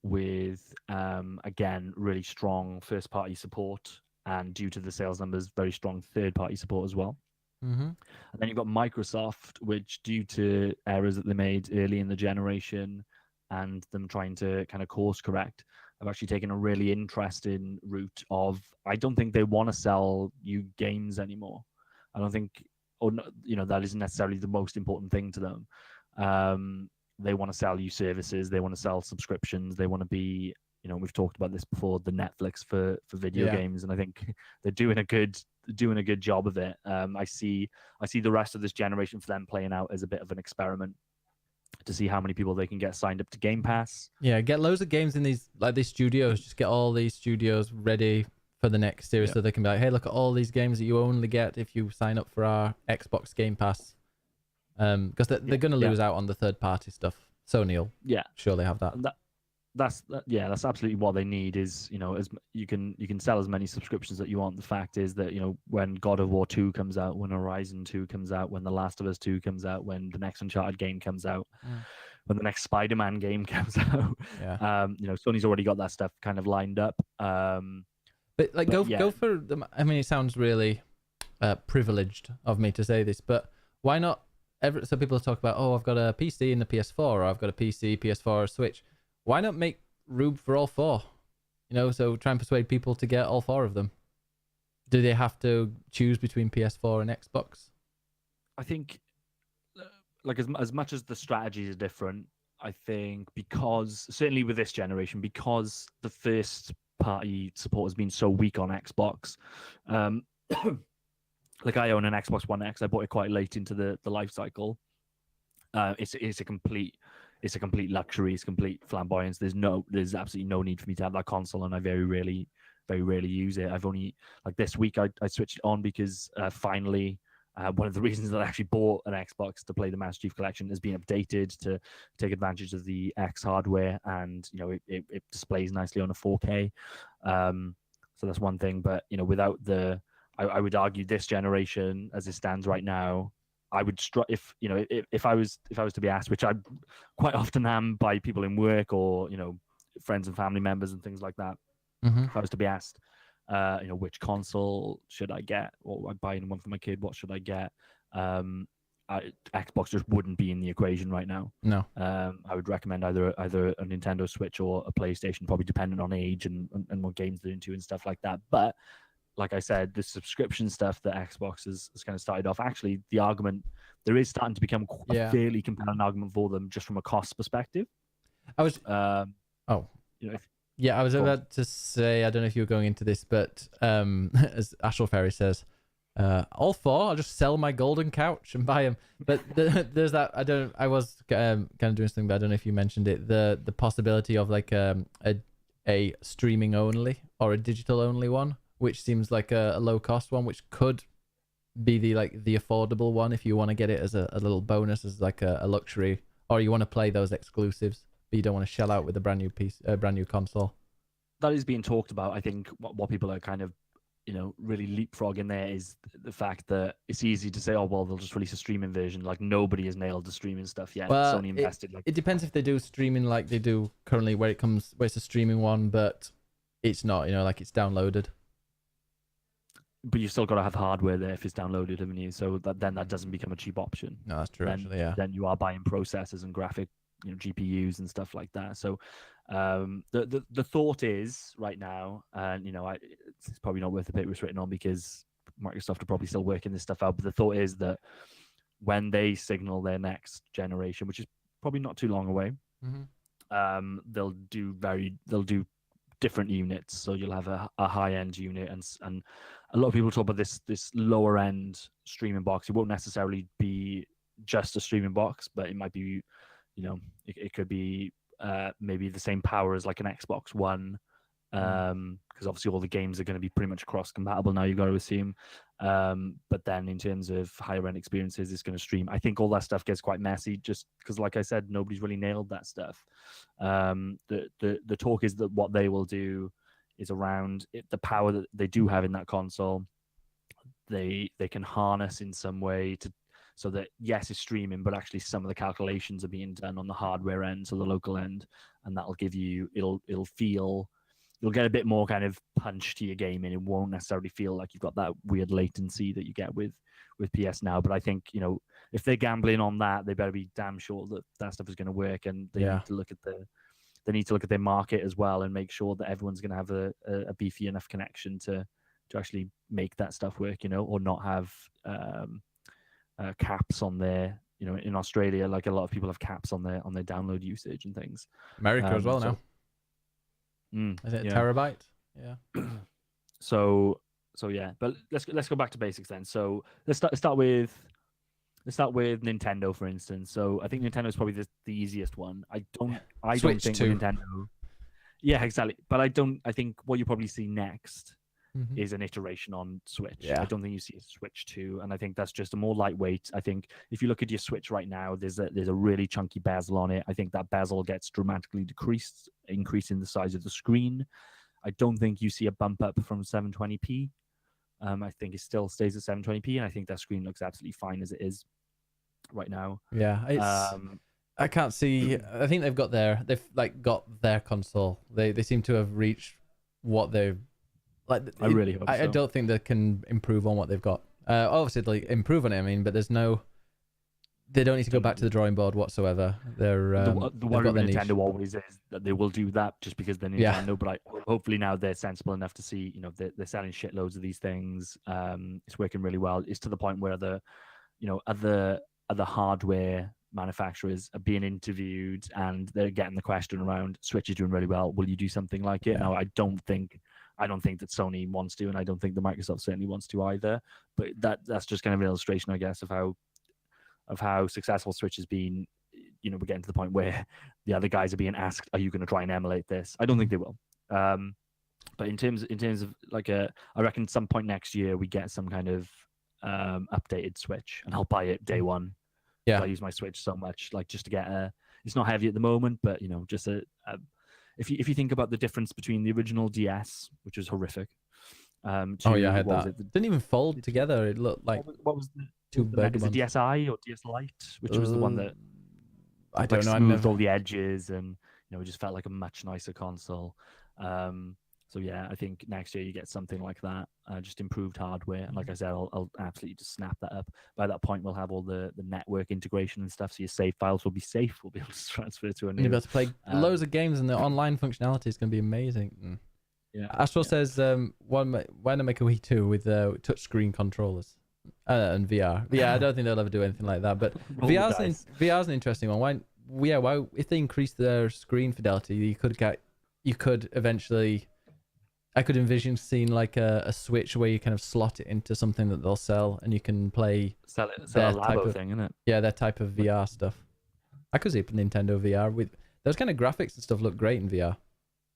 S4: with again really strong first party support, and due to the sales numbers, very strong third party support as well. And then you've got Microsoft, which, due to errors that they made early in the generation and them trying to kind of course correct, have actually taken a really interesting route of, I don't think they want to sell you games anymore. I don't think, that isn't necessarily the most important thing to them. They want to sell you services. They want to sell subscriptions. They want to be, we've talked about this before, the Netflix for video games. And I think they're doing a good job of it. I see the rest of this generation for them playing out as a bit of an experiment to see how many people they can get signed up to Game Pass. Yeah,
S3: get loads of games in these studios. Just get all these studios ready for the next series, so they can be like, hey, look at all these games that you only get if you sign up for our Xbox Game Pass. Because they're going to lose out on the third party stuff. Sony will surely have that.
S4: that's absolutely what they need. Is as you can sell as many subscriptions that you want. The fact is that when God of War 2 comes out, when Horizon 2 comes out, when The Last of Us 2 comes out, when the next Uncharted game comes out, when the next Spider-Man game comes out, Sony's already got that stuff kind of lined up.
S3: But like, go for them. I mean, it sounds really privileged of me to say this, but why not? So people talk about, oh, I've got a PC and a PS4, or I've got a PC, PS4, or a Switch. Why not make room for all four? So try and persuade people to get all four of them. Do they have to choose between PS4 and Xbox?
S4: I think, like, as much as the strategies are different, I think because certainly with this generation, because the first party support has been so weak on Xbox. Like, I own an Xbox One X. I bought it quite late into the life cycle. It's a complete luxury. It's complete flamboyance. There's absolutely no need for me to have that console, and I very rarely use it. I've only, like, this week I switched it on because finally one of the reasons that I actually bought an Xbox to play the Master Chief Collection has been updated to take advantage of the X hardware, and it displays nicely on a 4K. So that's one thing. But without I would argue this generation, as it stands right now, I would if I was to be asked, which I quite often am by people in work or friends and family members and things like that.
S3: Mm-hmm.
S4: If I was to be asked, which console should I get, or I'm buying one for my kid, what should I get? Xbox just wouldn't be in the equation right now.
S3: No.
S4: I would recommend either a Nintendo Switch or a PlayStation, probably dependent on age and what games they're into and stuff like that. But like I said, the subscription stuff that Xbox has kind of started off, actually, the argument, there is starting to become a fairly compelling argument for them just from a cost perspective.
S3: I was... I was about to say, I don't know if you were going into this, but as Astral Fairy says, all four, I'll just sell my golden couch and buy them. But there's that, I was kind of doing something, but I don't know if you mentioned it, the possibility of like a streaming only or a digital only one, which seems like a low cost one, which could be the affordable one if you want to get it as a little bonus, as like a luxury, or you want to play those exclusives, but you don't want to shell out with a brand new brand new console.
S4: That is being talked about. I think what people are kind of really leapfrogging there is the fact that it's easy to say, oh well, they'll just release a streaming version. Like, nobody has nailed the streaming stuff yet.
S3: Well,
S4: Sony invested.
S3: It depends if they do streaming like they do currently, where it's a streaming one, but it's not, like it's downloaded.
S4: But you've still got to have hardware there if it's downloaded, haven't you? So then that doesn't become a cheap option.
S3: No, that's true. Actually, yeah.
S4: Then you are buying processors and graphic, GPUs and stuff like that. So the thought is right now, and it's probably not worth the paper it's written on because Microsoft are probably still working this stuff out. But the thought is that when they signal their next generation, which is probably not too long away, they'll do different units. So you'll have a high end unit, and a lot of people talk about this lower end streaming box. It won't necessarily be just a streaming box, but it might be, it could be maybe the same power as like an Xbox One, because obviously all the games are going to be pretty much cross compatible now, you've got to assume. But then in terms of higher end experiences, it's going to stream. I think all that stuff gets quite messy just because, like I said, nobody's really nailed that stuff. The talk is that what they will do is around the power that they do have in that console. They can harness in some way so that, yes, it's streaming, but actually some of the calculations are being done on the hardware end, so the local end, and that'll give you, you'll get a bit more kind of punch to your game, and it won't necessarily feel like you've got that weird latency that you get with PS Now. But I think, if they're gambling on that, they better be damn sure that stuff is going to work, and they need to look at their market as well and make sure that everyone's going to have a beefy enough connection to actually make that stuff work, or not have caps on their, in Australia, like a lot of people have caps on their download usage and things.
S3: America as well now. Is it a terabyte? Yeah.
S4: So yeah, but let's go back to basics then. So let's start with Nintendo, for instance. So I think Nintendo is probably the easiest one. I don't think Nintendo. Yeah, exactly. But I think what you probably see next
S3: Mhm.
S4: is an iteration on Switch.
S3: Yeah.
S4: I don't think you see a Switch 2, and I think that's just a more lightweight. I think if you look at your Switch right now, there's a really chunky bezel on it. I think that bezel gets dramatically decreased, increasing the size of the screen. I don't think you see a bump up from 720p. I think it still stays at 720p, and I think that screen looks absolutely fine as it is right now.
S3: Yeah, it's.
S4: Um,
S3: I can't see. I think they've got their console. They seem to have reached what they've like.
S4: I really hope
S3: I
S4: so.
S3: don't think they can improve on what they've got. Obviously, like improve on it. I mean, but there's no. They don't need to go back to the drawing board whatsoever. They're
S4: the
S3: they've
S4: worry
S3: got
S4: with
S3: their niche.
S4: Nintendo always is that they will do that just because they're Nintendo.
S3: Yeah.
S4: But hopefully now they're sensible enough to see, they're selling shitloads of these things. It's working really well. It's to the point where other hardware manufacturers are being interviewed and they're getting the question around Switch is doing really well. Will you do something like it?
S3: Yeah.
S4: Now, I don't think that Sony wants to, and I don't think that Microsoft certainly wants to either. But that's just kind of an illustration, I guess, of how successful Switch has been. We're getting to the point where the other guys are being asked, "Are you going to try and emulate this?" I don't think they will. But in terms of I reckon some point next year we get some kind of updated Switch, and I'll buy it day one.
S3: Yeah.
S4: I use my Switch so much, like just to get it's not heavy at the moment, but just if you think about the difference between the original DS, which was horrific.
S3: I had that. It didn't even fold together. It looked like
S4: what was the
S3: two big
S4: is it
S3: ones.
S4: DSi or DS Lite, which was the one that
S3: I don't know.
S4: Smoothed all the edges, and it just felt like a much nicer console. So yeah, I think next year you get something like that, just improved hardware. And like I said, I'll absolutely just snap that up. By that point, we'll have all the network integration and stuff, so your save files will be safe. We'll be able to transfer to a new.
S3: You'll be able to play loads of games, and the online functionality is going to be amazing. Yeah. Astral says, why not make a Wii 2 with touchscreen controllers and VR? Yeah, I don't think they'll ever do anything like that. But VR's an interesting one. Why if they increase their screen fidelity, you could eventually. I could envision seeing like a Switch where you kind of slot it into something that they'll sell, and you can play
S4: sell a Labo thing, isn't it?
S3: Yeah, their type of VR stuff. I could see Nintendo VR with those kind of graphics and stuff look great in VR.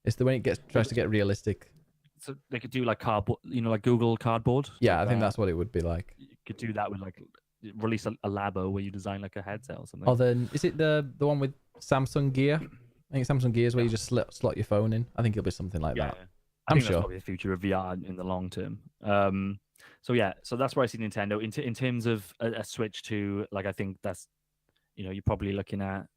S3: It's the way it tries to get realistic.
S4: So they could do like cardboard, like Google Cardboard.
S3: Yeah, I think that's what it would be like.
S4: You could do that with release a Labo where you design like a headset or something.
S3: Or then is it the one with Samsung Gear? I think Samsung Gear is where you just slot your phone in. I think it'll be something like that.
S4: I think
S3: sure.
S4: That's probably the future of VR in the long term. So that's where I see Nintendo in terms of a Switch to I think that's you're probably looking at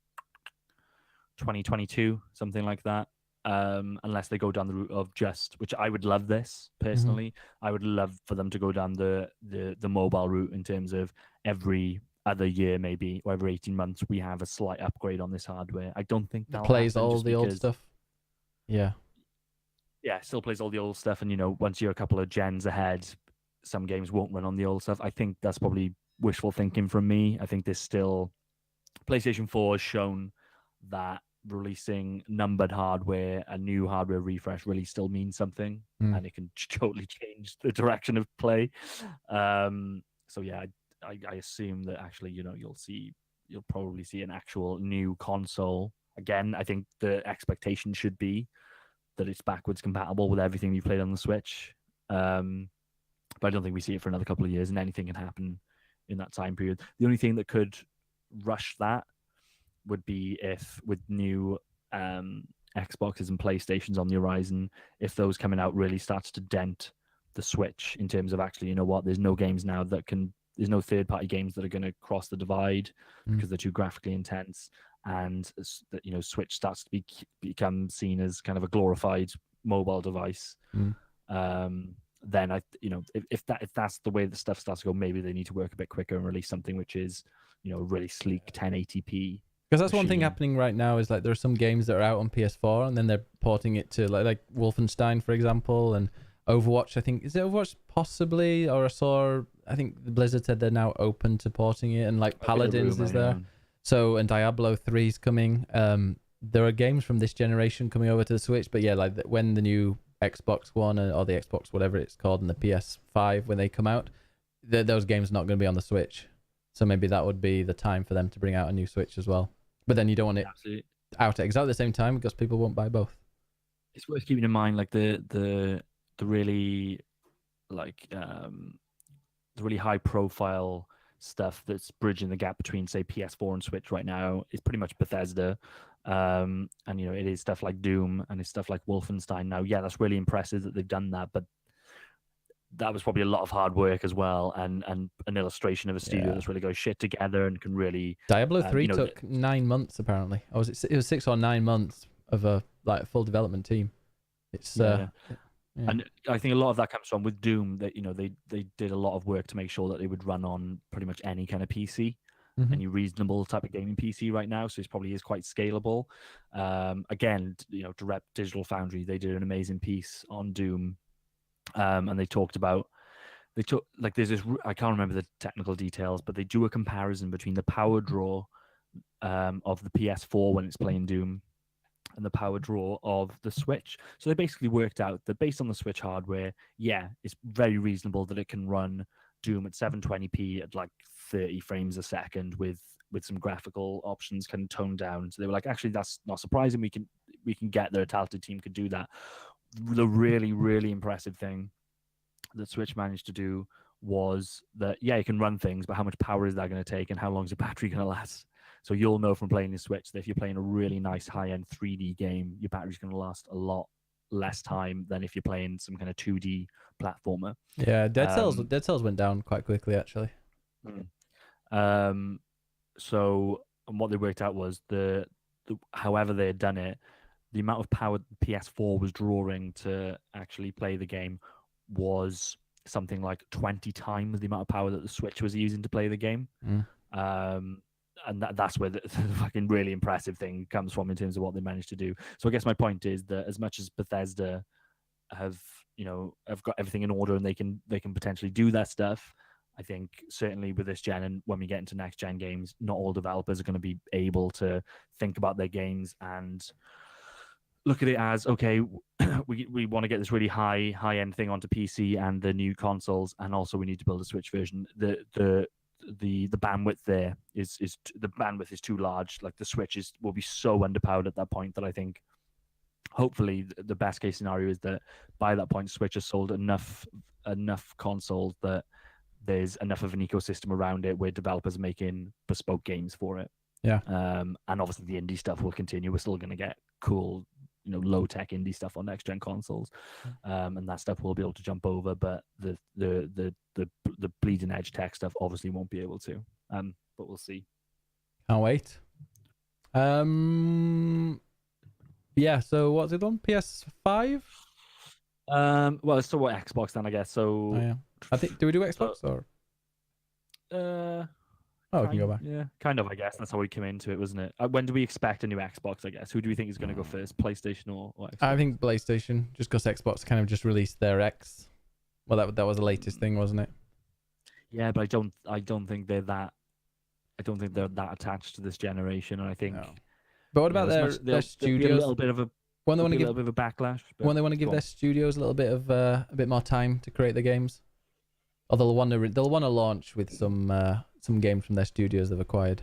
S4: 2022, something like that. Unless they go down the route of which I would love this personally. Mm-hmm. I would love for them to go down the mobile route in terms of every other year, maybe, or every 18 months, we have a slight upgrade on this hardware. I don't think that
S3: plays all the old stuff. Yeah,
S4: it still plays all the old stuff, and once you're a couple of gens ahead, some games won't run on the old stuff. I think that's probably wishful thinking from me. I think PlayStation 4 has shown that releasing numbered hardware, a new hardware refresh, really still means something, and it can totally change the direction of play. So yeah, I assume that actually, you'll probably see an actual new console. Again, I think the expectation should be that it's backwards compatible with everything you played on the Switch. But I don't think we see it for another couple of years, and anything can happen in that time period. The only thing that could rush that would be if with new Xboxes and PlayStations on the horizon, if those coming out really starts to dent the Switch in terms of actually, there's no games now there's no third-party games that are going to cross the divide because they're too graphically intense, and that Switch starts to become seen as kind of a glorified mobile device. Then if that's the way the stuff starts to go, maybe they need to work a bit quicker and release something which is really sleek 1080p.
S3: Because that's one thing happening right now is there are some games that are out on PS4 and then they're porting it to like Wolfenstein, for example, and Overwatch. I think is it Overwatch possibly, or I think Blizzard said they're now open to porting it, and Paladins is there. So and Diablo 3 is coming. There are games from this generation coming over to the Switch, but yeah, when the new Xbox One or the Xbox whatever it's called and the PS5 when they come out, those games are not going to be on the Switch. So maybe that would be the time for them to bring out a new Switch as well. But then you don't want it out at exactly the same time because people won't buy both.
S4: It's worth keeping in mind the really like the really high profile stuff that's bridging the gap between, say, PS4 and Switch right now is pretty much Bethesda. And it is stuff like Doom and it's stuff like Wolfenstein. Now, yeah, that's really impressive that they've done that, but that was probably a lot of hard work as well, and an illustration of a studio that's really got shit together and can really.
S3: Diablo 3 took 9 months apparently. It was 6 or 9 months of a full development team. It's
S4: Yeah. And I think a lot of that comes from with Doom that they did a lot of work to make sure that they would run on pretty much any kind of PC, any reasonable type of gaming PC right now. So it probably is quite scalable. Again, to rep Digital Foundry, they did an amazing piece on Doom, and they took there's this, I can't remember the technical details, but they do a comparison between the power draw of the PS4 when it's playing Doom and the power draw of the Switch. So they basically worked out that based on the Switch hardware, it's very reasonable that it can run Doom at 720p at like 30 frames a second with some graphical options kind of toned down. So they were like, actually, that's not surprising. We can get there. A talented team could do that. The really, really impressive thing that Switch managed to do was that, it can run things, but how much power is that going to take and how long is the battery going to last? So you'll know from playing the Switch that if you're playing a really nice high-end 3D game, your battery's going to last a lot less time than if you're playing some kind of 2D platformer.
S3: Yeah, Dead Cells went down quite quickly, actually.
S4: So what they worked out was the however they had done it, the amount of power the PS4 was drawing to actually play the game was something like 20 times the amount of power that the Switch was using to play the game. And that's where the fucking really impressive thing comes from in terms of what they managed to do. So I guess my point is that as much as Bethesda have got everything in order and they can potentially do that stuff, I think certainly with this gen and when we get into next gen games, not all developers are going to be able to think about their games and look at it as, okay, we want to get this really high end thing onto PC and the new consoles, and also we need to build a Switch version. The bandwidth there is the bandwidth is too large. Like the Switch will be so underpowered at that point that I think hopefully the best case scenario is that by that point Switch has sold enough consoles that there's enough of an ecosystem around it where developers are making bespoke games for it.
S3: Yeah.
S4: And obviously the indie stuff will continue. We're still going to get cool, low tech indie stuff on next gen consoles, and that stuff we'll be able to jump over. But the bleeding edge tech stuff obviously won't be able to. But we'll see.
S3: Can't wait. Yeah. So what's it on? PS5?
S4: Well, it's still what Xbox then, I guess. So
S3: yeah. I think. Do we do Xbox or? Oh, we can go back.
S4: Yeah, kind of. I guess that's how we came into it, wasn't it? When do we expect a new Xbox? I guess. Who do we think is going to go first, PlayStation or Xbox?
S3: I think PlayStation, just because Xbox kind of just released their X. Well, that was the latest thing, wasn't it?
S4: Yeah, but I don't think they're that. I don't think they're that attached to this generation, and I think. No.
S3: But what about their studios?
S4: A little bit of a.
S3: When they want to give
S4: a little bit of a backlash.
S3: When they want to give their studios a little bit of a bit more time to create the games, or they'll want to launch with some games from their studios they've acquired.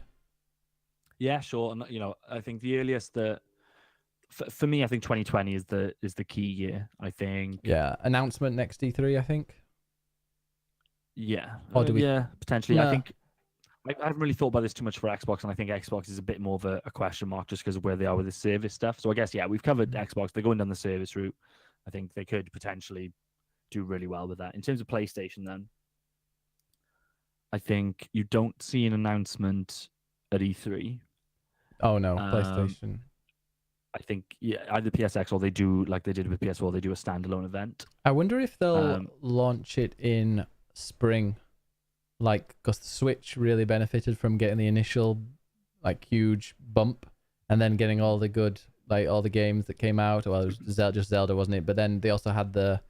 S4: Yeah, sure. And I think the earliest that for me, I think 2020 is the key year. I think.
S3: Yeah, announcement next E3, I think.
S4: Yeah.
S3: Or do we?
S4: Yeah, potentially.
S3: No.
S4: I think I haven't really thought about this too much for Xbox, and I think Xbox is a bit more of a question mark just because of where they are with the service stuff. So I guess we've covered Xbox. They're going down the service route. I think they could potentially do really well with that. In terms of PlayStation, then. I think you don't see an announcement at E3.
S3: Oh no, PlayStation.
S4: I think either PSX or they do like they did with PS4. They do a standalone event.
S3: I wonder if they'll launch it in spring, because the Switch really benefited from getting the initial huge bump, and then getting all the good all the games that came out. Well, it was just Zelda, wasn't it? But then they also had the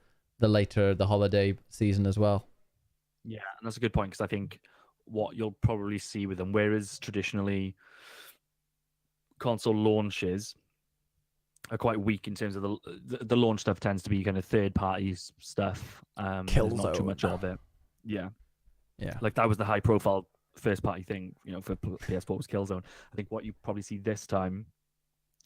S3: holiday season as well.
S4: Yeah, and that's a good point because I think what you'll probably see with them, whereas traditionally console launches are quite weak in terms of the launch stuff tends to be kind of third party stuff. There's not too much of it. Yeah. Like that was the high profile first party thing, for PS4 was Killzone. I think what you probably see this time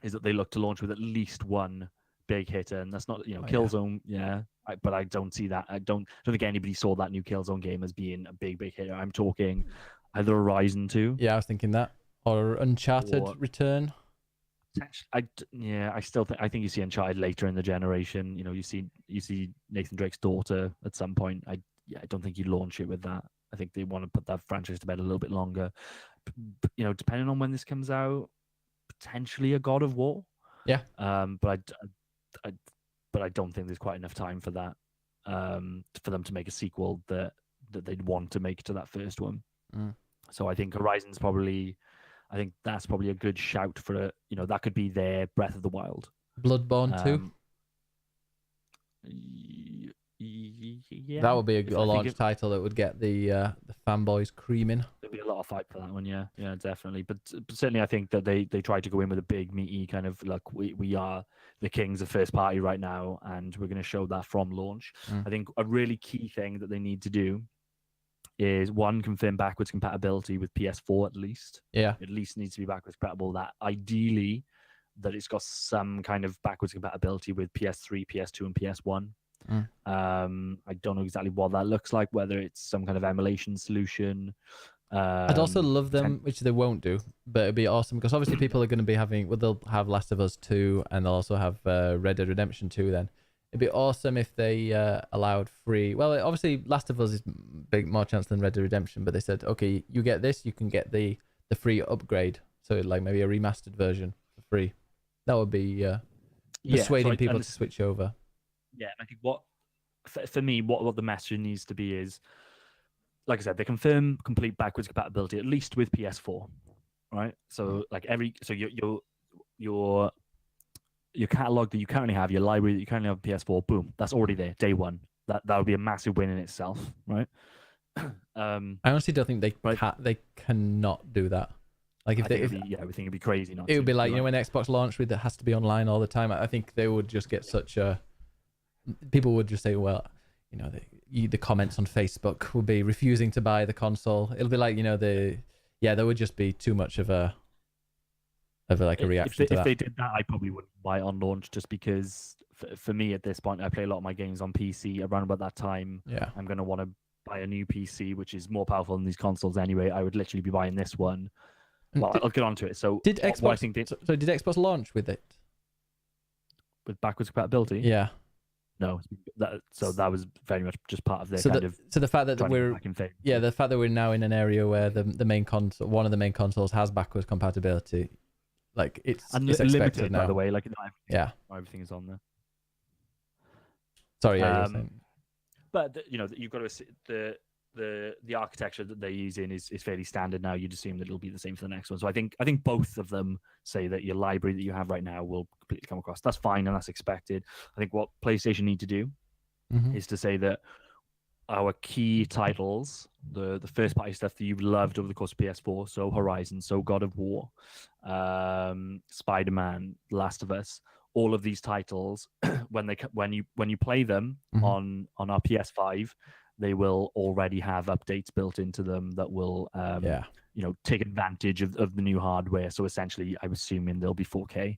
S4: is that they look to launch with at least one big hitter, and that's not, you know,
S3: Oh, yeah.
S4: Killzone, yeah. But I don't see that. I don't think anybody saw that new Killzone game as being a big hitter. I'm talking either Horizon 2.
S3: Yeah, I was thinking that, or Uncharted
S4: Or-
S3: Return.
S4: I still think you see Uncharted later in the generation. You know, you see Nathan Drake's daughter at some point. I don't think you launch it with that. I think they want to put that franchise to bed a little bit longer. You know, depending on when this comes out, potentially a God of War.
S3: Yeah.
S4: But I don't think there's quite enough time for that. For them to make a sequel that they'd want to make to that first one.
S3: Mm.
S4: So I think Horizon's probably. I think that's probably a good shout for a, you know, that could be their Breath of the Wild.
S3: Bloodborne 2.
S4: Yeah,
S3: That would be a launch title that would get the fanboys creaming.
S4: There'd be a lot of fight for that one, yeah, definitely. But certainly, I think that they tried to go in with a big, meaty kind of like we are the kings of first party right now, and we're going to show that from launch. I think a really key thing that they need to do is, one, confirm backwards compatibility with PS4 at least.
S3: Yeah.
S4: At least needs to be backwards compatible. That ideally, that it's got some kind of backwards compatibility with PS3, PS2, and PS1. I don't know exactly what that looks like, whether it's some kind of emulation solution.
S3: I'd also love them, which they won't do, but it'd be awesome because obviously people are going to be having, well, they'll have Last of Us 2 and they'll also have Red Dead Redemption 2 then. It'd be awesome if they allowed free. Well, obviously, Last of Us is more chance than Red Dead Redemption, but they said, okay, you get this, you can get the free upgrade. So, like maybe a remastered version for free. That would be persuading people to switch over.
S4: Yeah, I think for me, what the message needs to be is, like I said, they confirm complete backwards compatibility, at least with PS4, right? So, like your catalog that you currently have, your library that you currently have on PS4, boom, that's already there, day one. That would be a massive win in itself, right?
S3: I honestly don't think they cannot do that. Like if I think
S4: it'd be crazy.
S3: It would be like, you know, when Xbox launched with it has to be online all the time. I think they would just get people would just say, well, you know, the comments on Facebook will be refusing to buy the console. It'll be like, you know, there would just be too much of a reaction to that.
S4: If they did that, I probably wouldn't buy it on launch, just because for me at this point, I play a lot of my games on PC around about that time.
S3: Yeah,
S4: I'm going to want to buy a new PC, which is more powerful than these consoles anyway. I would literally be buying this one. Well, I'll get onto it. So
S3: did Xbox launch with it?
S4: With backwards compatibility?
S3: Yeah.
S4: No, that was very much just part of their
S3: the fact that the fact that we're now in an area where the main console, one of the main consoles, has backwards compatibility, like it's expected
S4: limited
S3: now.
S4: By the way, like everything is on there.
S3: Sorry, yeah, you were saying.
S4: But you know, you've got to the architecture that they're using is fairly standard now. You'd assume that it'll be the same for the next one. So I think both of them say that your library that you have right now will completely come across. That's fine and that's expected. I think what PlayStation need to do is to say that our key titles, the first party stuff that you've loved over the course of PS4, so Horizon, so God of War, Spider-Man, Last of Us, all of these titles, when you play them on our PS5, they will already have updates built into them that will you know, take advantage of the new hardware. So essentially, I'm assuming they'll be 4K.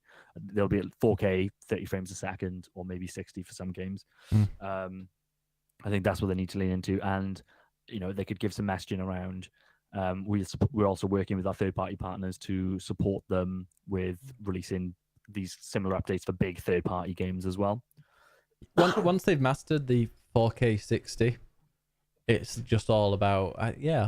S4: They'll be at 4K, 30 frames a second, or maybe 60 for some games. I think that's what they need to lean into. And, you know, they could give some messaging around. We're also working with our third-party partners to support them with releasing these similar updates for big third-party games as well.
S3: Once they've mastered the 4K 60, it's just all about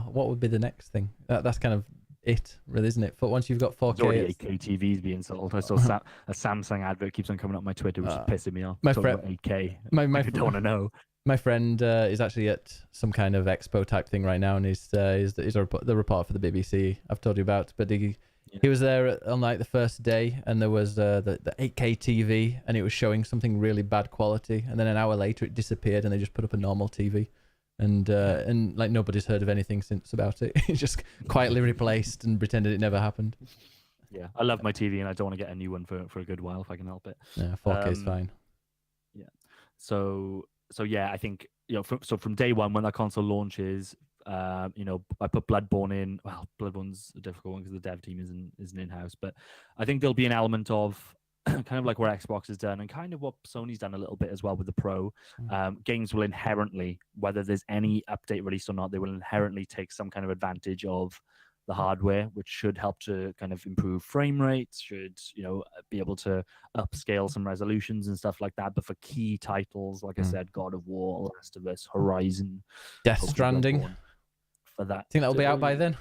S3: what would be the next thing? That's kind of it, really, isn't it? But once you've got 4K,
S4: there's already 8K TVs being sold. I saw a Samsung advert keeps on coming up on my Twitter, which is pissing me off.
S3: My friend,
S4: 8K.
S3: I
S4: don't want to know.
S3: My friend is actually at some kind of expo type thing right now, and he's the reporter for the BBC I've told you about. But he was there on like the first day, and there was the 8K TV, and it was showing something really bad quality, and then an hour later it disappeared, and they just put up a normal TV. And like nobody's heard of anything since about it. It's just quietly replaced and pretended it never happened.
S4: Yeah, I love my TV and I don't want to get a new one for a good while if I can help it.
S3: Yeah, 4K is fine.
S4: Yeah. So yeah, I think, you know, from day one when that console launches, you know, I put Bloodborne in. Well, Bloodborne's a difficult one because the dev team isn't in-house, but I think there'll be an element of kind of like what Xbox has done and kind of what Sony's done a little bit as well with the Pro. Games will inherently, whether there's any update released or not, they will inherently take some kind of advantage of the hardware, which should help to kind of improve frame rates, should, be able to upscale some resolutions and stuff like that. But for key titles, like I said, God of War, Last of Us, Horizon,
S3: Death
S4: hopefully
S3: Stranding.
S4: Bloodborne, for that,
S3: Think that'll be out by then?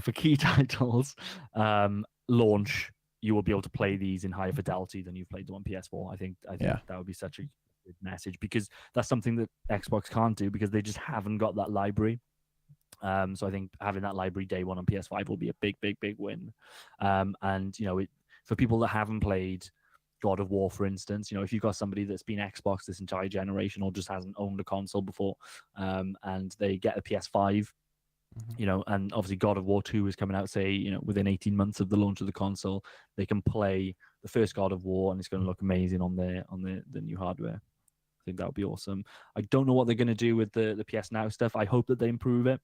S4: For key titles, launch, you will be able to play these in higher fidelity than you've played them on PS4. I think that would be such a good message, because that's something that Xbox can't do because they just haven't got that library. So I think having that library day one on PS5 will be a big win. And for people that haven't played God of War, for instance, if you've got somebody that's been Xbox this entire generation or just hasn't owned a console before, and they get a PS5, and obviously God of War 2 is coming out, say, within 18 months of the launch of the console, they can play the first God of War and it's going to look amazing on the new hardware. I think that would be awesome. I don't know what they're going to do with the PS Now stuff. I hope that they improve it.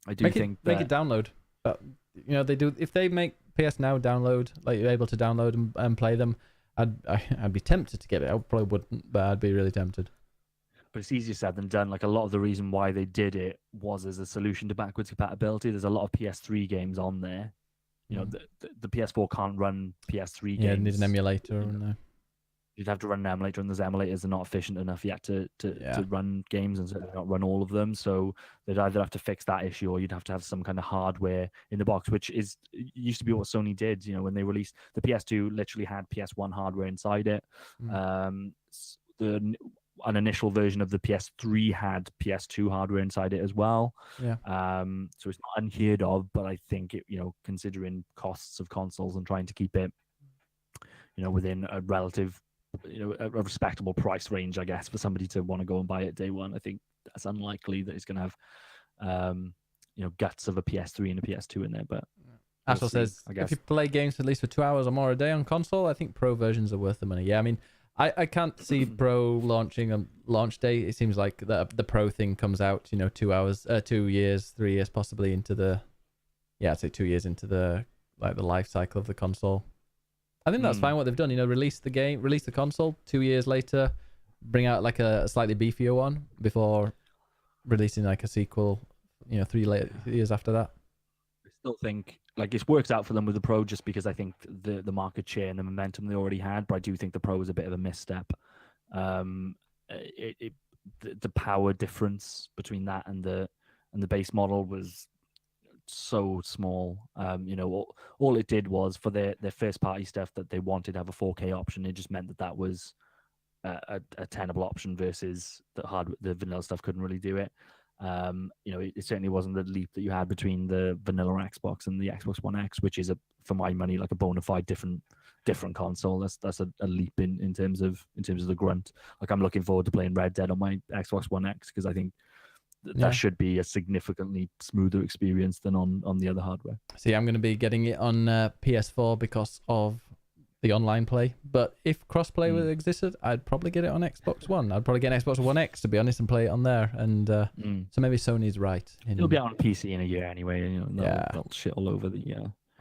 S4: I do think
S3: make it download. But they do, if they make PS Now download, like you're able to download and play them, I'd be tempted to get it. I probably wouldn't, but I'd be really tempted.
S4: But it's easier said than done. Like, a lot of the reason why they did it was as a solution to backwards compatibility. There's a lot of PS3 games on there. The PS4 can't run PS3 games.
S3: Yeah, it needs an emulator.
S4: You'd have to run an emulator, and those emulators are not efficient enough yet to run games, and certainly not run all of them. So they'd either have to fix that issue, or you'd have to have some kind of hardware in the box, which used to be what Sony did. When they released the PS2, literally had PS1 hardware inside it. An initial version of the PS3 had PS2 hardware inside it as well.
S3: Yeah.
S4: So it's not unheard of, but I think it, considering costs of consoles and trying to keep it, within a relative, a respectable price range, I guess, for somebody to want to go and buy it day one, I think that's unlikely that it's going to have, guts of a PS3 and a PS2 in there. But
S3: Ashel says, if you play games at least for 2 hours or more a day on console, I think Pro versions are worth the money. Yeah, I mean, I can't see Pro launching on launch day. It seems like the Pro thing comes out, 2 hours, 2 years, 3 years possibly into the, I'd say 2 years into the life cycle of the console. I think that's fine what they've done. Release the console 2 years later, bring out like a slightly beefier one before releasing like a sequel, 3 years after that.
S4: I still think it's worked out for them with the Pro, just because I think the market share and the momentum they already had. But I do think the Pro was a bit of a misstep. The power difference between that and the base model was so small. All it did was, for their first party stuff that they wanted to have a 4K option, it just meant that was a tenable option versus the vanilla stuff couldn't really do it. It certainly wasn't the leap that you had between the vanilla Xbox and the Xbox One X, which is for my money, like a bona fide different console. That's a leap in terms of the grunt. Like, I'm looking forward to playing Red Dead on my Xbox One X, because I think that should be a significantly smoother experience than on the other hardware.
S3: See, I'm going to be getting it on PS4 because of the online play. But if crossplay existed, I'd probably get it on Xbox One. I'd probably get an Xbox One X, to be honest, and play it on there. And so maybe Sony's right.
S4: It'll be out on PC in a year anyway. They'll shit all over the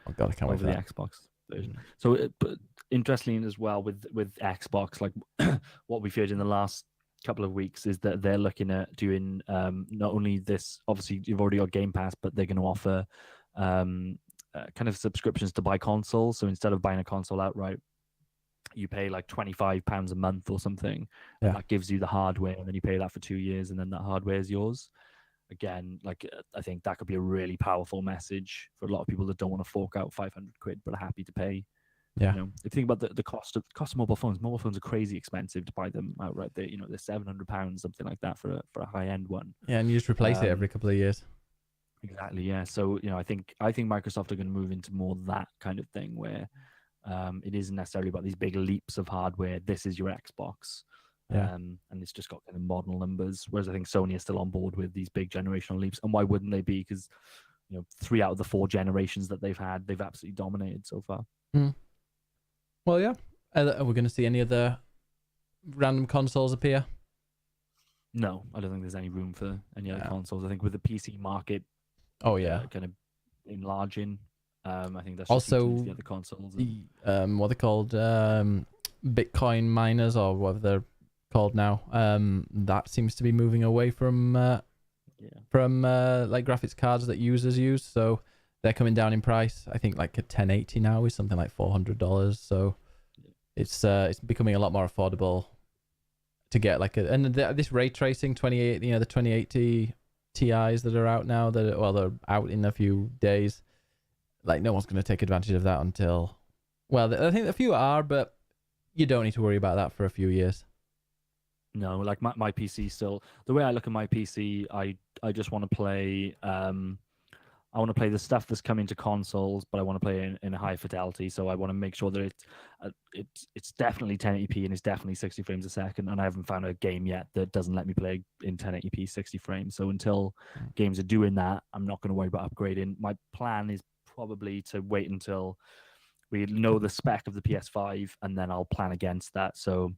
S3: oh God, I can't wait for
S4: the
S3: that.
S4: Xbox version. So, but interestingly as well with Xbox, like what we've heard in the last couple of weeks is that they're looking at doing not only this, obviously you've already got Game Pass, but they're going to offer kind of subscriptions to buy consoles. So instead of buying a console outright, you pay like £25 a month or something, and that gives you the hardware, and then you pay that for 2 years, and then that hardware is yours. Again, I think that could be a really powerful message for a lot of people that don't want to fork out 500 quid but are happy to pay. If you think about the cost of mobile phones are crazy expensive to buy them outright. They're £700, something like that for a high end one.
S3: Yeah, and you just replace it every couple of years.
S4: Exactly. Yeah. So I think Microsoft are going to move into more that kind of thing where it isn't necessarily about these big leaps of hardware. This is your Xbox. And it's just got kind of model numbers. Whereas I think Sony is still on board with these big generational leaps. And why wouldn't they be? Because 3 out of the 4 generations that they've had, they've absolutely dominated so far.
S3: Well, yeah. Are we going to see any other random consoles appear?
S4: No, I don't think there's any room for any other consoles. I think with the PC market,
S3: kind
S4: of enlarging, I think that's just
S3: Also,
S4: eating the other consoles.
S3: what they're called, Bitcoin miners or whatever they're called now. That seems to be moving away from like graphics cards that users use. So they're coming down in price. I think like a 1080 now is something like $400. So it's becoming a lot more affordable to get like this ray tracing 28, the 2080 Ti's that are out now they're out in a few days. Like no one's going to take advantage of that until, well, I think a few are, but you don't need to worry about that for a few years.
S4: No, like my PC still, the way I look at my PC, I just want to play I want to play the stuff that's coming to consoles, but I want to play in a high fidelity. So I want to make sure that it's definitely 1080p and it's definitely 60 frames a second. And I haven't found a game yet that doesn't let me play in 1080p 60 frames. So until games are doing that, I'm not going to worry about upgrading. My plan is probably to wait until we know the spec of the PS5, and then I'll plan against that. So,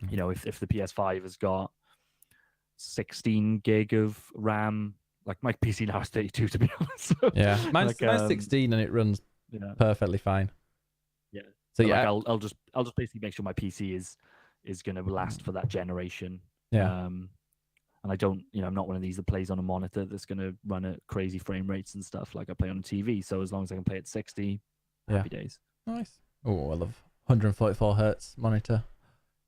S4: if the PS5 has got 16 gig of RAM, like my PC now is 32, to be honest.
S3: Yeah, mine's 16 and it runs perfectly fine.
S4: Yeah.
S3: So
S4: Like, I'll just basically make sure my PC is going to last for that generation.
S3: Yeah.
S4: And I don't, I'm not one of these that plays on a monitor that's going to run at crazy frame rates and stuff like I play on a TV. So as long as I can play at 60, happy days.
S3: Nice. Oh, I love 144 hertz monitor.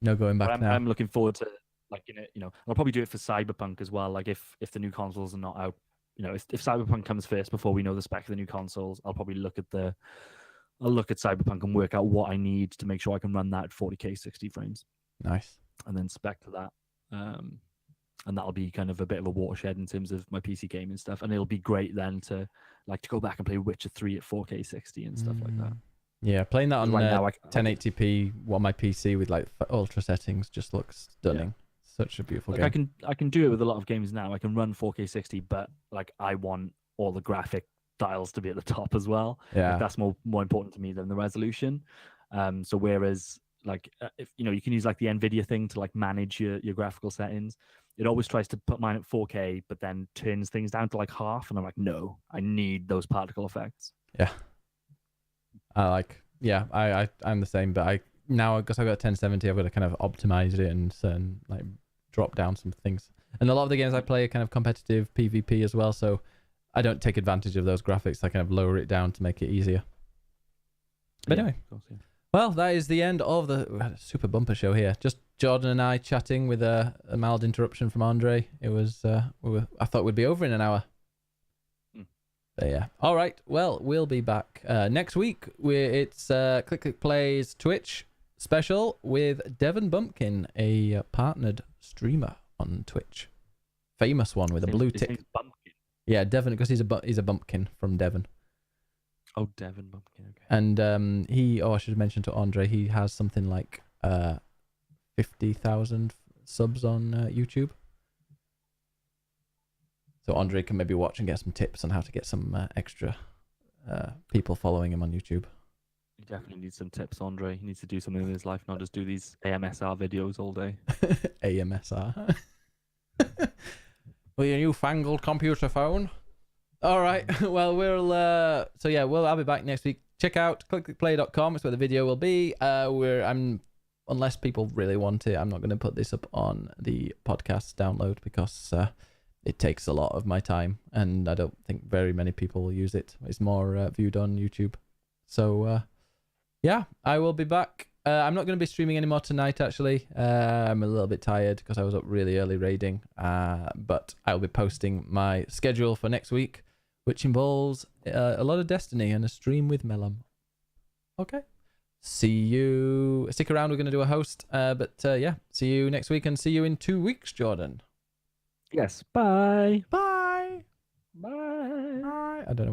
S3: No going back now.
S4: I'm looking forward to, like, I'll probably do it for Cyberpunk as well. Like if the new consoles are not out, if Cyberpunk comes first before we know the spec of the new consoles, I'll probably look at Cyberpunk and work out what I need to make sure I can run that at 40k 60 frames.
S3: Nice.
S4: And then spec to that. And that'll be kind of a bit of a watershed in terms of my PC gaming stuff. And it'll be great then to go back and play Witcher 3 at 4K 60 and stuff like that.
S3: Yeah, playing that on
S4: right now,
S3: 1080p on my PC with like ultra settings just looks stunning. Yeah. Such a beautiful game.
S4: I can do it with a lot of games now. I can run 4K 60, but like I want all the graphic dials to be at the top as well.
S3: Yeah,
S4: like, that's more important to me than the resolution. So whereas like if you can use like the NVIDIA thing to like manage your graphical settings. It always tries to put mine at 4K, but then turns things down to like half, and I'm like, no, I need those particle effects.
S3: Yeah. I'm the same, but now because I've got 1070, I've got to kind of optimize it and like drop down some things. And a lot of the games I play are kind of competitive PvP as well, so I don't take advantage of those graphics. I kind of lower it down to make it easier. But anyway, of course, yeah. Well, that is the end of we had a super bumper show here. Just Jordan and I chatting with a mild interruption from Andre. It was I thought we'd be over in an hour. But yeah. All right. Well, we'll be back next week. It's Click Plays Twitch special with Devon Bumpkin, a partnered streamer on Twitch, famous one with a blue tick.
S4: Bumpkin.
S3: Yeah, Devon, because he's a bumpkin from Devon.
S4: Oh, Devon Bumpkin. Okay.
S3: And I should have mentioned to Andre, he has something like 50,000 subs on YouTube. So Andre can maybe watch and get some tips on how to get some extra people following him on YouTube.
S4: He definitely needs some tips, Andre. He needs to do something in his life, not just do these AMSR videos all day.
S3: AMSR. With your newfangled computer phone. All right. Well, I'll be back next week. Check out clickplay.com. It's where the video will be. Unless people really want it, I'm not going to put this up on the podcast download because it takes a lot of my time, and I don't think very many people will use it. It's more viewed on YouTube. So, I will be back. I'm not going to be streaming anymore tonight, actually. I'm a little bit tired because I was up really early raiding. But I'll be posting my schedule for next week, which involves a lot of Destiny and a stream with Mellum. Okay. See you. Stick around. We're going to do a host. See you next week, and see you in 2 weeks, Jordan.
S4: Yes. Bye.
S3: Bye.
S4: Bye.
S3: I don't know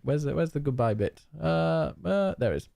S3: where's the goodbye bit. There it is.